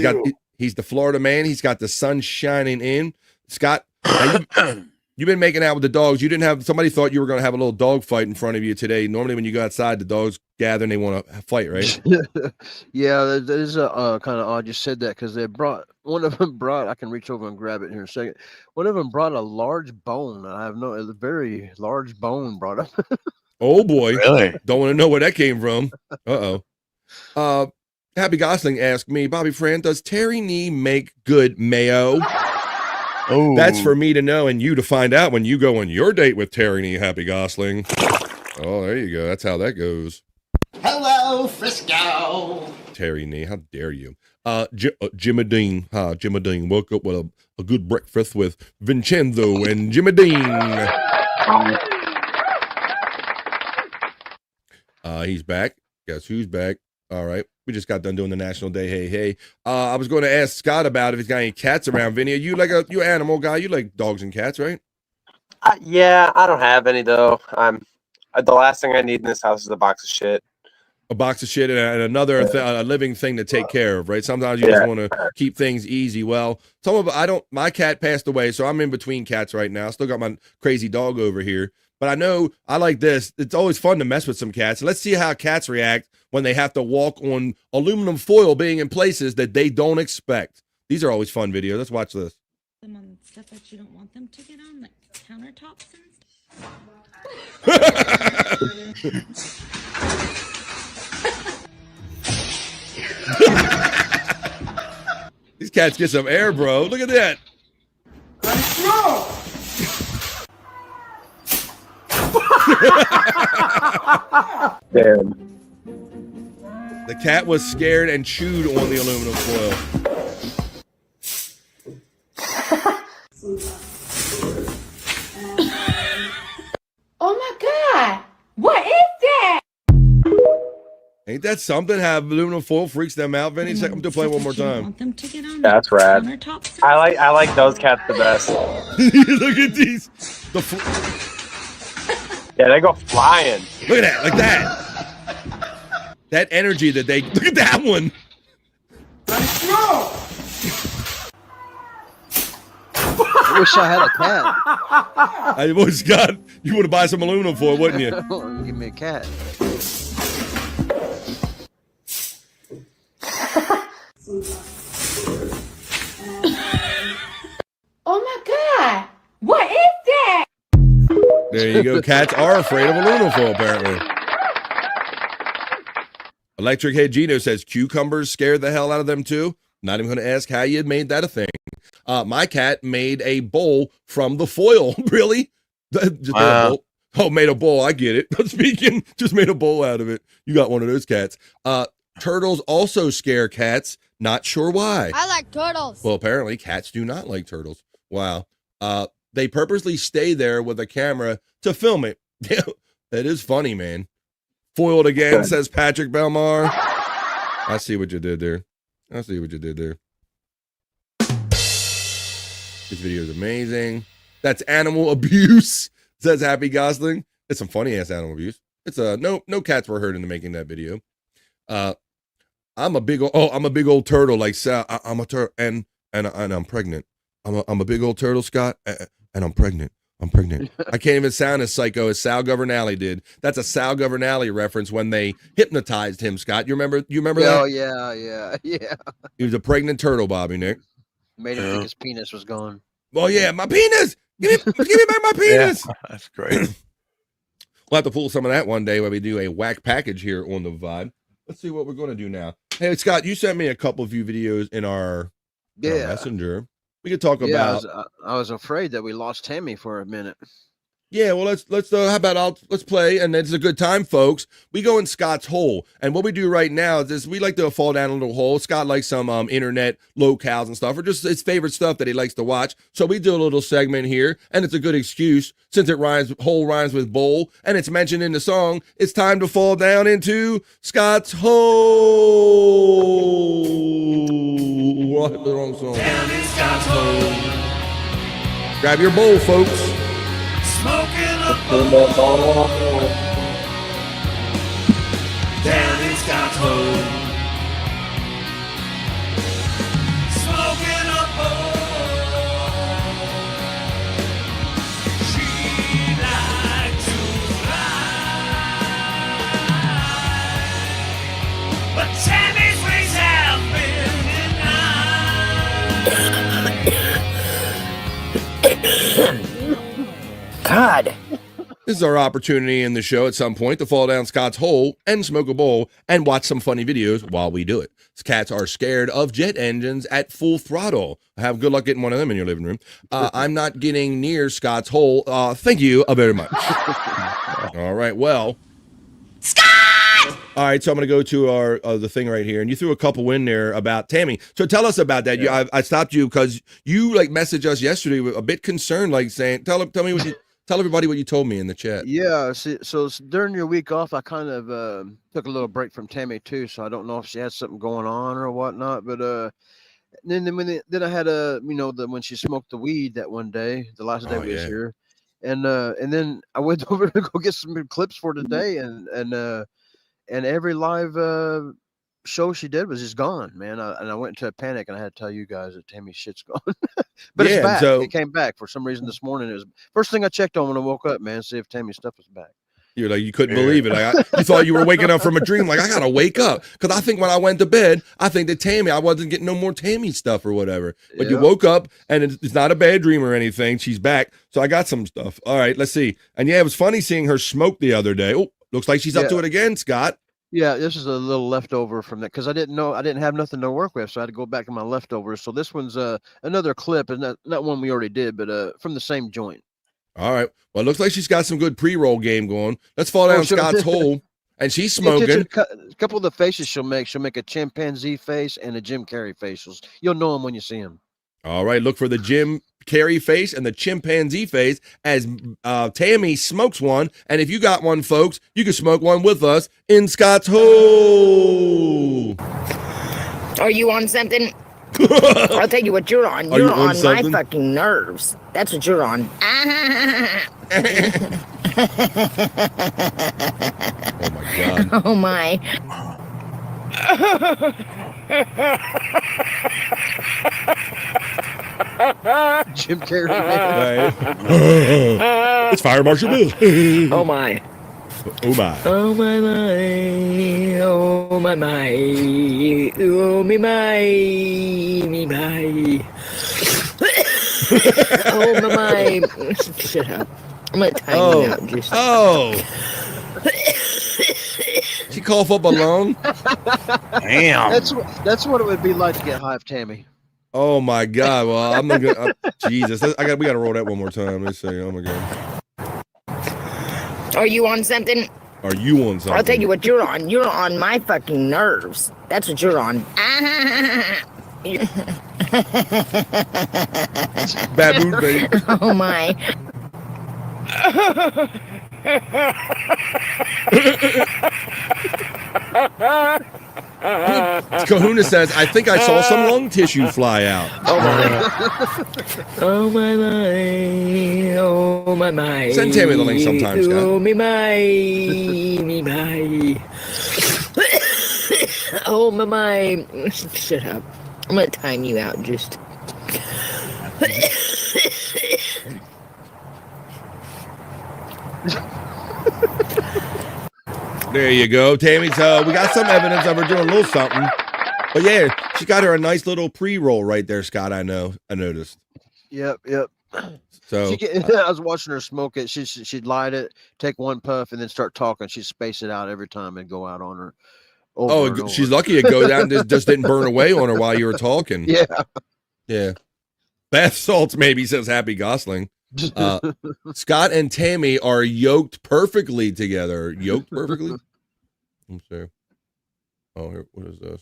he's the Florida man. He's got the sun shining in. Scott, you've been making out with the dogs. You didn't have, somebody thought you were going to have a little dog fight in front of you today. Normally when you go outside, the dogs gather and they want to fight, right? Yeah, that is kind of odd you said that, because one of them brought, I can reach over and grab it here in a second. One of them brought a large bone. A very large bone brought up. Oh boy. Really? Don't want to know where that came from. Uh-oh. Happy Gosling asked me, Bobby Fran, does Terry Nee make good mayo? Oh, that's for me to know and you to find out when you go on your date with Terry Nee, Happy Gosling. Oh, there you go. That's how that goes. Hello, Frisco. Terry Nee, how dare you? Jimadine. Hi, Jimadine. Woke up with a good breakfast with Vincenzo and Jimadine. He's back. Guess who's back? All right. We just got done doing the National Day. Hey, hey. I was going to ask Scott about if he's got any cats around. Vinny, you animal guy? You like dogs and cats, right? Yeah, I don't have any though. The last thing I need in this house is a box of shit. A box of shit and another a living thing to take care of, right? Sometimes you just want to keep things easy. Well, my cat passed away, so I'm in between cats right now. Still got my crazy dog over here. But I know I like this. It's always fun to mess with some cats. Let's see how cats react when they have to walk on aluminum foil being in places that they don't expect. These are always fun videos. Let's watch this. Them on stuff that you don't want them to get on, like countertops and stuff. These cats get some air, bro. Look at that. Damn. The cat was scared and chewed on the aluminum foil. Oh my God! What is that? Ain't that something? Have aluminum foil freaks them out, Vinny? Check them to play one more time. Want them to get on That's rad. I like those cats the best. Look at these. Yeah, they go flying. Look at that, like that. That energy that they look at that one. I wish I had a cat. I always got. You would have buy some aluminum for it, wouldn't you? Give me a cat. Oh my God! What is that? There you go. Cats are afraid of aluminum foil, apparently. Electric Head Gino says cucumbers scare the hell out of them too. Not even going to ask how you made that a thing. My cat made a bowl from the foil. Really? Just made a bowl. Oh, made a bowl. I get it. Speaking, just made a bowl out of it. You got one of those cats. Turtles also scare cats. Not sure why. I like turtles. Well, apparently cats do not like turtles. Wow. They purposely stay there with a camera to film it. That is funny, man. Foiled again, says Patrick Belmar. I see what you did there. I see what you did there. This video is amazing. That's animal abuse, says Happy Gosling. It's some funny ass animal abuse. It's no cats were hurt in the making that video. I'm a big old turtle like Sal. I'm a turtle and I'm pregnant. I'm a big old turtle, Scott, and I'm pregnant. I'm pregnant. I can't even sound as psycho as Sal Governale did. That's a Sal Governale reference when they hypnotized him, Scott. You remember that? Oh, yeah. He was a pregnant turtle, Bobby, Nick. Made him think his penis was gone. Oh, yeah, my penis! Give me back my penis! Yeah, that's great. We'll have to pull some of that one day when we do a whack package here on the Vibe. Let's see what we're going to do now. Hey, Scott, you sent me a couple of videos in our messenger. We could talk about. I was afraid that we lost Tammy for a minute. Yeah, well, let's how about let's play, and it's a good time, folks. We go in Scott's hole, and what we do right now is we like to fall down a little hole. Scott likes some internet locales and stuff, or just his favorite stuff that he likes to watch. So we do a little segment here, and it's a good excuse since it hole rhymes with bowl, and it's mentioned in the song. It's time to fall down into Scott's hole. What the wrong song? Down in Scott's hole. Grab your bowl, folks. Smoking a bowl. Down in Scott's hole. Smoking a bowl. She likes to fly, but Tammy's wings have been denied. God. This is our opportunity in the show at some point to fall down Scott's hole and smoke a bowl and watch some funny videos while we do it. Cats are scared of jet engines at full throttle. Have good luck getting one of them in your living room. I'm not getting near Scott's hole. Thank you very much. All right, well. Scott! All right, so I'm going to go to our the thing right here, and you threw a couple in there about Tammy. So tell us about that. Yeah. I stopped you because you messaged us yesterday a bit concerned, saying, tell me what you. Tell everybody what you told me in the chat. Yeah, so during your week off, I kind of took a little break from Tammy too, so I don't know if she had something going on or whatnot. But then I had when she smoked the weed that one day, the last day we was here, and then I went over to go get some clips for today, and every live show she did was just gone, man. I went into a panic, and I had to tell you guys that Tammy's shit's gone. But it's back. So, it came back for some reason this morning. It was first thing I checked on when I woke up, man, see if Tammy's stuff was back. You're like, you couldn't believe it. You thought you were waking up from a dream. I gotta wake up because I think when I went to bed, I think that I wasn't getting no more Tammy stuff or whatever. But you woke up, and it's not a bad dream or anything. She's back, so I got some stuff. All right, let's see. And it was funny seeing her smoke the other day. Oh, looks like she's up to it again, Scott. Yeah, this is a little leftover from that because I didn't have nothing to work with, so I had to go back to my leftovers. So this one's another clip, and not one we already did, but from the same joint. All right. Well, it looks like she's got some good pre-roll game going. Let's fall down Scott's hole, and she's smoking. A couple of the faces she'll make a chimpanzee face and a Jim Carrey face. You'll know them when you see them. All right, look for the Jim Carrey face and the chimpanzee face as Tammy smokes one. And if you got one, folks, you can smoke one with us in Scott's hole. Are you on something? I'll tell you what you're on. You're on my fucking nerves. That's what you're on. Oh, my God. Oh, my. Jim Carrey. It's Fire Marshal Bill. Oh my. Oh my. Oh my my. Oh my my. Oh me my. Me my. Oh my my. Shut up. I'm gonna time you out. Just. She cough up a lung. Damn. That's what it would be like to get high of Tammy. Oh my God! Well, I'm not gonna. Jesus, we gotta roll that one more time. Let's see. Oh my God. Are you on something? Are you on something? I'll tell you what you're on. You're on my fucking nerves. That's what you're on. Baboon baby. Oh my. Kahuna says, I think I saw some lung tissue fly out. Oh my. Oh my my. Oh my my. Send Tammy the link sometime, Scott. Oh me my. Me my. Oh my my. Shut up. I'm gonna time you out just. There you go, Tammy. So we got some evidence of her doing a little something. But yeah, she got her a nice little pre-roll right there, Scott. I noticed. Yep. So I was watching her smoke it. She'd light it, take one puff, and then start talking. She'd space it out every time and go out on her. She's lucky it go down. Just didn't burn away on her while you were talking. Yeah. Bath salts maybe, says Happy Gosling. Scott and Tammy are yoked perfectly together. Yoked perfectly? Let's see. Oh, here, what is this?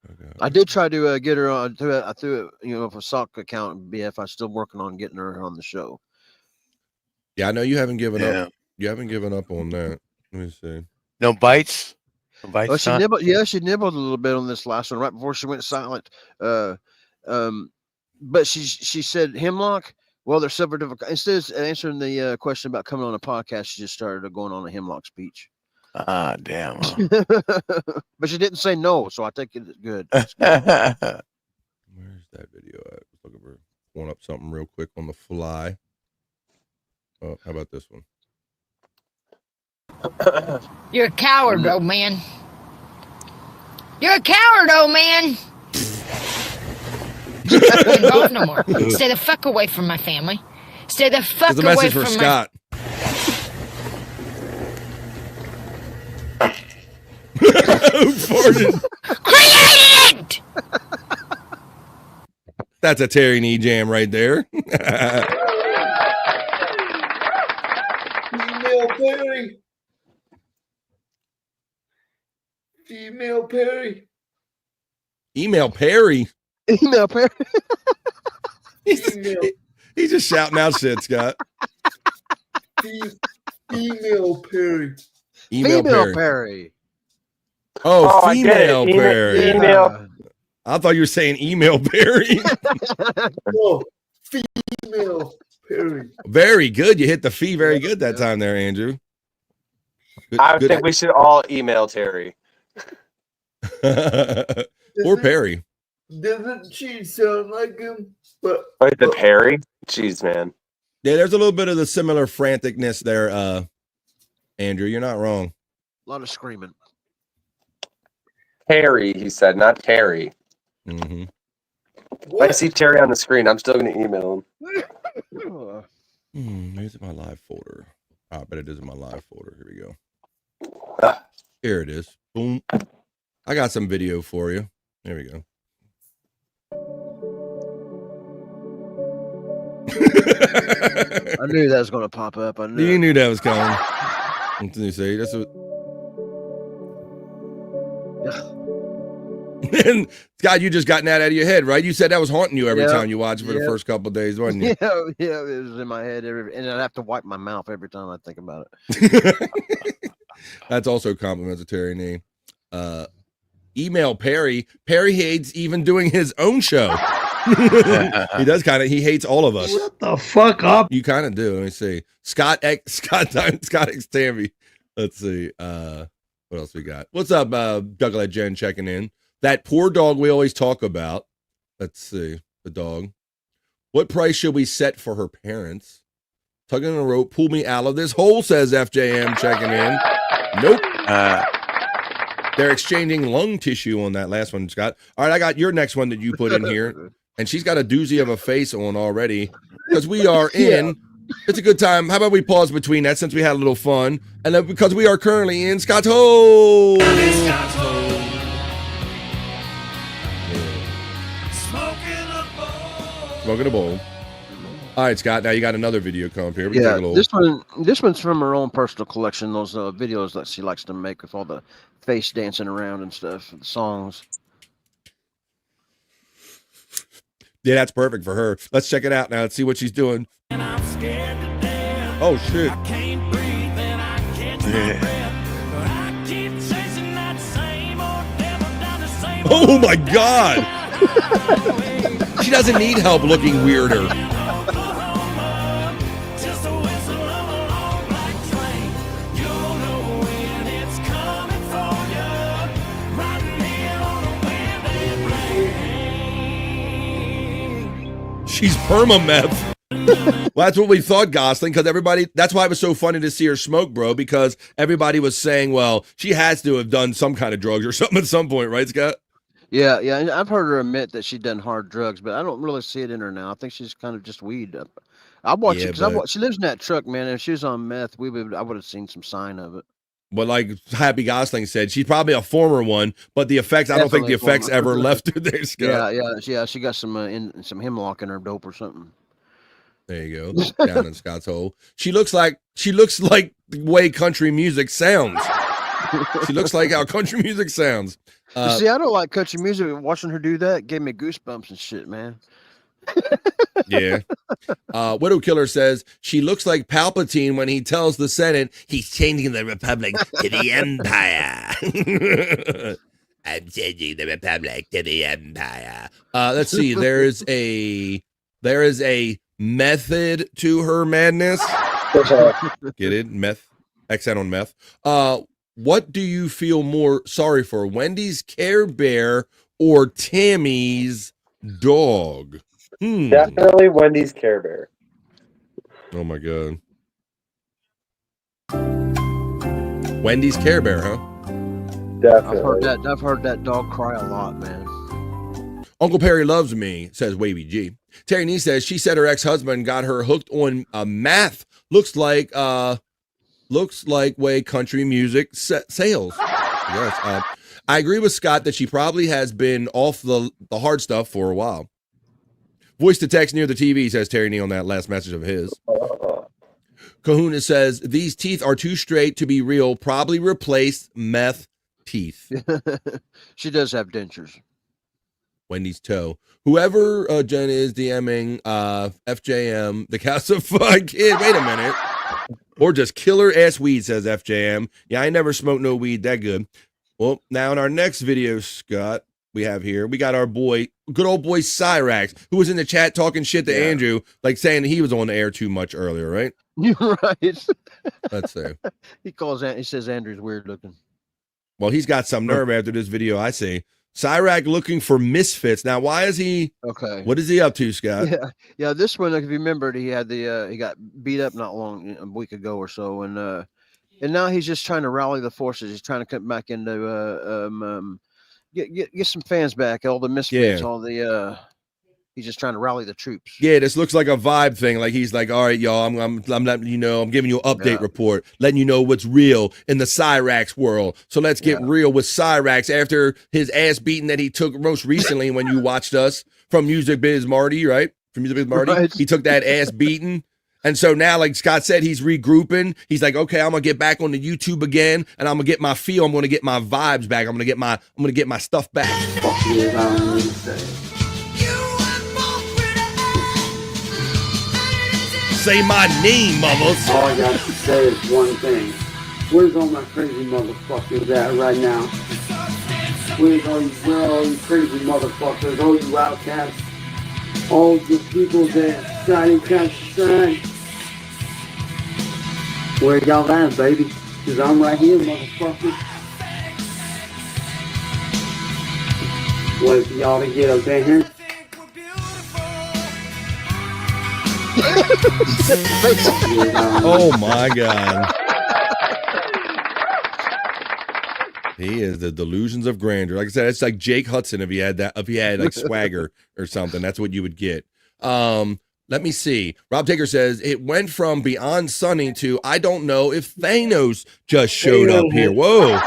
Okay. I did try to get her on. I threw it, off a sock account. BF. I'm still working on getting her on the show. Yeah, I know you haven't given up. You haven't given up on that. Let me see. No bites. No bites. Well, she nibbled. Yeah, she nibbled a little bit on this last one right before she went silent. But she said hemlock. Well, there's several different. Instead of answering the question about coming on a podcast, she just started going on a hemlock speech. Ah, damn. But she didn't say no, so I think it's good. Where's that video at? Let's look over. Pulling up something real quick on the fly. Oh, how about this one? You're a coward, old man. You're a coward, old man. Golf no more. Stay the fuck away from my family. Stay the fuck There's a message away for from Scott. Who farted? Created it! That's a Terry knee jam right there. Female Perry. Female Perry. Email Perry. Email Perry. He's just shouting out shit, Scott. Female Perry. Email Female Perry. Perry. Oh, I get it. female Perry. Email. I thought you were saying email Perry. No, female Perry. Very good. You hit the fee very good that time there, Andrew. Good, I think we should all email Terry. Or Perry. Doesn't she sound like him? But Wait, the Perry? Jeez, man. Yeah, there's a little bit of the similar franticness there, Andrew. You're not wrong. A lot of screaming. Terry, he said, not Terry. Mm-hmm. If I see Terry on the screen, I'm still going to email him. Here's my live folder. I bet it is in my live folder. Here we go. Here it is. Boom. I got some video for you. There we go. I knew that was going to pop up. You knew that was coming. What did you say? That's what. And Scott, you just gotten that out of your head, right? You said that was haunting you every time you watched for the first couple of days, wasn't you? Yeah, it was in my head, and I'd have to wipe my mouth every time I think about it. That's also complimentary name. Email Perry. Perry hates even doing his own show. He does kind of. He hates all of us. Shut the fuck up. You kind of do. Let me see. Scott X Tammy. Let's see. What else we got? What's up, Douglas Jen checking in? That poor dog we always talk about. Let's see. The dog. What price should we set for her parents? Tugging on a rope, pull me out of this hole, says FJM checking in. Nope. They're exchanging lung tissue on that last one, Scott. All right, I got your next one that you put in here. And she's got a doozy of a face on already. Because we are in. It's a good time. How about we pause between that since we had a little fun? And then because we are currently in Scott's Hole. Smoking a bowl. All right, Scott. Now you got another video come up here. We Yeah, this one's from her own personal collection. Those videos that she likes to make with all the face dancing around and stuff, the songs. Yeah, that's perfect for her. Let's check it out now. Let's see what she's doing. Oh shit! Oh my God! She doesn't need help looking weirder. She's perma-meth. Well, that's what we thought, Gosling, because that's why it was so funny to see her smoke, bro, because everybody was saying, well, she has to have done some kind of drugs or something at some point, right, Scott? Yeah, and I've heard her admit that she'd done hard drugs, but I don't really see it in her now. I think she's kind of just weed. I watch it because she lives in that truck, man. If she was on meth, I would have seen some sign of it. But like Happy Gosling said, she's probably a former one, but the effects, I don't think the effects ever left her there, Scott. Yeah. She got some hemlock in her dope or something. There you go. Down in Scott's Hole. She looks like the way country music sounds. She looks like how country music sounds. See, I don't like country music. Watching her do that gave me goosebumps and shit, man. Yeah. Widow Killer says she looks like Palpatine when he tells the Senate he's changing the Republic to the Empire. I'm changing the Republic to the Empire. Let's see. There is a method to her madness. Get it? Meth. Accent on meth. What do you feel more sorry for, Wendy's Care Bear or Tammy's dog? Definitely Wendy's Care Bear. Oh my God. Wendy's Care Bear, huh? Definitely. I've heard that dog cry a lot, man. Uncle Perry loves me, says Wavy G. Terry Nee says she said her ex-husband got her hooked on math. Looks like way country music sales. Yes. I agree with Scott that she probably has been off the hard stuff for a while. Voice to text near the TV, says Terry Nee on that last message of his. Kahuna says, these teeth are too straight to be real. Probably replaced meth teeth. She does have dentures. Wendy's toe. Whoever Jen is DMing FJM, the calcified kid. Wait a minute. Or just killer ass weed, says FJM. Yeah, I never smoked no weed that good. Well, now in our next video, Scott, we got our boy, good old boy Cyrax, who was in the chat talking shit to Andrew, like saying he was on the air too much earlier, right? You're right. Let's see. He says Andrew's weird looking. Well, he's got some nerve after this video, I see. Cyrax looking for misfits. Now, why is he? Okay. What is he up to, Scott? Yeah. This one, if you remember, he had he got beat up a week ago or so, and now he's just trying to rally the forces. He's trying to come back into get some fans back. All the misfits, all the he's just trying to rally the troops. Yeah, this looks like a vibe thing. Like he's like, all right, y'all, I'm letting you know, I'm giving you an update report, letting you know what's real in the Cyrax world. So let's get real with Cyrax after his ass beating that he took most recently when you watched us from Music Biz Marty, right? From Music Biz Marty, he took that ass beating. And so now, like Scott said, he's regrouping. He's like, okay, I'm gonna get back on the YouTube again, and I'm gonna get my feel. I'm gonna get my vibes back. I'm gonna get my stuff back. Fuck you, I don't need to say. Say my name, mothers. All I got to say is one thing. Where's all my crazy motherfuckers at right now? Where are all you crazy motherfuckers? All you outcasts? All the people that decided to shine? Where y'all at, baby? Because I'm right here, motherfucker. What y'all to get up in here? Oh my God. He is the delusions of grandeur. Like I said, it's like Jake Hudson if he had like swagger or something. That's what you would get. Let me see. Rob Taker says it went from Beyond Sunny to I don't know if Thanos just showed up here. Whoa.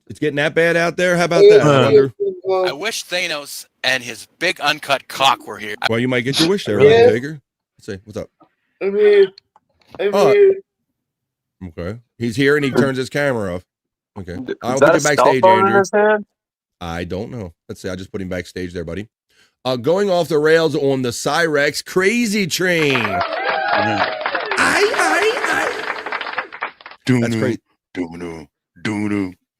It's getting that bad out there? How about that? I wonder. I wish Thanos and his big uncut cock were here. Well, you might get your wish there, Yeah. Rob Taker. Let's see. What's up? I'm here. I'm Oh. here. Okay. He's here and he turns his camera off. Okay. I'll Is put that you a cell backstage, phone in Andrew. his hand? I don't know. Let's see. I just put him backstage there, buddy. Going off the rails on the Cyrex crazy train. That's great.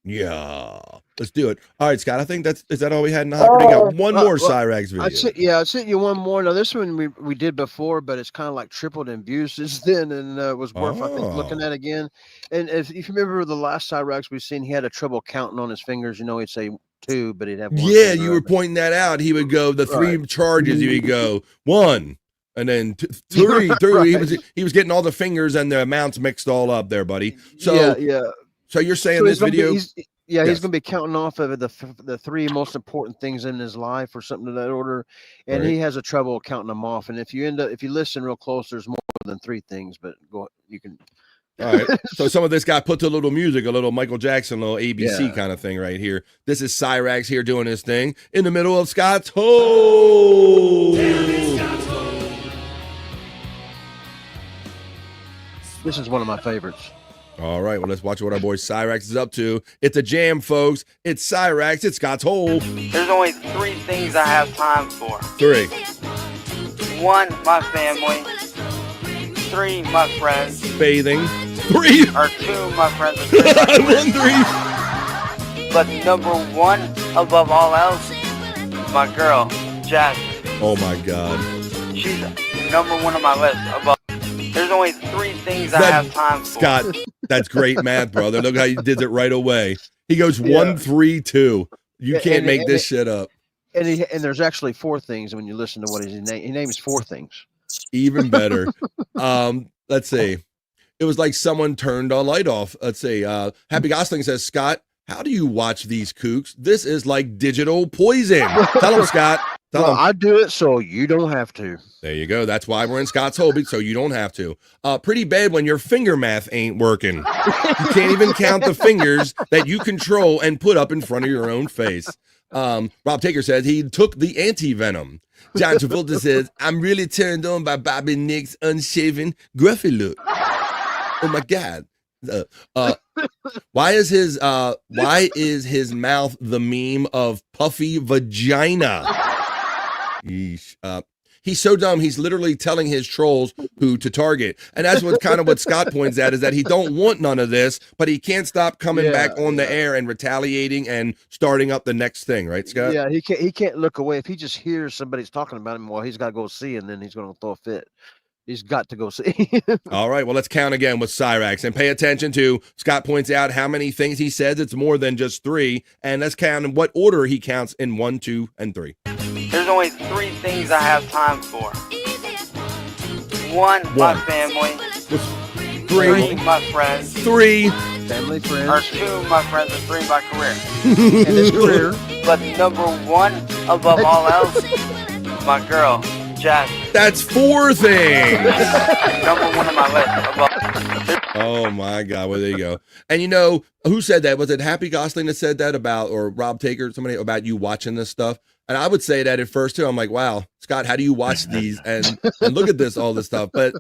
Yeah. Let's do it. All right, Scott. I think is that all we had in the hopper? We got one more Cyrex video. I sent you one more. Now this one we did before, but it's kind of like tripled in views since then, and it was worth I think looking at again. And if you remember the last Cyrex we seen, he had a trouble counting on his fingers. You know, he'd say 2, but he'd have one. Yeah, you were pointing that out. He would go the 3 charges. He would go 1, and then 3. Right. He was getting all the fingers and the amounts mixed all up there, buddy. So yeah. So you're saying So this he's gonna be- video? he's Yes. going to be counting off of the 3 most important things in his life or something of that order, and Right. he has a trouble counting them off. And if you listen real close, there's more than 3 things, but you can. All right. So some of this got put to a little music, a little Michael Jackson, a little ABC Yeah. kind of thing right here. This is Cyrax here doing his thing in the middle of Scott's hole. This is one of my favorites. All right. Well, let's watch what our boy Cyrax is up to. It's a jam, folks. It's Cyrax. It's Scott's hole. There's only 3 things I have time for. 3. 1, my family. 3, my friends. Bathing. 3. Or 2, my friends. Or 3, my friends. 3. But number 1, above all else, my girl, Jasmine. Oh my God. She's number 1 on my list. There's only 3 things I have time for. Scott, that's great math, brother. Look how you did it right away. He goes 1, 3, 2. You can't make this shit up. And there's actually 4 things when you listen to what he names 4 things. Even better. Let's see. It was like someone turned a light off. Let's see. Happy Gosling says, Scott, how do you watch these kooks? This is like digital poison. Tell him, Scott. Tell him. I do it so you don't have to. There you go. That's why we're in Scott's hole, so you don't have to. Pretty bad when your finger math ain't working. You can't even count the fingers that you control and put up in front of your own face. Rob Taker says he took the anti-venom. John Travolta says, I'm really turned on by Bobby Nick's unshaven, gruffy look. Oh my God. Why is his mouth the meme of puffy vagina? Yeesh. He's so dumb. He's literally telling his trolls who to target, and that's what Scott points out is that he don't want none of this, but he can't stop coming back on the air and retaliating and starting up the next thing, right, Scott? Yeah, he can't look away if he just hears somebody's talking about him. Well, he's got to go see, and then he's going to throw a fit. He's got to go see. All right, well, let's count again with Cyrax and pay attention to Scott points out how many things he says. It's more than just 3, and let's count in what order he counts in 1, 2, and 3. There's only 3 things I have time for. 1, my family. 3, my friends. 3, family, friends. Or 2, my friends. Or 3, my career. And his career. But number 1, above all else, my girl, Jasmine. That's 4 things. Number 1 on my list. Oh my God! Well, there you go. And you know who said that? Was it Happy Gosling that said that about, or Rob Taker, somebody about you watching this stuff? And I would say that at first too. I'm like, wow, Scott, how do you watch these and look at this, all this stuff? And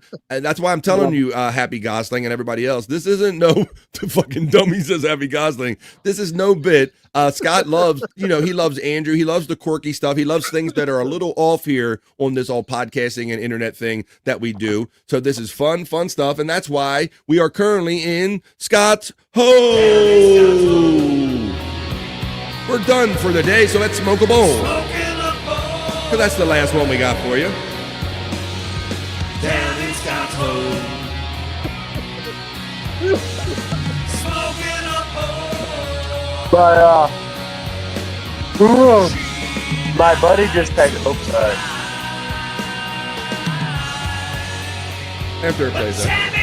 that's why I'm telling you, Happy Gosling and everybody else, this isn't no fucking dummy says Happy Gosling. This is no bit. Scott loves, he loves Andrew. He loves the quirky stuff. He loves things that are a little off here on this all podcasting and internet thing that we do. So this is fun stuff. And that's why we are currently in Scott's hole. We're done for the day, so let's smoke a bowl. Because that's the last one we got for you. Down in Scott's hole. Smoking a bowl. But, My buddy just texted. Oh, sorry. After it plays that.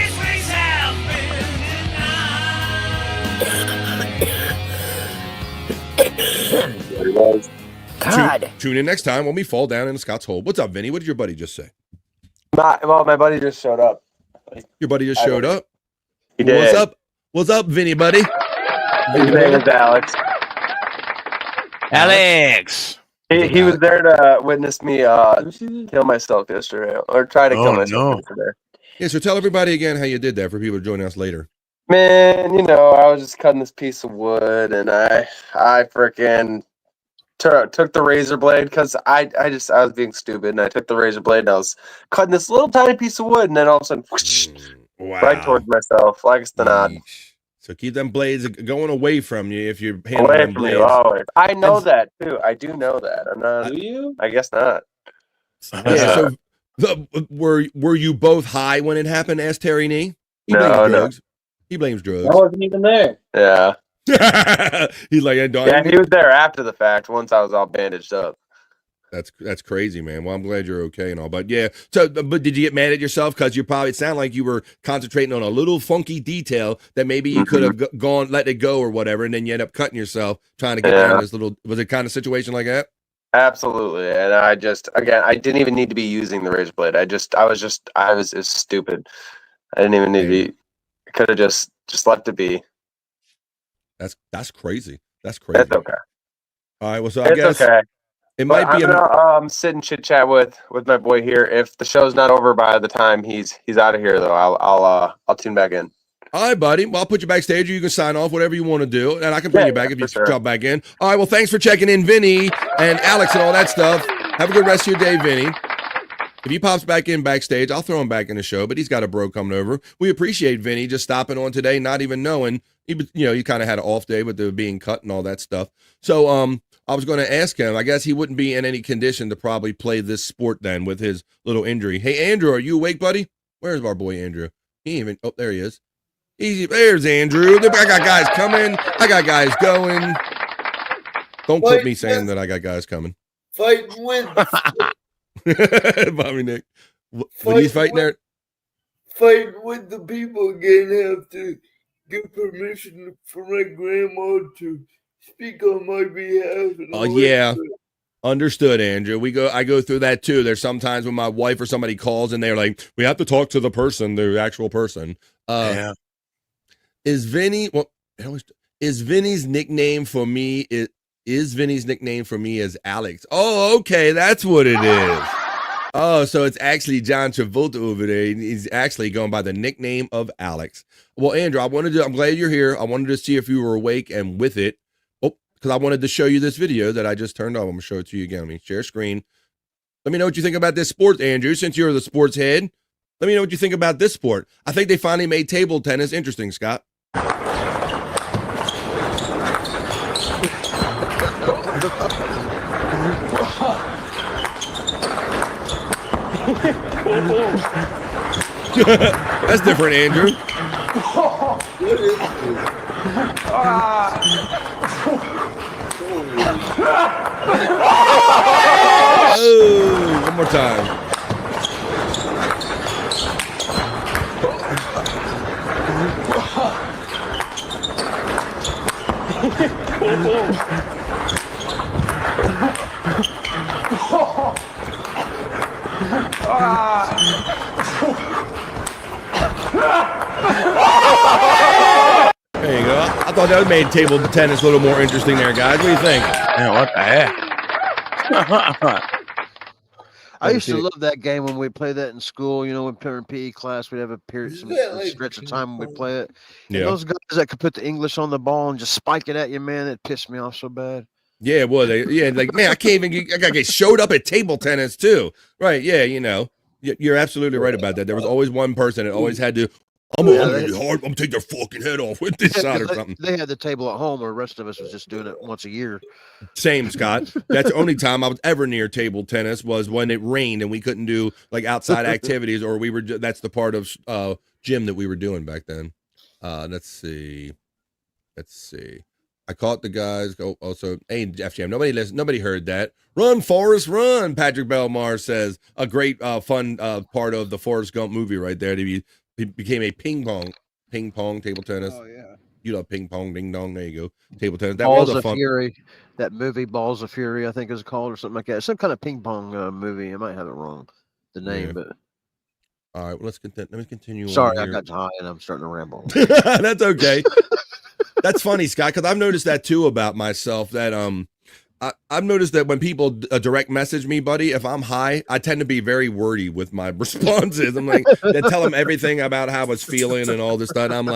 God. Tune in next time when we fall down in Scott's hole. What's up, Vinny? What did your buddy just say? My buddy just showed up. Your buddy just showed up? He did. What's up? What's up, Vinny, buddy? His name is Alex. Alex. He was there to witness me kill myself yesterday, or try to kill myself yesterday. Yeah, so tell everybody again how you did that for people joining us later. Man, you know, I was just cutting this piece of wood, and I freaking took the razor blade because I was being stupid, and I took the razor blade and I was cutting this little tiny piece of wood, and then all of a sudden, whoosh, right towards myself, like it's the nod. So keep them blades going away from you if you're handling Away them from blades. you always. I know that too. I do know that. I'm not. Do you? I guess not. Yeah. So were you both high when it happened? Asked Terry Nee. He blames drugs. He blames drugs. I wasn't even there. Yeah. He's like, yeah, he was there after the fact. Once I was all bandaged up. That's crazy, man. Well, I'm glad you're okay and all, but yeah. So, but did you get mad at yourself because it sounded like you were concentrating on a little funky detail that maybe you could have let it go or whatever, and then you end up cutting yourself trying to get down this little. Was it kind of situation like that? Absolutely, and I didn't even need to be using the razor blade. I was stupid. I didn't even need to be. Could have just left it be. That's crazy. That's crazy. That's okay. All right. Well, so I guess okay. It might be. I'm gonna sit and chit chat with my boy here. If the show's not over by the time he's out of here, though, I'll tune back in. All right, buddy. Well, I'll put you backstage, or you can sign off, whatever you want to do, and I can bring you back if you jump back in. All right. Well, thanks for checking in, Vinny and Alex and all that stuff. Have a good rest of your day, Vinny. If he pops back in backstage, I'll throw him back in the show. But he's got a bro coming over. We appreciate Vinny just stopping on today, not even knowing he kind of had an off day with the being cut and all that stuff. So I was going to ask him. I guess he wouldn't be in any condition to probably play this sport then with his little injury. Hey, Andrew, are you awake, buddy? Where's our boy Andrew? He ain't even. Oh, there he is. There's Andrew. I got guys coming. I got guys going. Don't quote me saying that I got guys coming. Fight with Bobby Nick. What he's fighting there? Fight with the people again. Have to get permission for my grandma to speak on my behalf. Oh yeah. Understood, Andrew. I go through that too. There's sometimes when my wife or somebody calls and they're like, we have to talk to the person, the actual person. Yeah. Is Vinny's nickname for me as Alex? Oh, okay, that's what it is. Oh, so it's actually John Travolta over there. He's actually going by the nickname of Alex. Well, Andrew, I'm glad you're here. I wanted to see if you were awake and with it. Oh, because I wanted to show you this video that I just turned on. I'm going to show it to you again. Let me share screen. Let me know what you think about this sport, Andrew, since you're the sports head. Let me know what you think about this sport. I think they finally made table tennis interesting, Scott. That's different, Andrew. Oh, one more time. There you go. I thought that made table tennis a little more interesting there, guys. What do you think? Yeah, what the heck? I used to love that game when we played that in school. You know, when we were in PE class, we'd have a period, some stretch of time when we play it. And those guys that could put the English on the ball and just spike it at you, man, it pissed me off so bad. Yeah, well, like, man, I can't even. I gotta get showed up at table tennis too, right? Yeah, you're absolutely right about that. There was always one person that always had to. I'm gonna take their fucking head off with this side or something. They had the table at home, or the rest of us was just doing it once a year. Same, Scott. That's the only time I was ever near table tennis was when it rained and we couldn't do like outside activities, or we were. That's the part of gym that we were doing back then. Let's see. I caught the guys. Go also. Hey, FGM. Nobody listened. Nobody heard that. Run, Forrest, run. Patrick Belmar says a great, fun part of the Forrest Gump movie right there. He became a ping pong table tennis. Oh yeah. You love ping pong, ding dong. There you go. Table tennis. That Balls was a of fun. Fury. That movie, Balls of Fury, I think is called, or something like that. Some kind of ping pong movie. I might have it wrong, the name, but. All right, well, let me continue. Sorry, on I here. got high and I'm starting to ramble. That's okay. That's funny, Scott, because I've noticed that too about myself. That I've noticed that when people direct message me, buddy, if I'm high, I tend to be very wordy with my responses. I'm like, they tell them everything about how I was feeling and all this stuff. And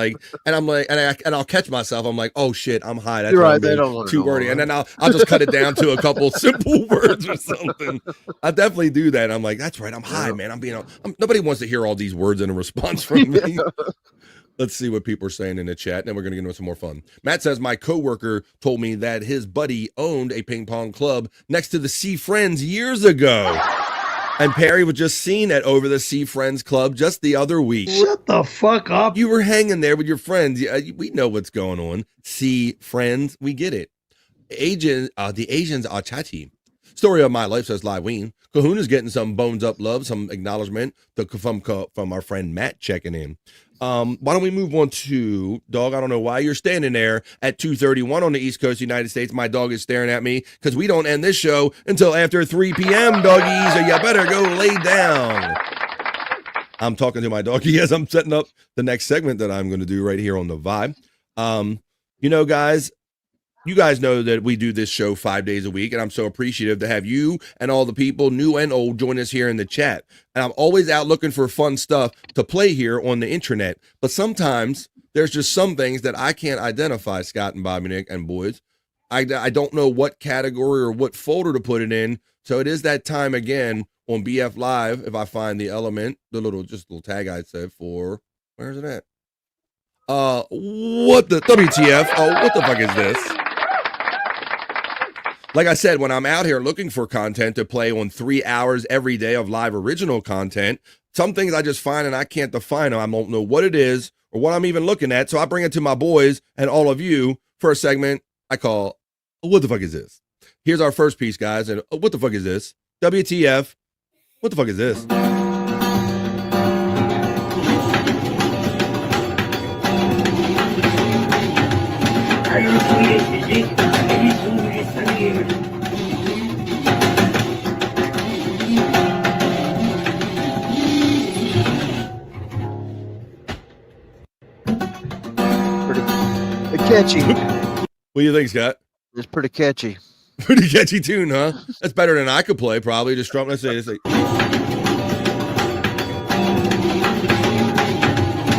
and I'll catch myself. I'm like, oh shit, I'm high. That's You're why right. I'm They being don't want to too know, wordy. right? And then I'll just cut it down to a couple simple words or something. I definitely do that. I'm like, that's right. I'm high, man. Nobody wants to hear all these words in a response from me. Let's see what people are saying in the chat, and then we're going to get into some more fun. Matt says, my coworker told me that his buddy owned a ping pong club next to the Sea Friends years ago. And Perry was just seen at Over the Sea Friends Club just the other week. Shut the fuck up. You were hanging there with your friends. We know what's going on. Sea Friends, we get it. The Asians are chatty. Story of my life, says Liveween. Kahuna's getting some bones up love, some acknowledgement from our friend Matt checking in. Why don't we move on to dog? I don't know why you're standing there at 2:31 on the East Coast, United States. My dog is staring at me because we don't end this show until after 3 p.m. Doggy, so you better go lay down. I'm talking to my doggy as I'm setting up the next segment that I'm going to do right here on the Vibe. Guys, you guys know that we do this show 5 days a week, and I'm so appreciative to have you and all the people, new and old, join us here in the chat. And I'm always out looking for fun stuff to play here on the internet. But sometimes there's just some things that I can't identify, Scott and Bobby, Nick, and boys. I don't know what category or what folder to put it in. So it is that time again on BF Live. If I find the element, the little tag I said for, where is it at? What the WTF? Oh, what the fuck is this? Like I said, when I'm out here looking for content to play on 3 hours every day of live original content, some things I just find and I can't define them. I don't know what it is or what I'm even looking at. So I bring it to my boys and all of you for a segment I call, what the fuck is this? Here's our first piece, guys. And what the fuck is this? WTF? What the fuck is this? Pretty catchy. What do you think, Scott? It's pretty catchy. Pretty catchy tune, huh? That's better than I could play, probably. Just strum. Let's say it's like.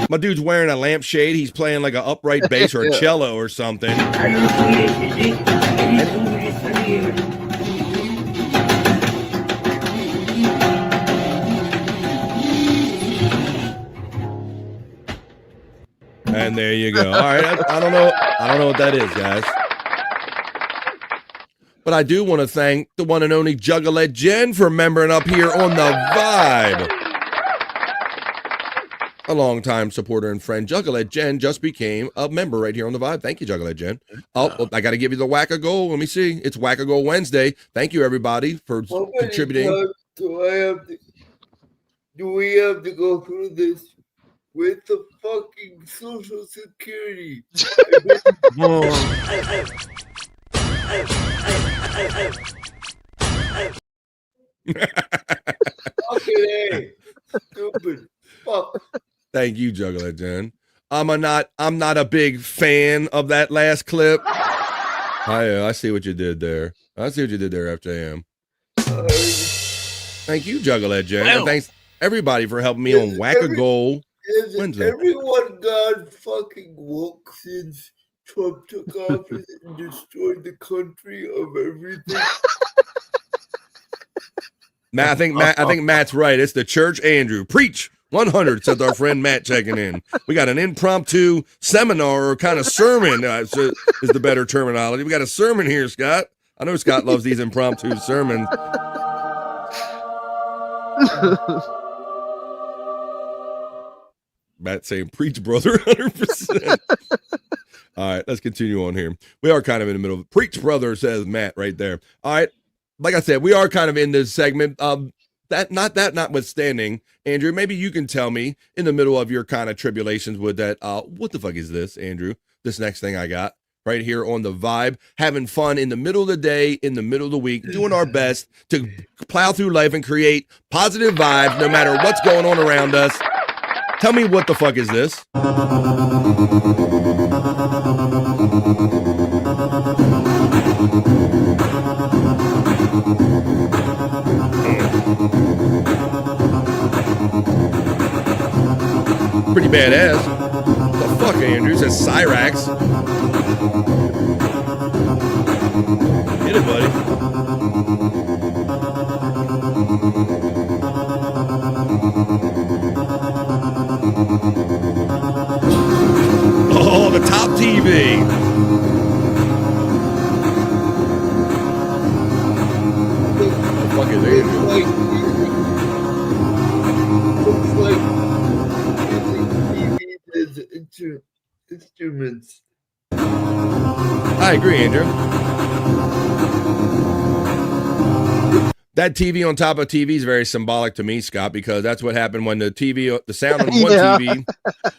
My dude's wearing a lampshade. He's playing like an upright bass or a cello or something. And there you go. All right. I don't know what that is, guys. But I do want to thank the one and only Juggalette Jen for membering up here on the Vibe. A longtime supporter and friend, Juggalette Jen, just became a member right here on the Vibe. Thank you, Juggalette Jen. Oh, I got to give you the whack a goal. Let me see. It's whack a goal Wednesday. Thank you, everybody, for contributing. Do we have to go through this with the fucking Social Security? Okay, stupid fuck. Thank you, Juggalette Jen. I'm not a big fan of that last clip. I see what you did there. I see what you did there, FJM. Thank you, Juggalette Jen. And thanks everybody for helping me on Whack a Goal Wednesday. Everyone got fucking woke since Trump took office and destroyed the country of everything. Matt, I think Matt's right. It's the Church Andrew. Preach 100, says our friend Matt checking in. We got an impromptu seminar or kind of sermon is the better terminology. We got a sermon here, Scott. I know Scott loves these impromptu sermons. Matt saying, preach, brother, 100%. All right, let's continue on here. We are kind of in the middle. Preach, brother, says Matt right there. All right, like I said, we are kind of in this segment. Notwithstanding, Andrew, maybe you can tell me in the middle of your kind of tribulations with that. What the fuck is this, Andrew? This next thing I got right here on the Vibe, having fun in the middle of the day, in the middle of the week, doing our best to plow through life and create positive vibes no matter what's going on around us. Tell me what the fuck is this? Pretty badass. The fuck, Andrew? It says Cyrax. Get it, buddy. Oh, the top TV. What the fuck is Andrew? Looks like instruments. I agree, Andrew. That TV on top of TV is very symbolic to me, Scott, because that's what happened when the sound on one TV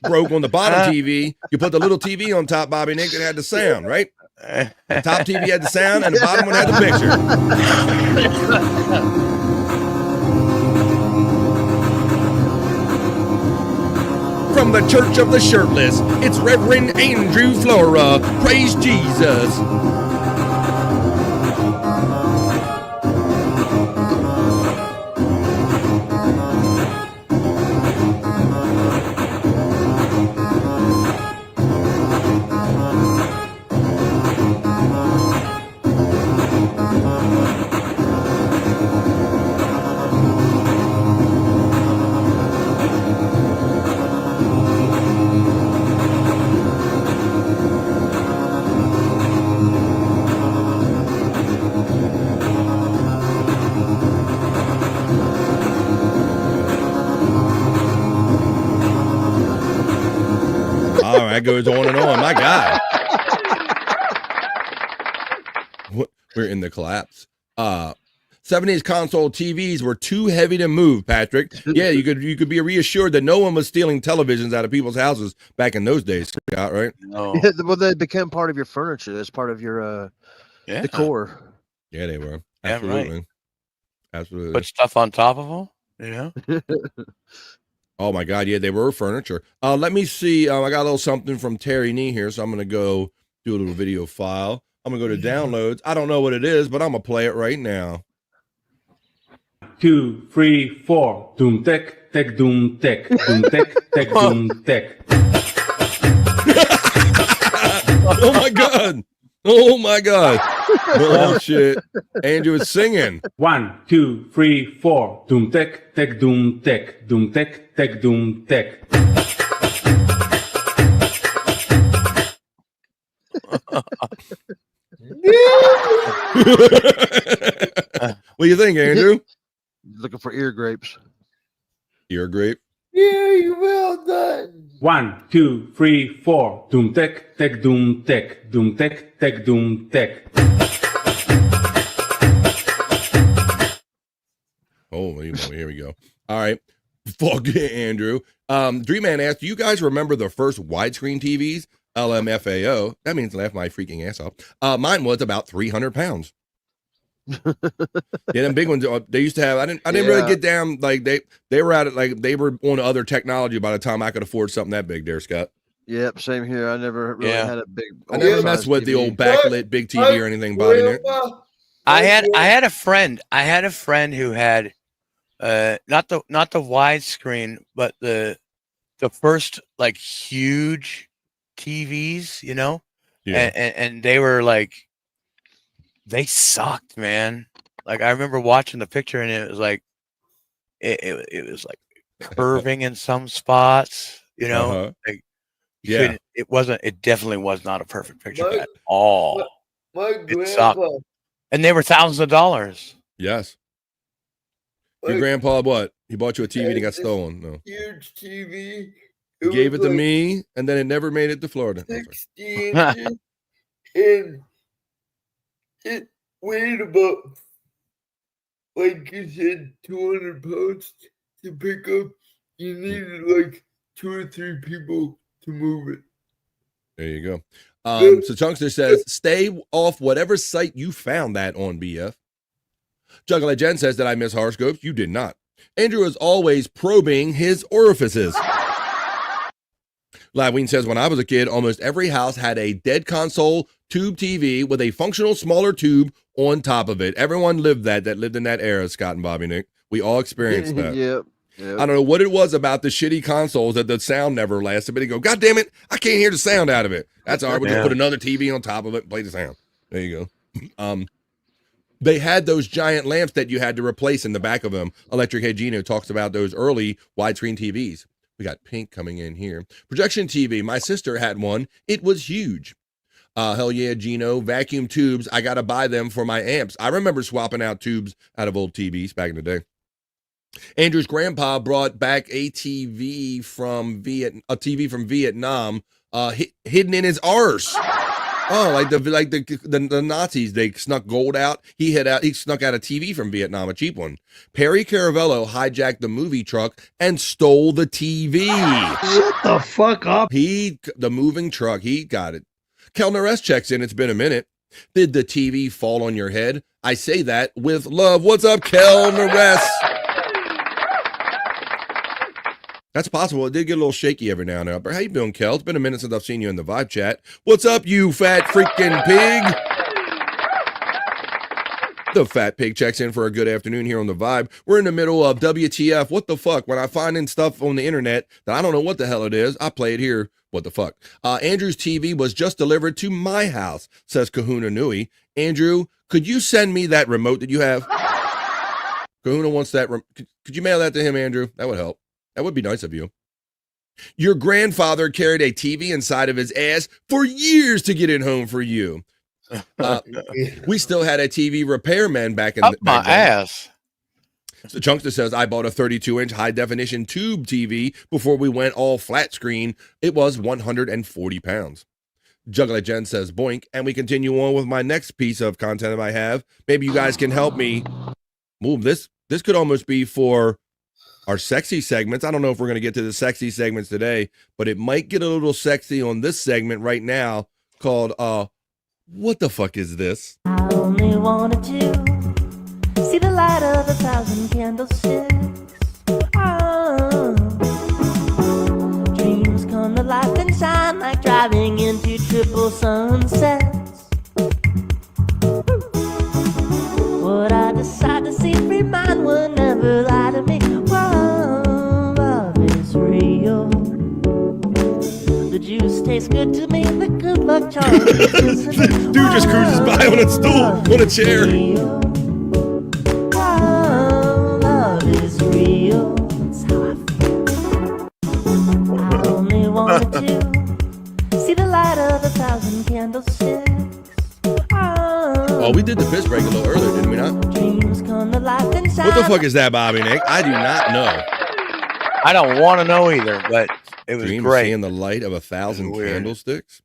broke on the bottom TV. You put the little TV on top, Bobby Nick, that had the sound, right? The top TV had the sound, and the bottom one had the picture. From the Church of the Shirtless, it's Reverend Andrew Flora. Praise Jesus. That goes on and on. My God. We're in the collapse. 70s console TVs were too heavy to move, Patrick. Yeah, you could be reassured that no one was stealing televisions out of people's houses back in those days, Scott, right? No. Yeah, well, they became part of your furniture. That's part of your decor. Yeah, they were. Yeah, Absolutely. right. Absolutely. Put stuff on top of them. Yeah. Oh my God, yeah, they were furniture. Let me see. I got a little something from Terry Nee here, so I'm gonna go do a little video file. I'm gonna go to downloads. I don't know what it is, but I'm gonna play it right now. 2, 3, 4. Doom tech, tech, doom tech, doom tech, tech, doom tech. Oh my God! Oh my God! Oh shit! Andrew is singing. 1, 2, 3, 4. Doom tech, tech, doom tech, doom tech, tech, doom tech. What do you think, Andrew? Looking for ear grapes. Ear grape. Yeah, you well done. 1, 2, 3, 4. Doom tech, tech, doom tech, doom tech, tech, doom tech. Oh, here we go. All right. Fuck it, Andrew. Dream Man asked, do you guys remember the first widescreen TVs? LMFAO. That means laugh my freaking ass off. Mine was about 300 pounds. Yeah, them big ones. They used to have. I didn't really get down. Like they were at it. Like they were on other technology by the time I could afford something that big. There, Scott. Yep, same here. I never really had a big. I never messed with the old backlit big TV or anything. Body there. I had a friend. I had a friend who had not the widescreen, but the first like huge TVs, you know, and they were like, they sucked, man. Like I remember watching the picture and it was like, it was like curving in some spots, you know, like it definitely was not a perfect picture at all. My it sucked. And they were thousands of dollars. Yes. Your grandpa, what? He bought you a TV and he got stolen. No. Huge TV, Gave it to me, and then it never made it to Florida. 60 inches, and it weighed about, like you said, 200 pounds to pick up. You needed like 2 or 3 people to move it. There you go. So Chunkster says, stay off whatever site you found that on, BF. Juggler Jen says that I miss horoscopes. You did not. Andrew is always probing his orifices. Liveween says, when I was a kid, almost every house had a dead console tube TV with a functional smaller tube on top of it. Everyone lived that lived in that era, Scott and Bobby Nick. We all experienced that. Yep. I don't know what it was about the shitty consoles that the sound never lasted, but they go, God damn it, I can't hear the sound out of it. That's all right. We'll just put another TV on top of it and play the sound. There you go. They had those giant lamps that you had to replace in the back of them. Electric Head Gino talks about those early widescreen TVs. We got Pink coming in here. Projection TV. My sister had one. It was huge. Hell yeah, Gino. Vacuum tubes. I got to buy them for my amps. I remember swapping out tubes out of old TVs back in the day. Andrew's grandpa brought back a TV from Vietnam, hidden in his arse. Oh, like the Nazis, they snuck gold out. He snuck out a TV from Vietnam, a cheap one. Perry Caravello hijacked the movie truck and stole the TV. Shut the fuck up. The moving truck, he got it. Kellner S checks in, it's been a minute. Did the TV fall on your head? I say that with love. What's up, Kellner S? That's possible. It did get a little shaky every now and then. But how you doing, Kel? It's been a minute since I've seen you in the Vibe chat. What's up, you fat freaking pig? The fat pig checks in for a good afternoon here on the Vibe. We're in the middle of WTF. What the fuck? When I find in stuff on the internet that I don't know what the hell it is, I play it here. What the fuck? Andrew's TV was just delivered to my house, says Kahuna Nui. Andrew, could you send me that remote that you have? Kahuna wants that. Could you mail that to him, Andrew? That would help. That would be nice of you. Your grandfather carried a TV inside of his ass for years to get it home for you. We still had a TV repairman back in my ass. So Chunkster says, I bought a 32-inch high-definition tube TV before we went all flat screen. It was 140 pounds. Juggler Jen says, boink. And we continue on with my next piece of content that I have. Maybe you guys can help me move this. This could almost be for our sexy segments. I don't know if we're going to get to the sexy segments today, but it might get a little sexy on this segment right now called, what the fuck is this? I only wanted to see the light of 1,000 candlesticks. Oh. Dreams come to life and shine like driving into triple sunsets. What I decide to see free mind will never lie to me. Whoa, love is real. The juice tastes good to me. The good luck charm. Dude just cruises by on a stool, on a chair. Whoa, love is real. That's how I feel. I only wanted to see the light of 1,000 candlesticks. Oh, we did the piss break a little earlier, didn't we not? Dreams come to life and shine. What the fuck is that, Bobby Nick? I do not know. I don't want to know either, but it was Dreams great. Seeing the light of 1,000 candlesticks.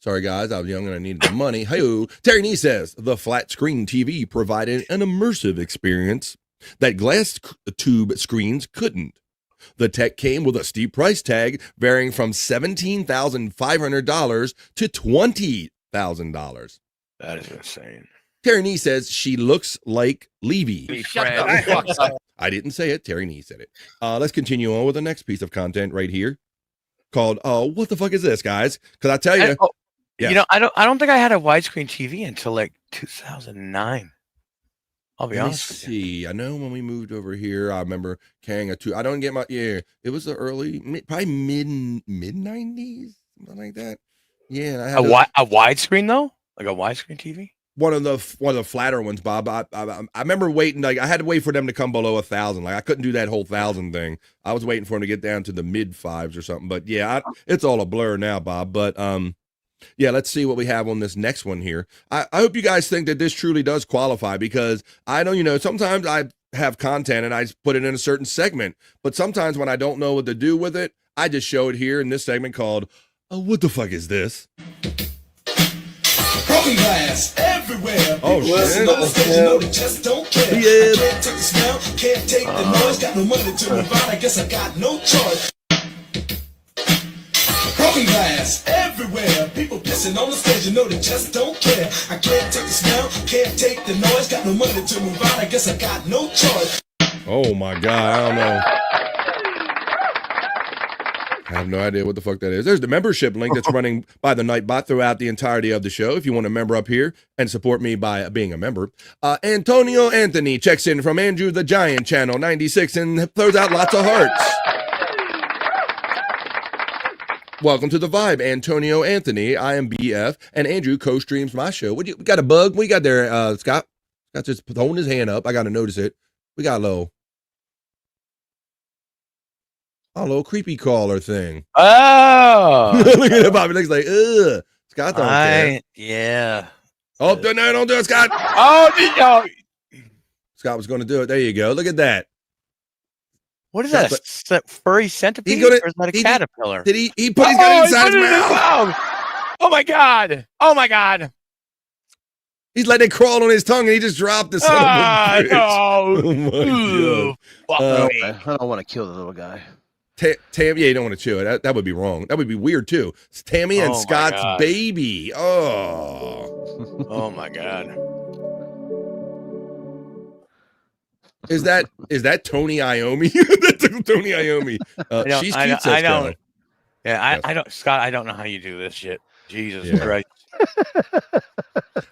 Sorry, guys, I was young and I needed the money. Hey-o. Terry Nee says, the flat screen TV provided an immersive experience that glass tube screens couldn't. The tech came with a steep price tag varying from $17,500 to $20,000. That is insane. Terry Nee says she looks like Levy. Shut the fuck up. I didn't say it. Terry Nee said it. Let's continue on with the next piece of content right here called, what the fuck is this, guys? Because I tell you. You know, I don't think I had a widescreen TV until like 2009. I'll be honest. Let's see. I know when we moved over here, I remember carrying a two. I don't get my it was the early, probably mid 90s, something like that. Yeah, I had a widescreen though, like a widescreen TV. One of the flatter ones, Bob. I remember waiting. Like I had to wait for them to come below 1,000. Like I couldn't do that whole 1,000 thing. I was waiting for them to get down to the mid fives or something. But yeah, it's all a blur now, Bob. But yeah, let's see what we have on this next one here. I hope you guys think that this truly does qualify, because I know, sometimes I have content and I put it in a certain segment, but sometimes when I don't know what to do with it, I just show it here in this segment called, what the fuck is this? Broken glass everywhere. Oh, People shit. listen on the stage, you know they just don't care. Yeah. I can't take the smell, can't take the noise. Got no money to move out, I guess I got no choice. Broken glass everywhere. People pissing on the stage, you know they just don't care. I can't take the smell, can't take the noise. Got no money to move out, I guess I got no choice. Oh my God, I don't know. I have no idea what the fuck that is. There's the membership link that's running by the Nightbot throughout the entirety of the show. If you want to member up here and support me by being a member. Antonio Anthony checks in from Andrew the Giant channel 96 and throws out lots of hearts. Welcome to the Vibe, Antonio Anthony. I am BF, and Andrew co-streams my show. We got a bug? What you got there, Scott? Scott's just holding his hand up. I got to notice it. We got a little creepy caller thing. Oh, look at Bobby. Looks like, ugh. Scott don't care. Yeah. Oh, no, don't do it, Scott. Oh, no. Scott was going to do it. There you go. Look at that. What is that? A furry centipede? Or is that a caterpillar? Did he put his gun inside his mouth? Oh my God. Oh my God. He's letting it crawl on his tongue and he just dropped the son of a bitch. No. Oh my God. I don't want to kill the little guy. Tammy, yeah, you don't want to chew it. That would be wrong. That would be weird too. It's Tammy and Scott's baby. Oh. Oh my God. Is that Tony Iommi? That's Tony Iommi. She's cute. I don't. Yeah, I don't, Scott. I don't know how you do this shit. Jesus Christ.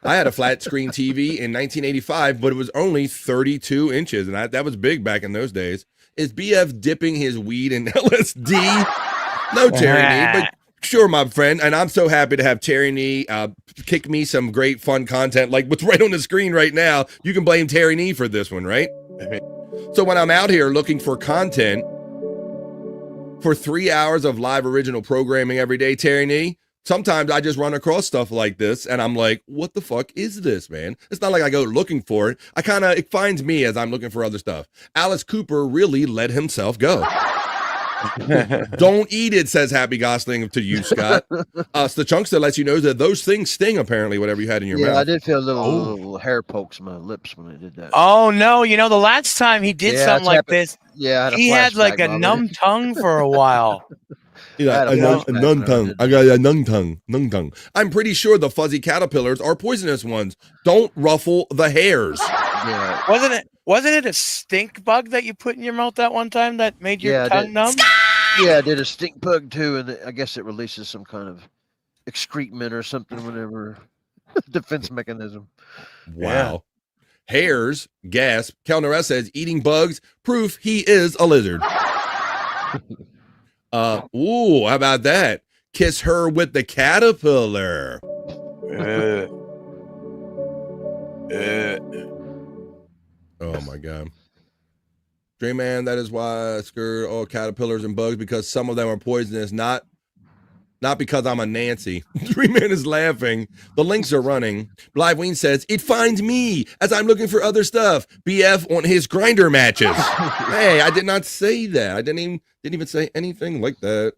I had a flat screen TV in 1985, but it was only 32 inches, and that was big back in those days. Is BF dipping his weed in LSD? No, Terry Nee, but sure, my friend. And I'm so happy to have Terry Nee kick me some great fun content like what's right on the screen right now. You can blame Terry Nee for this one, right? So when I'm out here looking for content for 3 hours of live original programming every day, Terry Nee, sometimes I just run across stuff like this and I'm like, what the fuck is this, man? It's not like I go looking for it. It finds me as I'm looking for other stuff. Alice Cooper really let himself go. Don't eat it, says Happy Gosling to you, Scott. It's the chunks that lets you know that those things sting, apparently, whatever you had in your mouth. Yeah, I did feel little hair pokes in my lips when I did that. Oh no! You know, the last time he did something like this, he had like a numb tongue for a while. Yeah, a numb tongue. I got a numb tongue. I'm pretty sure the fuzzy caterpillars are poisonous ones. Don't ruffle the hairs. Yeah. Wasn't it a stink bug that you put in your mouth that one time that made your tongue numb? Yeah, I did a stink bug too, and I guess it releases some kind of excrement or something whenever defense mechanism. Wow. Hairs, gasp. Kellner S says eating bugs, proof he is a lizard. Ooh, how about that? Kiss her with the caterpillar. Oh my God. Dream Man, that is why I scare all caterpillars and bugs, because some of them are poisonous, not because I'm a Nancy. Dream Man is laughing. The links are running. Bliveween says, it finds me as I'm looking for other stuff. BF on his grinder matches. Hey, I did not say that. I didn't even say anything like that.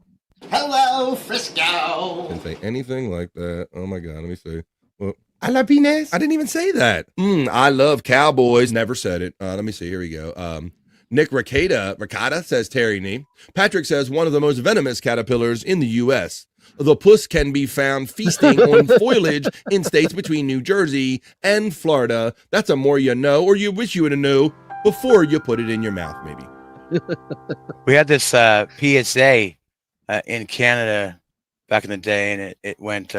Hello, Frisco. Didn't say anything like that. Oh my God, let me see. Well, I love penis. I didn't even say that. I love cowboys. Never said it. Let me see. Here we go. Nick Ricotta says Terry Nee. Patrick says one of the most venomous caterpillars in the U.S. The puss can be found feasting on foliage in states between New Jersey and Florida. That's a more you know, or you wish you would have known before you put it in your mouth, maybe. We had this PSA in Canada back in the day, and it went,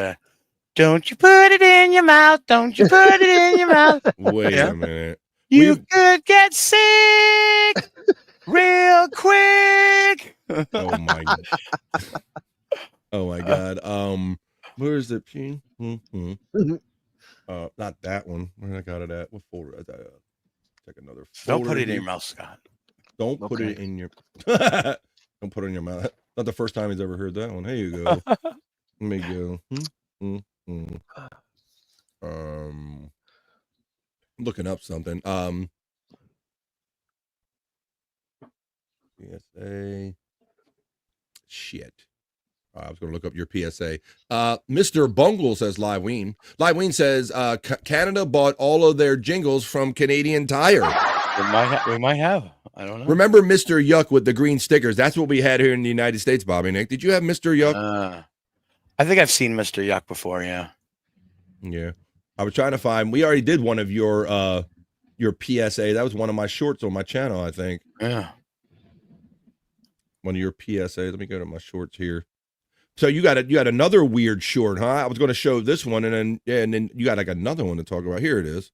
don't you put it in your mouth, don't you put it in your mouth. Wait a minute. You could get sick real quick. Oh my God. Oh my God. Where is it? Not that one. Where I got it at? What folder? Check another folder. Don't put it in your mouth, Scott. Don't put it in your don't put it in your mouth. Not the first time he's ever heard that one. Here you go. Let me go. Looking up something. PSA. Shit. I was going to look up your PSA. Mr. Bungle says Liveween. Liveween says Canada bought all of their jingles from Canadian Tire. We might have. I don't know. Remember Mr. Yuck with the green stickers? That's what we had here in the United States, Bobby Nick. Did you have Mr. Yuck? I think I've seen Mr. Yuck before, yeah. Yeah. I was trying to find, we already did one of your PSA. That was one of my shorts on my channel, I think. Yeah. One of your PSA. Let me go to my shorts here. So you got another weird short, huh? I was going to show this one, and then you got like another one to talk about. Here it is.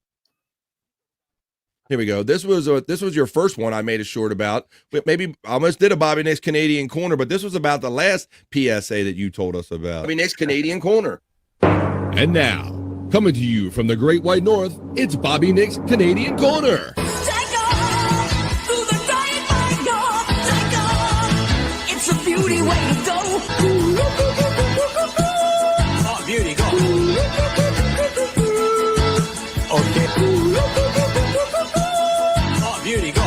Here we go. This was your first one I made a short about. Maybe I almost did a Bobby Nick's Canadian Corner, but this was about the last PSA that you told us about. Bobby Nick's Canadian Corner. And now, coming to you from the Great White North, it's Bobby Nick's Canadian Corner. It's a beauty way to go. Oh, beauty, go. Okay. Oh, beauty, go.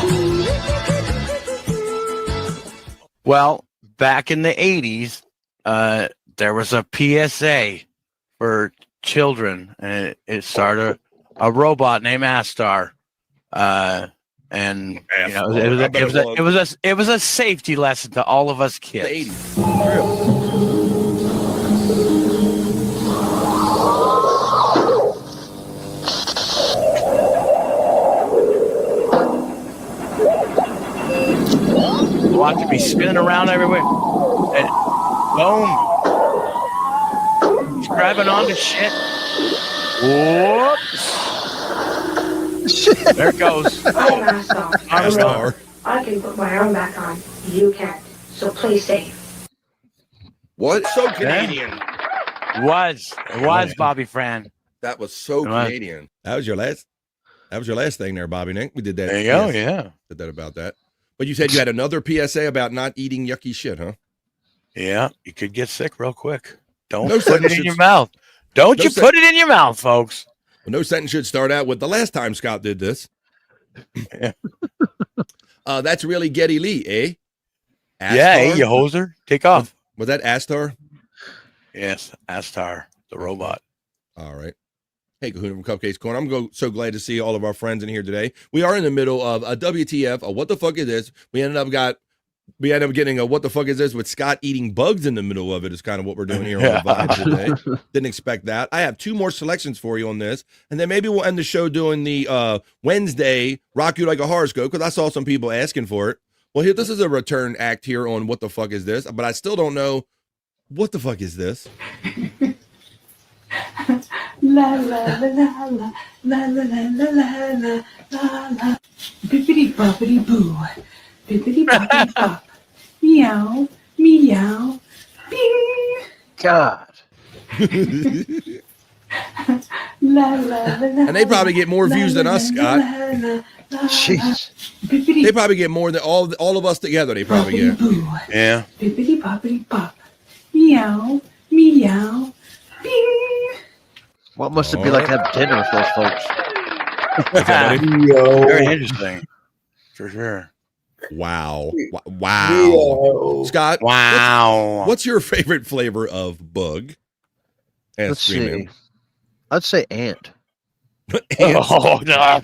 Well, back in the 80s, there was a PSA for children, and it started a robot named Astar. And you know, it was a safety lesson to all of us kids. Watch me spinning around everywhere, and boom, he's grabbing onto shit. Whoops. There it goes. I'm Astar. I can put my arm back on. You can't. So play safe. What? So Canadian. It was Bobby Fran. That was so Canadian. That was your last thing there, Bobby Nick. We did that. There you go, yeah. Did that about that. But you said you had another PSA about not eating yucky shit, huh? Yeah, you could get sick real quick. Don't put it in your mouth. Don't you put it in your mouth, folks. Well, no sentence should start out with the last time Scott did this. Yeah. That's really Geddy Lee, eh? Astar? Yeah, hey, you hoser. Take off. Was that Astar? Yes, Astar, the robot. All right. Hey, Kahuna from Cupcakes Corner. I'm so glad to see all of our friends in here today. We are in the middle of a WTF, a what the fuck is this? We ended up getting a what the fuck is this with Scott eating bugs in the middle of it is kind of what we're doing here on the Vibe today. Didn't expect that. I have two more selections for you on this, and then maybe we'll end the show doing the Wednesday Rock You Like a Horoscope, because I saw some people asking for it. Well, here, this is a return act here on what the fuck is this, but I still don't know what the fuck is this. La la la la la la la la la la la. Bippity boppity boo. Bippity boppity bop. Meow. Meow. Bing. God. La la la la. And they probably get more views than us, Scott. Jeez. They probably get more than all of us together. They probably get. Yeah. Bippity boppity bop. Meow. Meow. Bing. What must it be like to have dinner with those folks? Very interesting. For sure. Wow. Wow. Scott. Wow. What's your favorite flavor of bug? Let's see. I'd say ant. Oh, no. I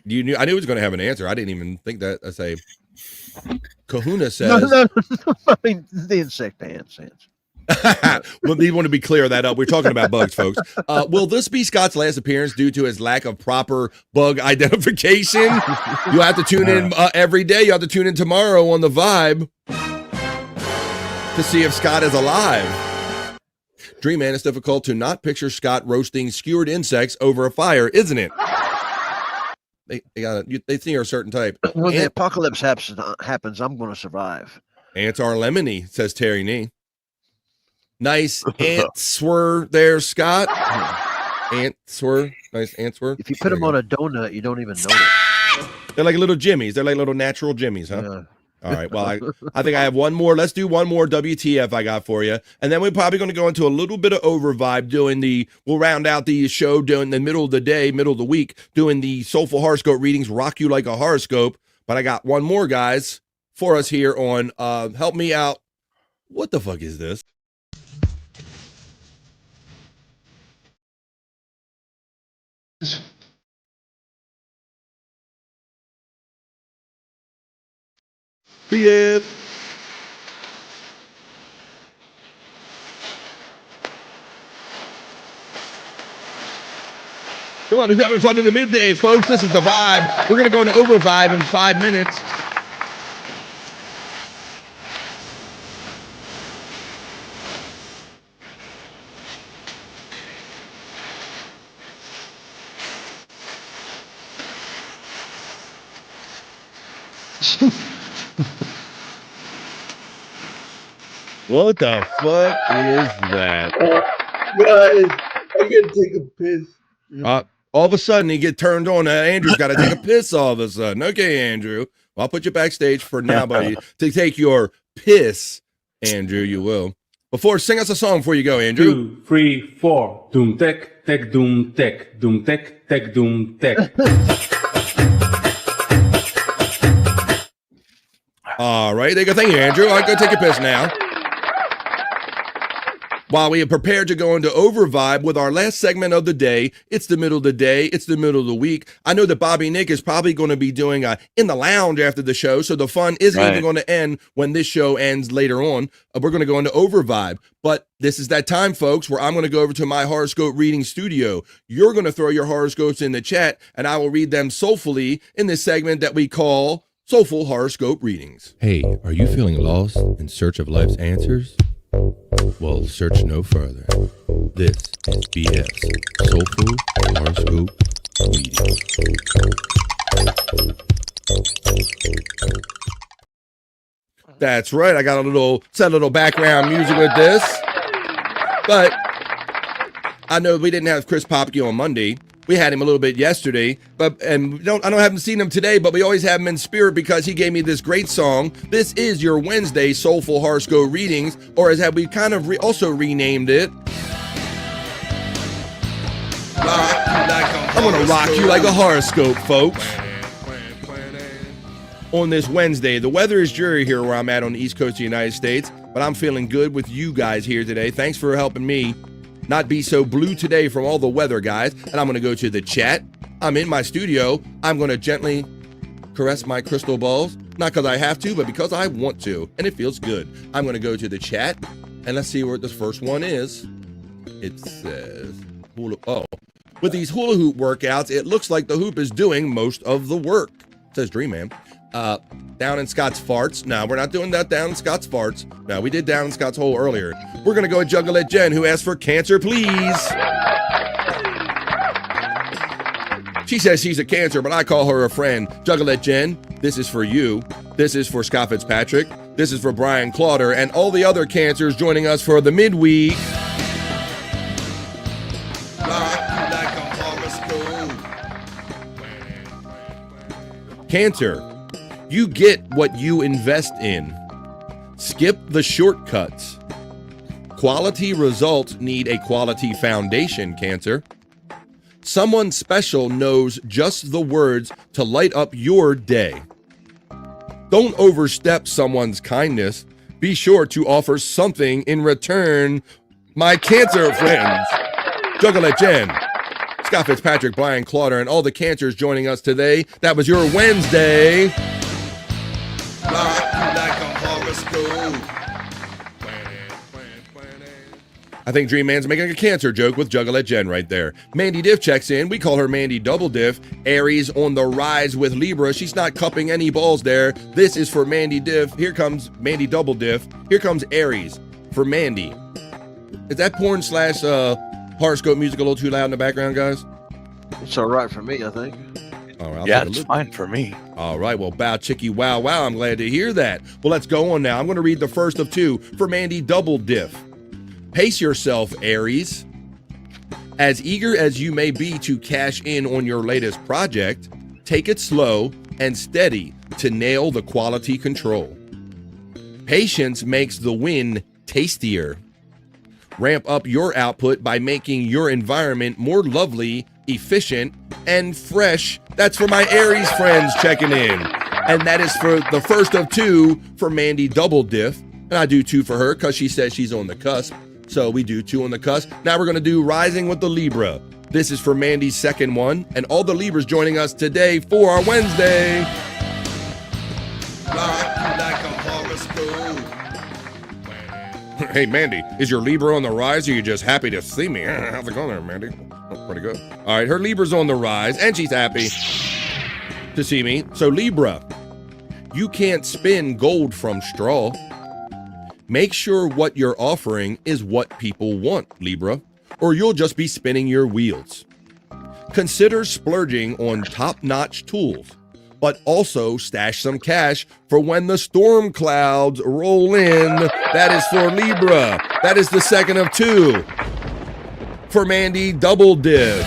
knew it was going to have an answer. I didn't even think that. I say, Kahuna says. No. I mean, the insect ants. Well, we want to be clear of that up. We're talking about bugs, folks. Will this be Scott's last appearance due to his lack of proper bug identification? You have to tune in every day. You have to tune in tomorrow on the Vibe to see if Scott is alive. Dream Man, it's difficult to not picture Scott roasting skewered insects over a fire, isn't it? They think you're a certain type. When the apocalypse happens, I'm going to survive. Ants are lemony, says Terry Nee. Nice answer there, Scott. Answer. Nice answer. If you put them on a donut, you don't even notice. They're like little jimmies. They're like little natural jimmies, huh? Yeah. All right. Well, I think I have one more. Let's do one more WTF I got for you. And then we're probably going to go into a little bit of over vibe we'll round out the show doing the middle of the day, middle of the week, doing the Soulful Horoscope readings, Rock You Like a Horoscope. But I got one more, guys, for us here on Help Me Out. What the fuck is this? Yeah. Come on, who's having fun in the midday, folks? This is the vibe. We're going to go into over vibe in 5 minutes. What the fuck is that? Guys, I gotta take a piss. All of a sudden, he get turned on. Andrew's got to take a piss all of a sudden. Okay, Andrew. Well, I'll put you backstage for now, buddy, to take your piss. Andrew, you will. Before, sing us a song before you go, Andrew. 2, 3, 4. Doom tech, tech, doom tech, doom tech, tech, doom tech. All right, there you go. Thank you, Andrew. I'll go take a piss now. While we are prepared to go into over vibe with our last segment of the day, it's the middle of the day, it's the middle of the week. I know that Bobby Nick is probably going to be doing in the lounge after the show, so the fun isn't even going to end when this show ends later on. We're going to go into over vibe, but this is that time, folks, where I'm going to go over to my horoscope reading studio. You're going to throw your horoscopes in the chat, and I will read them soulfully in this segment that we call Soulful Horoscope Readings. Hey, are you feeling lost in search of life's answers? Well, search no further. This is BS, Soulful Horoscope Readings. That's right. I got a little background music with this. But I know we didn't have Chris Popke on Monday. We had him a little bit yesterday, I haven't seen him today, but we always have him in spirit because he gave me this great song. This is your Wednesday Soulful Horoscope Readings, or as have we kind of also renamed it. I'm gonna rock you like a horoscope, folks. On this Wednesday, the weather is dreary here where I'm at on the East Coast of the United States, but I'm feeling good with you guys here today. Thanks for helping me not be so blue today from all the weather, guys. And I'm going to go to the chat. I'm in my studio. I'm going to gently caress my crystal balls. Not because I have to, but because I want to. And it feels good. I'm going to go to the chat. And let's see what this first one is. It says, with these hula hoop workouts, it looks like the hoop is doing most of the work. It says Dream Man. Down in Scott's farts. No, we're not doing that down in Scott's farts. No, we did down in Scott's hole earlier. We're going to go with Juggalette Jen, who asked for Cancer, please. She says she's a Cancer, but I call her a friend. Juggalette Jen, this is for you. This is for Scott Fitzpatrick. This is for Brian Clauder and all the other Cancers joining us for the midweek. Cancer. You get what you invest in. Skip the shortcuts. Quality results need a quality foundation, Cancer. Someone special knows just the words to light up your day. Don't overstep someone's kindness. Be sure to offer something in return, my Cancer friends. Juggalette Jen, Scott Fitzpatrick, Brian Clauder, and all the Cancers joining us today. That was your Wednesday. I think Dream Man's making a Cancer joke with Juggalette Jen right there. Mandy Diff checks in. We call her Mandy Double Diff. Aries on the rise with Libra. She's not cupping any balls there. This is for Mandy Diff. Here comes Mandy Double Diff. Here comes Aries for Mandy. Is that porn / horoscope music a little too loud in the background, guys? It's all right for me, I think. All right, yeah, it's fine for me. All right, well, bow, chickie, wow, wow. I'm glad to hear that. Well, let's go on now. I'm going to read the first of two for Mandy Double Diff. Pace yourself, Aries. As eager as you may be to cash in on your latest project, take it slow and steady to nail the quality control. Patience makes the win tastier. Ramp up your output by making your environment more lovely, efficient, and fresh. That's for my Aries friends checking in. And that is for the first of 2 for Mandy Double Diff. And I do 2 for her because she says she's on the cusp. So we do 2 on the cusp. Now we're going to do Rising with the Libra. This is for Mandy's second one. And all the Libras joining us today for our Wednesday. Hey, Mandy, is your Libra on the rise or are you just happy to see me? How's it going there, Mandy? Oh, pretty good. All right, her Libra's on the rise and she's happy to see me. So Libra, you can't spin gold from straw. Make sure what you're offering is what people want, Libra, or you'll just be spinning your wheels. Consider splurging on top-notch tools, but also stash some cash for when the storm clouds roll in. That is for Libra. That is the second of 2. For Mandy Double Diff.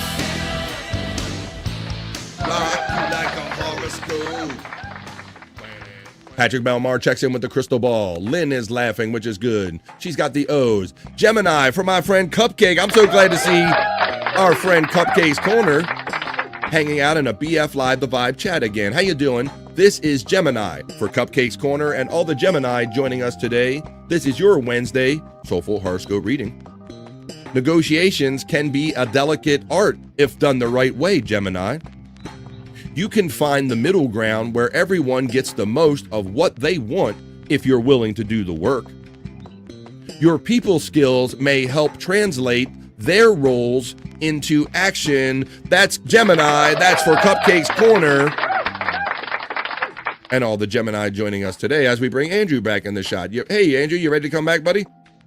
Patrick Belmar checks in with the crystal ball. Lynn is laughing, which is good. She's got the O's. Gemini for my friend Cupcake. I'm so glad to see our friend Cupcake's Corner hanging out in a BF Live The Vibe chat again. How you doing? This is Gemini for Cupcake's Corner and all the Gemini joining us today. This is your Wednesday Soulful Horoscope reading. Negotiations can be a delicate art if done the right way, Gemini. You can find the middle ground where everyone gets the most of what they want if you're willing to do the work. Your people skills may help translate their roles into action. That's Gemini. That's for Cupcake's Corner. And all the Gemini joining us today as we bring Andrew back in the shot. Hey, Andrew, you ready to come back, buddy?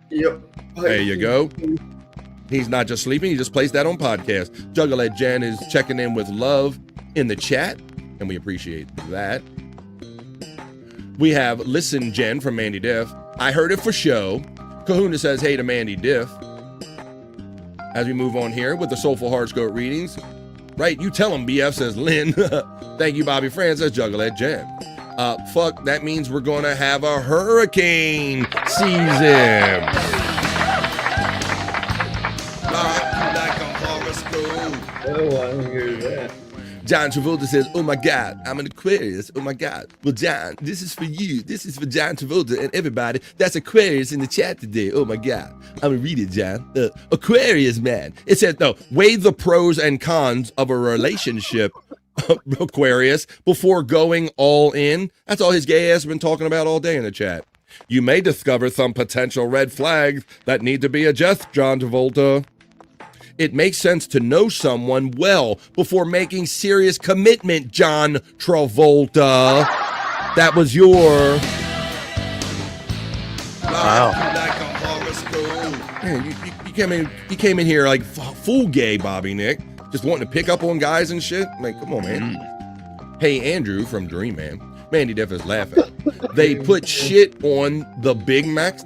Yep. There you go. He's not just sleeping. He just placed that on podcast. Juggalette Jen is checking in with love in the chat, and we appreciate that. We have Listen Jen from Mandy Diff. I heard it for show. Kahuna says hey to Mandy Diff. As we move on here with the Soulful Horoscope readings. Right, you tell him, BF, says Lynn. Thank you, Bobby France, says Juggalette Jen. Fuck, that means we're going to have a hurricane season. Oh, I don't hear that. John Travolta says, oh my God, I'm an Aquarius. Oh my God. Well, John, this is for you. This is for John Travolta and everybody that's Aquarius in the chat today. Oh my God. I'm going to read it, John. Aquarius, man. It says, no, weigh the pros and cons of a relationship, Aquarius, before going all in. That's all his gay ass has been talking about all day in the chat. You may discover some potential red flags that need to be addressed, John Travolta. It makes sense to know someone well before making serious commitment, John Travolta. That was your... Wow. Man, you came in here like full gay, Bobby Nick. Just wanting to pick up on guys and shit. Like, come on, man. Hey, Andrew from Dream Man. Mandy Diff is laughing. They put shit on the Big Macs.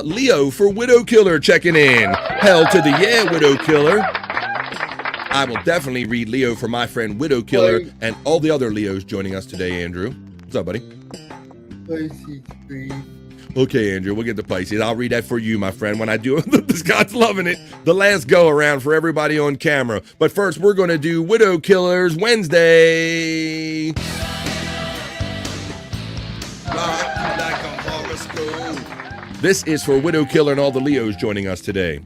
Leo for Widow Killer checking in. Hell to the yeah, Widow Killer. I will definitely read Leo for my friend Widow Killer and all the other Leos joining us today, Andrew. What's up, buddy? Pisces, please. Okay, Andrew, we'll get to Pisces. I'll read that for you, my friend, when I do it. Scott's loving it. The last go around for everybody on camera. But first, we're going to do Widow Killers Wednesday. This is for Widow Killer and all the Leos joining us today.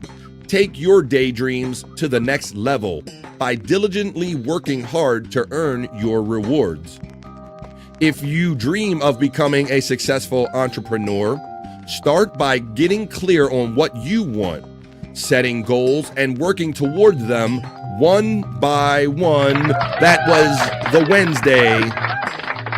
Take your daydreams to the next level by diligently working hard to earn your rewards. If you dream of becoming a successful entrepreneur, start by getting clear on what you want, setting goals and working toward them one by one. That was the Wednesday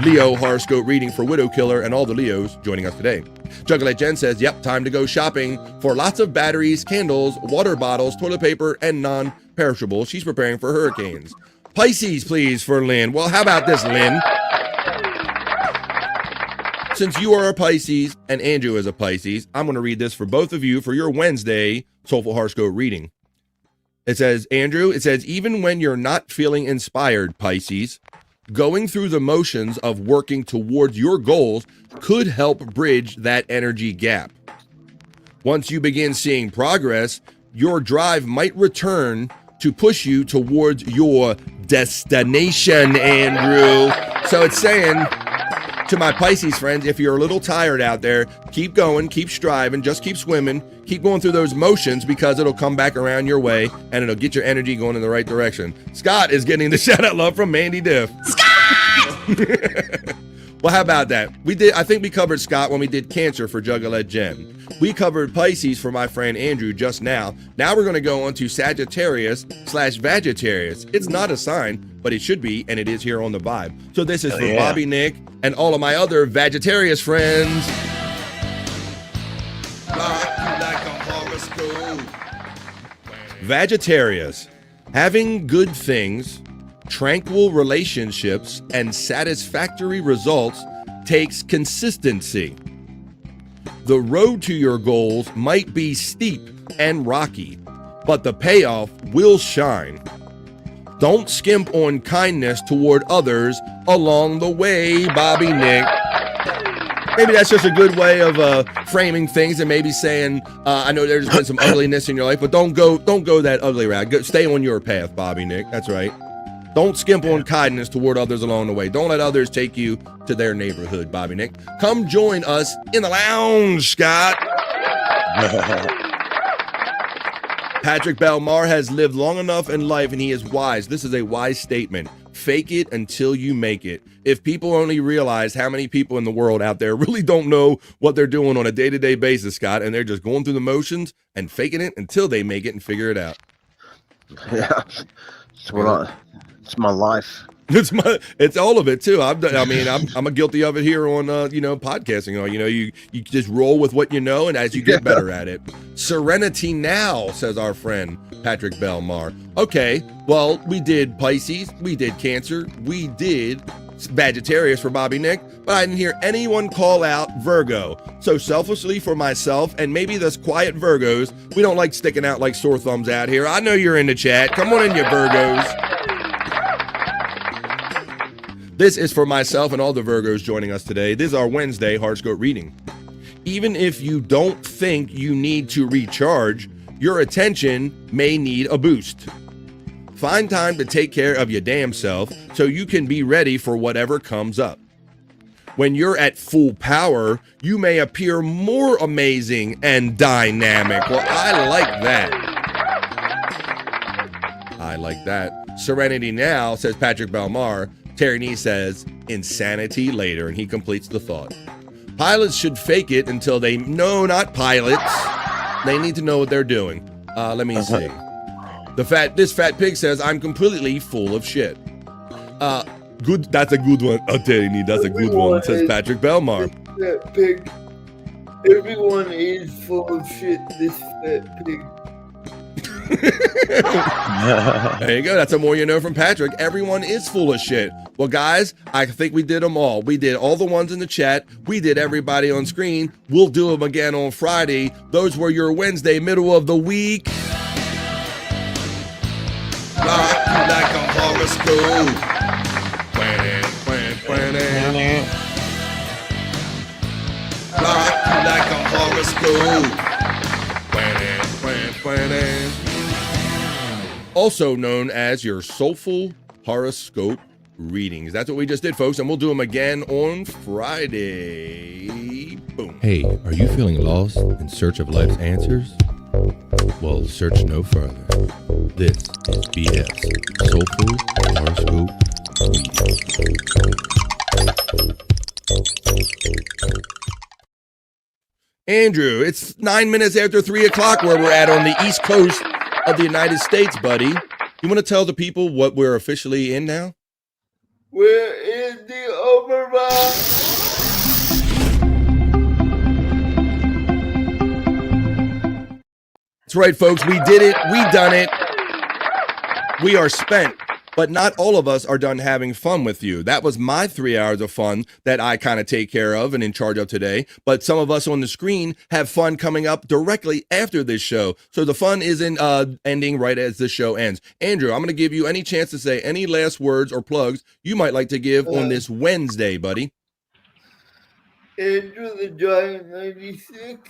Leo horoscope reading for Widow Killer and all the Leos joining us today. Juggalette Jen says, yep, time to go shopping for lots of batteries, candles, water bottles, toilet paper, and non-perishables. She's preparing for hurricanes. Pisces, please, for Lynn. Well, how about this, Lynn? Since you are a Pisces and Andrew is a Pisces, I'm going to read this for both of you for your Wednesday Soulful Horoscope reading. It says, Andrew, it says, even when you're not feeling inspired, Pisces, going through the motions of working towards your goals could help bridge that energy gap. Once you begin seeing progress, your drive might return to push you towards your destination, Andrew. So it's saying to my Pisces friends, if you're a little tired out there, keep going, keep striving, just keep swimming, keep going through those motions because it'll come back around your way and it'll get your energy going in the right direction. Scott is getting the shout out love from Mandy Diff. Scott! Well, how about that? I think we covered Scott when we did Cancer for Juggalette Jen. We covered Pisces for my friend Andrew just now. Now we're going to go on to Sagittarius/Vagittarius. It's not a sign, but it should be, and it is here on the vibe. So this is for Bobby, Nick, and all of my other Vagittarius friends. Vagittarius. Having good things, tranquil relationships, and satisfactory results takes consistency. The road to your goals might be steep and rocky, but the payoff will shine. Don't skimp on kindness toward others along the way, Bobby Nick. Maybe that's just a good way of framing things and maybe saying, I know there's been some ugliness in your life, but don't go that ugly route. Stay on your path, Bobby Nick. That's right. Don't skimp on kindness toward others along the way. Don't let others take you to their neighborhood, Bobby Nick. Come join us in the lounge, Scott. Patrick Belmar has lived long enough in life and he is wise. This is a wise statement. Fake it until you make it. If people only realize how many people in the world out there really don't know what they're doing on a day-to-day basis, Scott, and they're just going through the motions and faking it until they make it and figure it out. Yeah. It's my life. It's all of it too. I'm a guilty of it here on podcasting. You just roll with what you know, and as you get better at it. Serenity now, says our friend Patrick Belmar. Okay, well, we did Pisces, we did Cancer, we did Sagittarius for Bobby Nick, but I didn't hear anyone call out Virgo. So selfishly for myself and maybe this quiet Virgos, we don't like sticking out like sore thumbs out here. I know you're in the chat. Come on in, you Virgos. This is for myself and all the Virgos joining us today. This is our Wednesday Horoscope reading. Even if you don't think you need to recharge, your attention may need a boost. Find time to take care of your damn self so you can be ready for whatever comes up. When you're at full power, you may appear more amazing and dynamic. Well, I like that. I like that. Serenity now, says Patrick Belmar. Terry Nee says, insanity later, and he completes the thought. Pilots should fake it until they... No, not pilots. They need to know what they're doing. Let me see. This fat pig says, I'm completely full of shit. Good. That's a good one. Oh, Terry Nee, that's a good one, says Patrick Belmar. Fat pig. Everyone is full of shit, this fat pig. There you go. That's a more you know from Patrick. Everyone is full of shit. Well, guys, I think we did them all. We did all the ones in the chat. We did everybody on screen. We'll do them again on Friday. Those were your Wednesday, middle of the week. Rock you like a horoscope. Rock you like a horoscope. Also known as your soulful horoscope readings. That's what we just did, folks, and we'll do them again on Friday. Boom. Hey, are you feeling lost in search of life's answers? Well, search no further. This is BF's Soulful Horoscope Reading. Andrew, it's 9 minutes after 3 o'clock where we're at on the East Coast of the United States, buddy. You want to tell the people what we're officially in now? We're in the override. That's right, folks. We did it. We done it. We are spent. But not all of us are done having fun with you. That was my 3 hours of fun that I kind of take care of and in charge of today. But some of us on the screen have fun coming up directly after this show. So the fun isn't ending right as the show ends. Andrew, I'm going to give you any chance to say any last words or plugs you might like to give on this Wednesday, buddy. Andrew the Giant 96.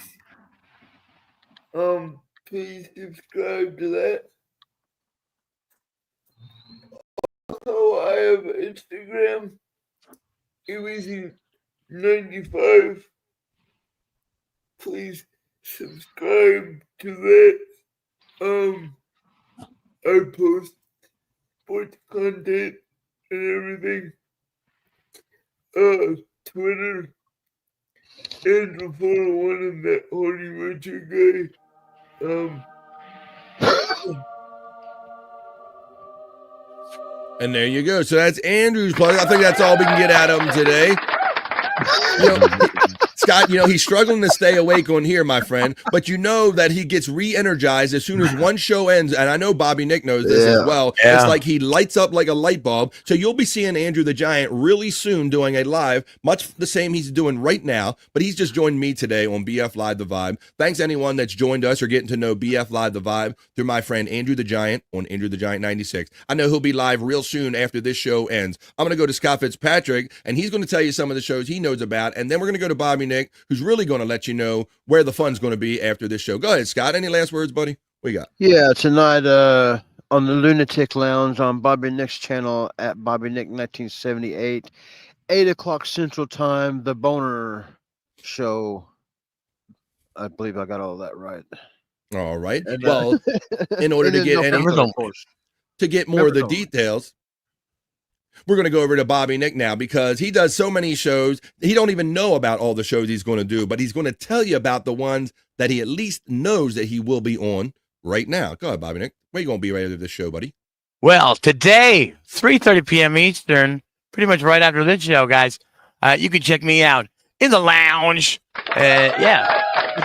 Please subscribe to that. Instagram. It was in 95. Please subscribe to that. I post sports content and everything. Twitter, Andrew 401 and that Holy Richard guy. And there you go. So that's Andrew's plug. I think that's all we can get out of him today. Scott, he's struggling to stay awake on here, my friend, but you know that he gets re-energized as soon as one show ends, and I know Bobby Nick knows this as well. Yeah. It's like he lights up like a light bulb. So you'll be seeing Andrew the Giant really soon doing a live, much the same he's doing right now, but he's just joined me today on BF Live The Vibe. Thanks anyone that's joined us or getting to know BF Live The Vibe through my friend Andrew the Giant on Andrew the Giant 96. I know he'll be live real soon after this show ends. I'm going to go to Scott Fitzpatrick, and he's going to tell you some of the shows he knows about, and then we're going to go to Bobby Nick, who's really going to let you know where the fun's going to be after this show. Go ahead, Scott. Any last words, buddy? What you got? Yeah, tonight on the Lunatic Lounge on Bobby Nick's channel at Bobby Nick 1978, 8 o'clock Central Time, The Boner Show. I believe I got all that right. All right. And, well, in order to get more of the details, we're going to go over to Bobby Nick now because he does so many shows. He don't even know about all the shows he's going to do, but he's going to tell you about the ones that he at least knows that he will be on right now. Go ahead, Bobby Nick. Where you going to be right after this show, buddy? Well, today, 3:30 p.m. Eastern, pretty much right after this show, guys, you can check me out in the lounge. We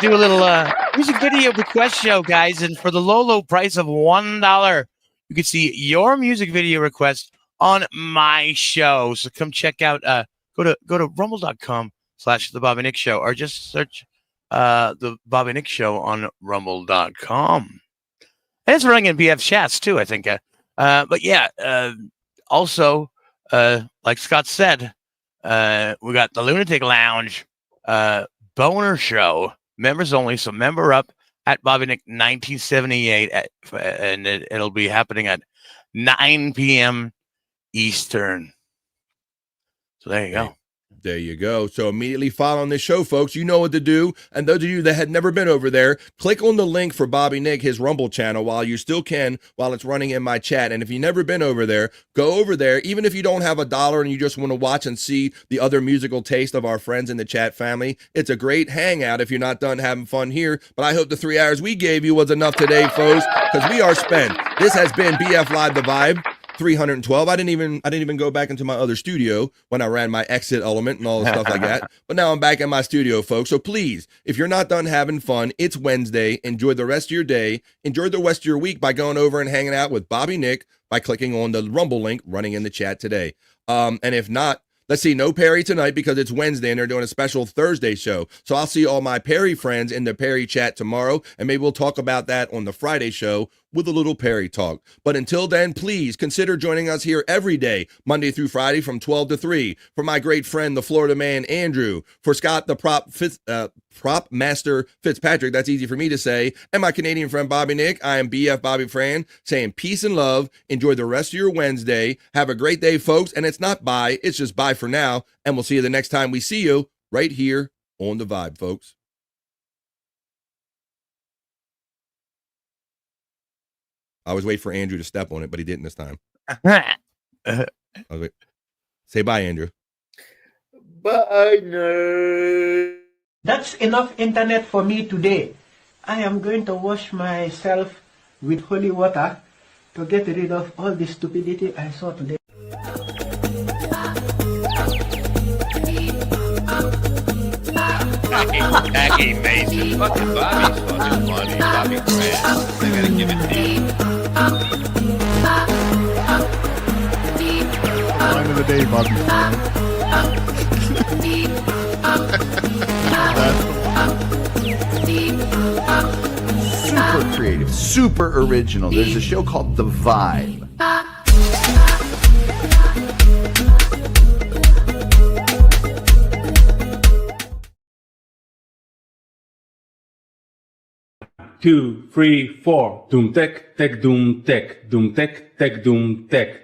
do a little music video request show, guys, and for the low price of $1, you can see your music video request on my show. So come check out, go to rumble.com/The Bobby Nick Show, or just search The Bobby Nick Show on rumble.com. And it's running in BF chats too, I think. Also, like Scott said, we got the Lunatic Lounge Boner Show, members only, so member up at Bobby Nick 1978, and it'll be happening at 9 p.m. Eastern. So there you go. There you go. So immediately following this show, folks, you know what to do. And those of you that had never been over there, click on the link for Bobby Nick, his Rumble channel, while you still can, while it's running in my chat. And if you've never been over there, go over there. Even if you don't have $1 and you just want to watch and see the other musical taste of our friends in the chat family, it's a great hangout if you're not done having fun here. But I hope the 3 hours we gave you was enough today, folks, because we are spent. This has been BF Live The Vibe 312. I didn't even go back into my other studio when I ran my exit element and all the stuff like that. But now I'm back in my studio, folks. So please, if you're not done having fun, it's Wednesday. Enjoy the rest of your day. Enjoy the rest of your week by going over and hanging out with Bobby Nick by clicking on the Rumble link running in the chat today. And if not, let's see, no Perry tonight because it's Wednesday and they're doing a special Thursday show. So I'll see all my Perry friends in the Perry chat tomorrow, and maybe we'll talk about that on the Friday show with a little Perry talk. But until then, please consider joining us here every day, Monday through Friday from 12 to 3. For my great friend, the Florida man, Andrew. For Scott, the prop master Fitzpatrick, that's easy for me to say. And my Canadian friend, Bobby Nick, I am BF Bobby Fran, saying peace and love. Enjoy the rest of your Wednesday. Have a great day, folks. And it's not bye, it's just bye for now. And we'll see you the next time we see you right here on The Vibe, folks. I was waiting for Andrew to step on it, but he didn't this time. Say bye, Andrew. Bye, nerd. That's enough internet for me today. I am going to wash myself with holy water to get rid of all the stupidity I saw today. Jackie Mason. Fucking Bobby's fucking funny. Bobby Grant. I gotta give it to you. Line of the day, Bobby Super creative, super original. There's a show called The Vibe. Two, three, four. Doom tech, tech, doom tech, doom tech, tech, doom tech.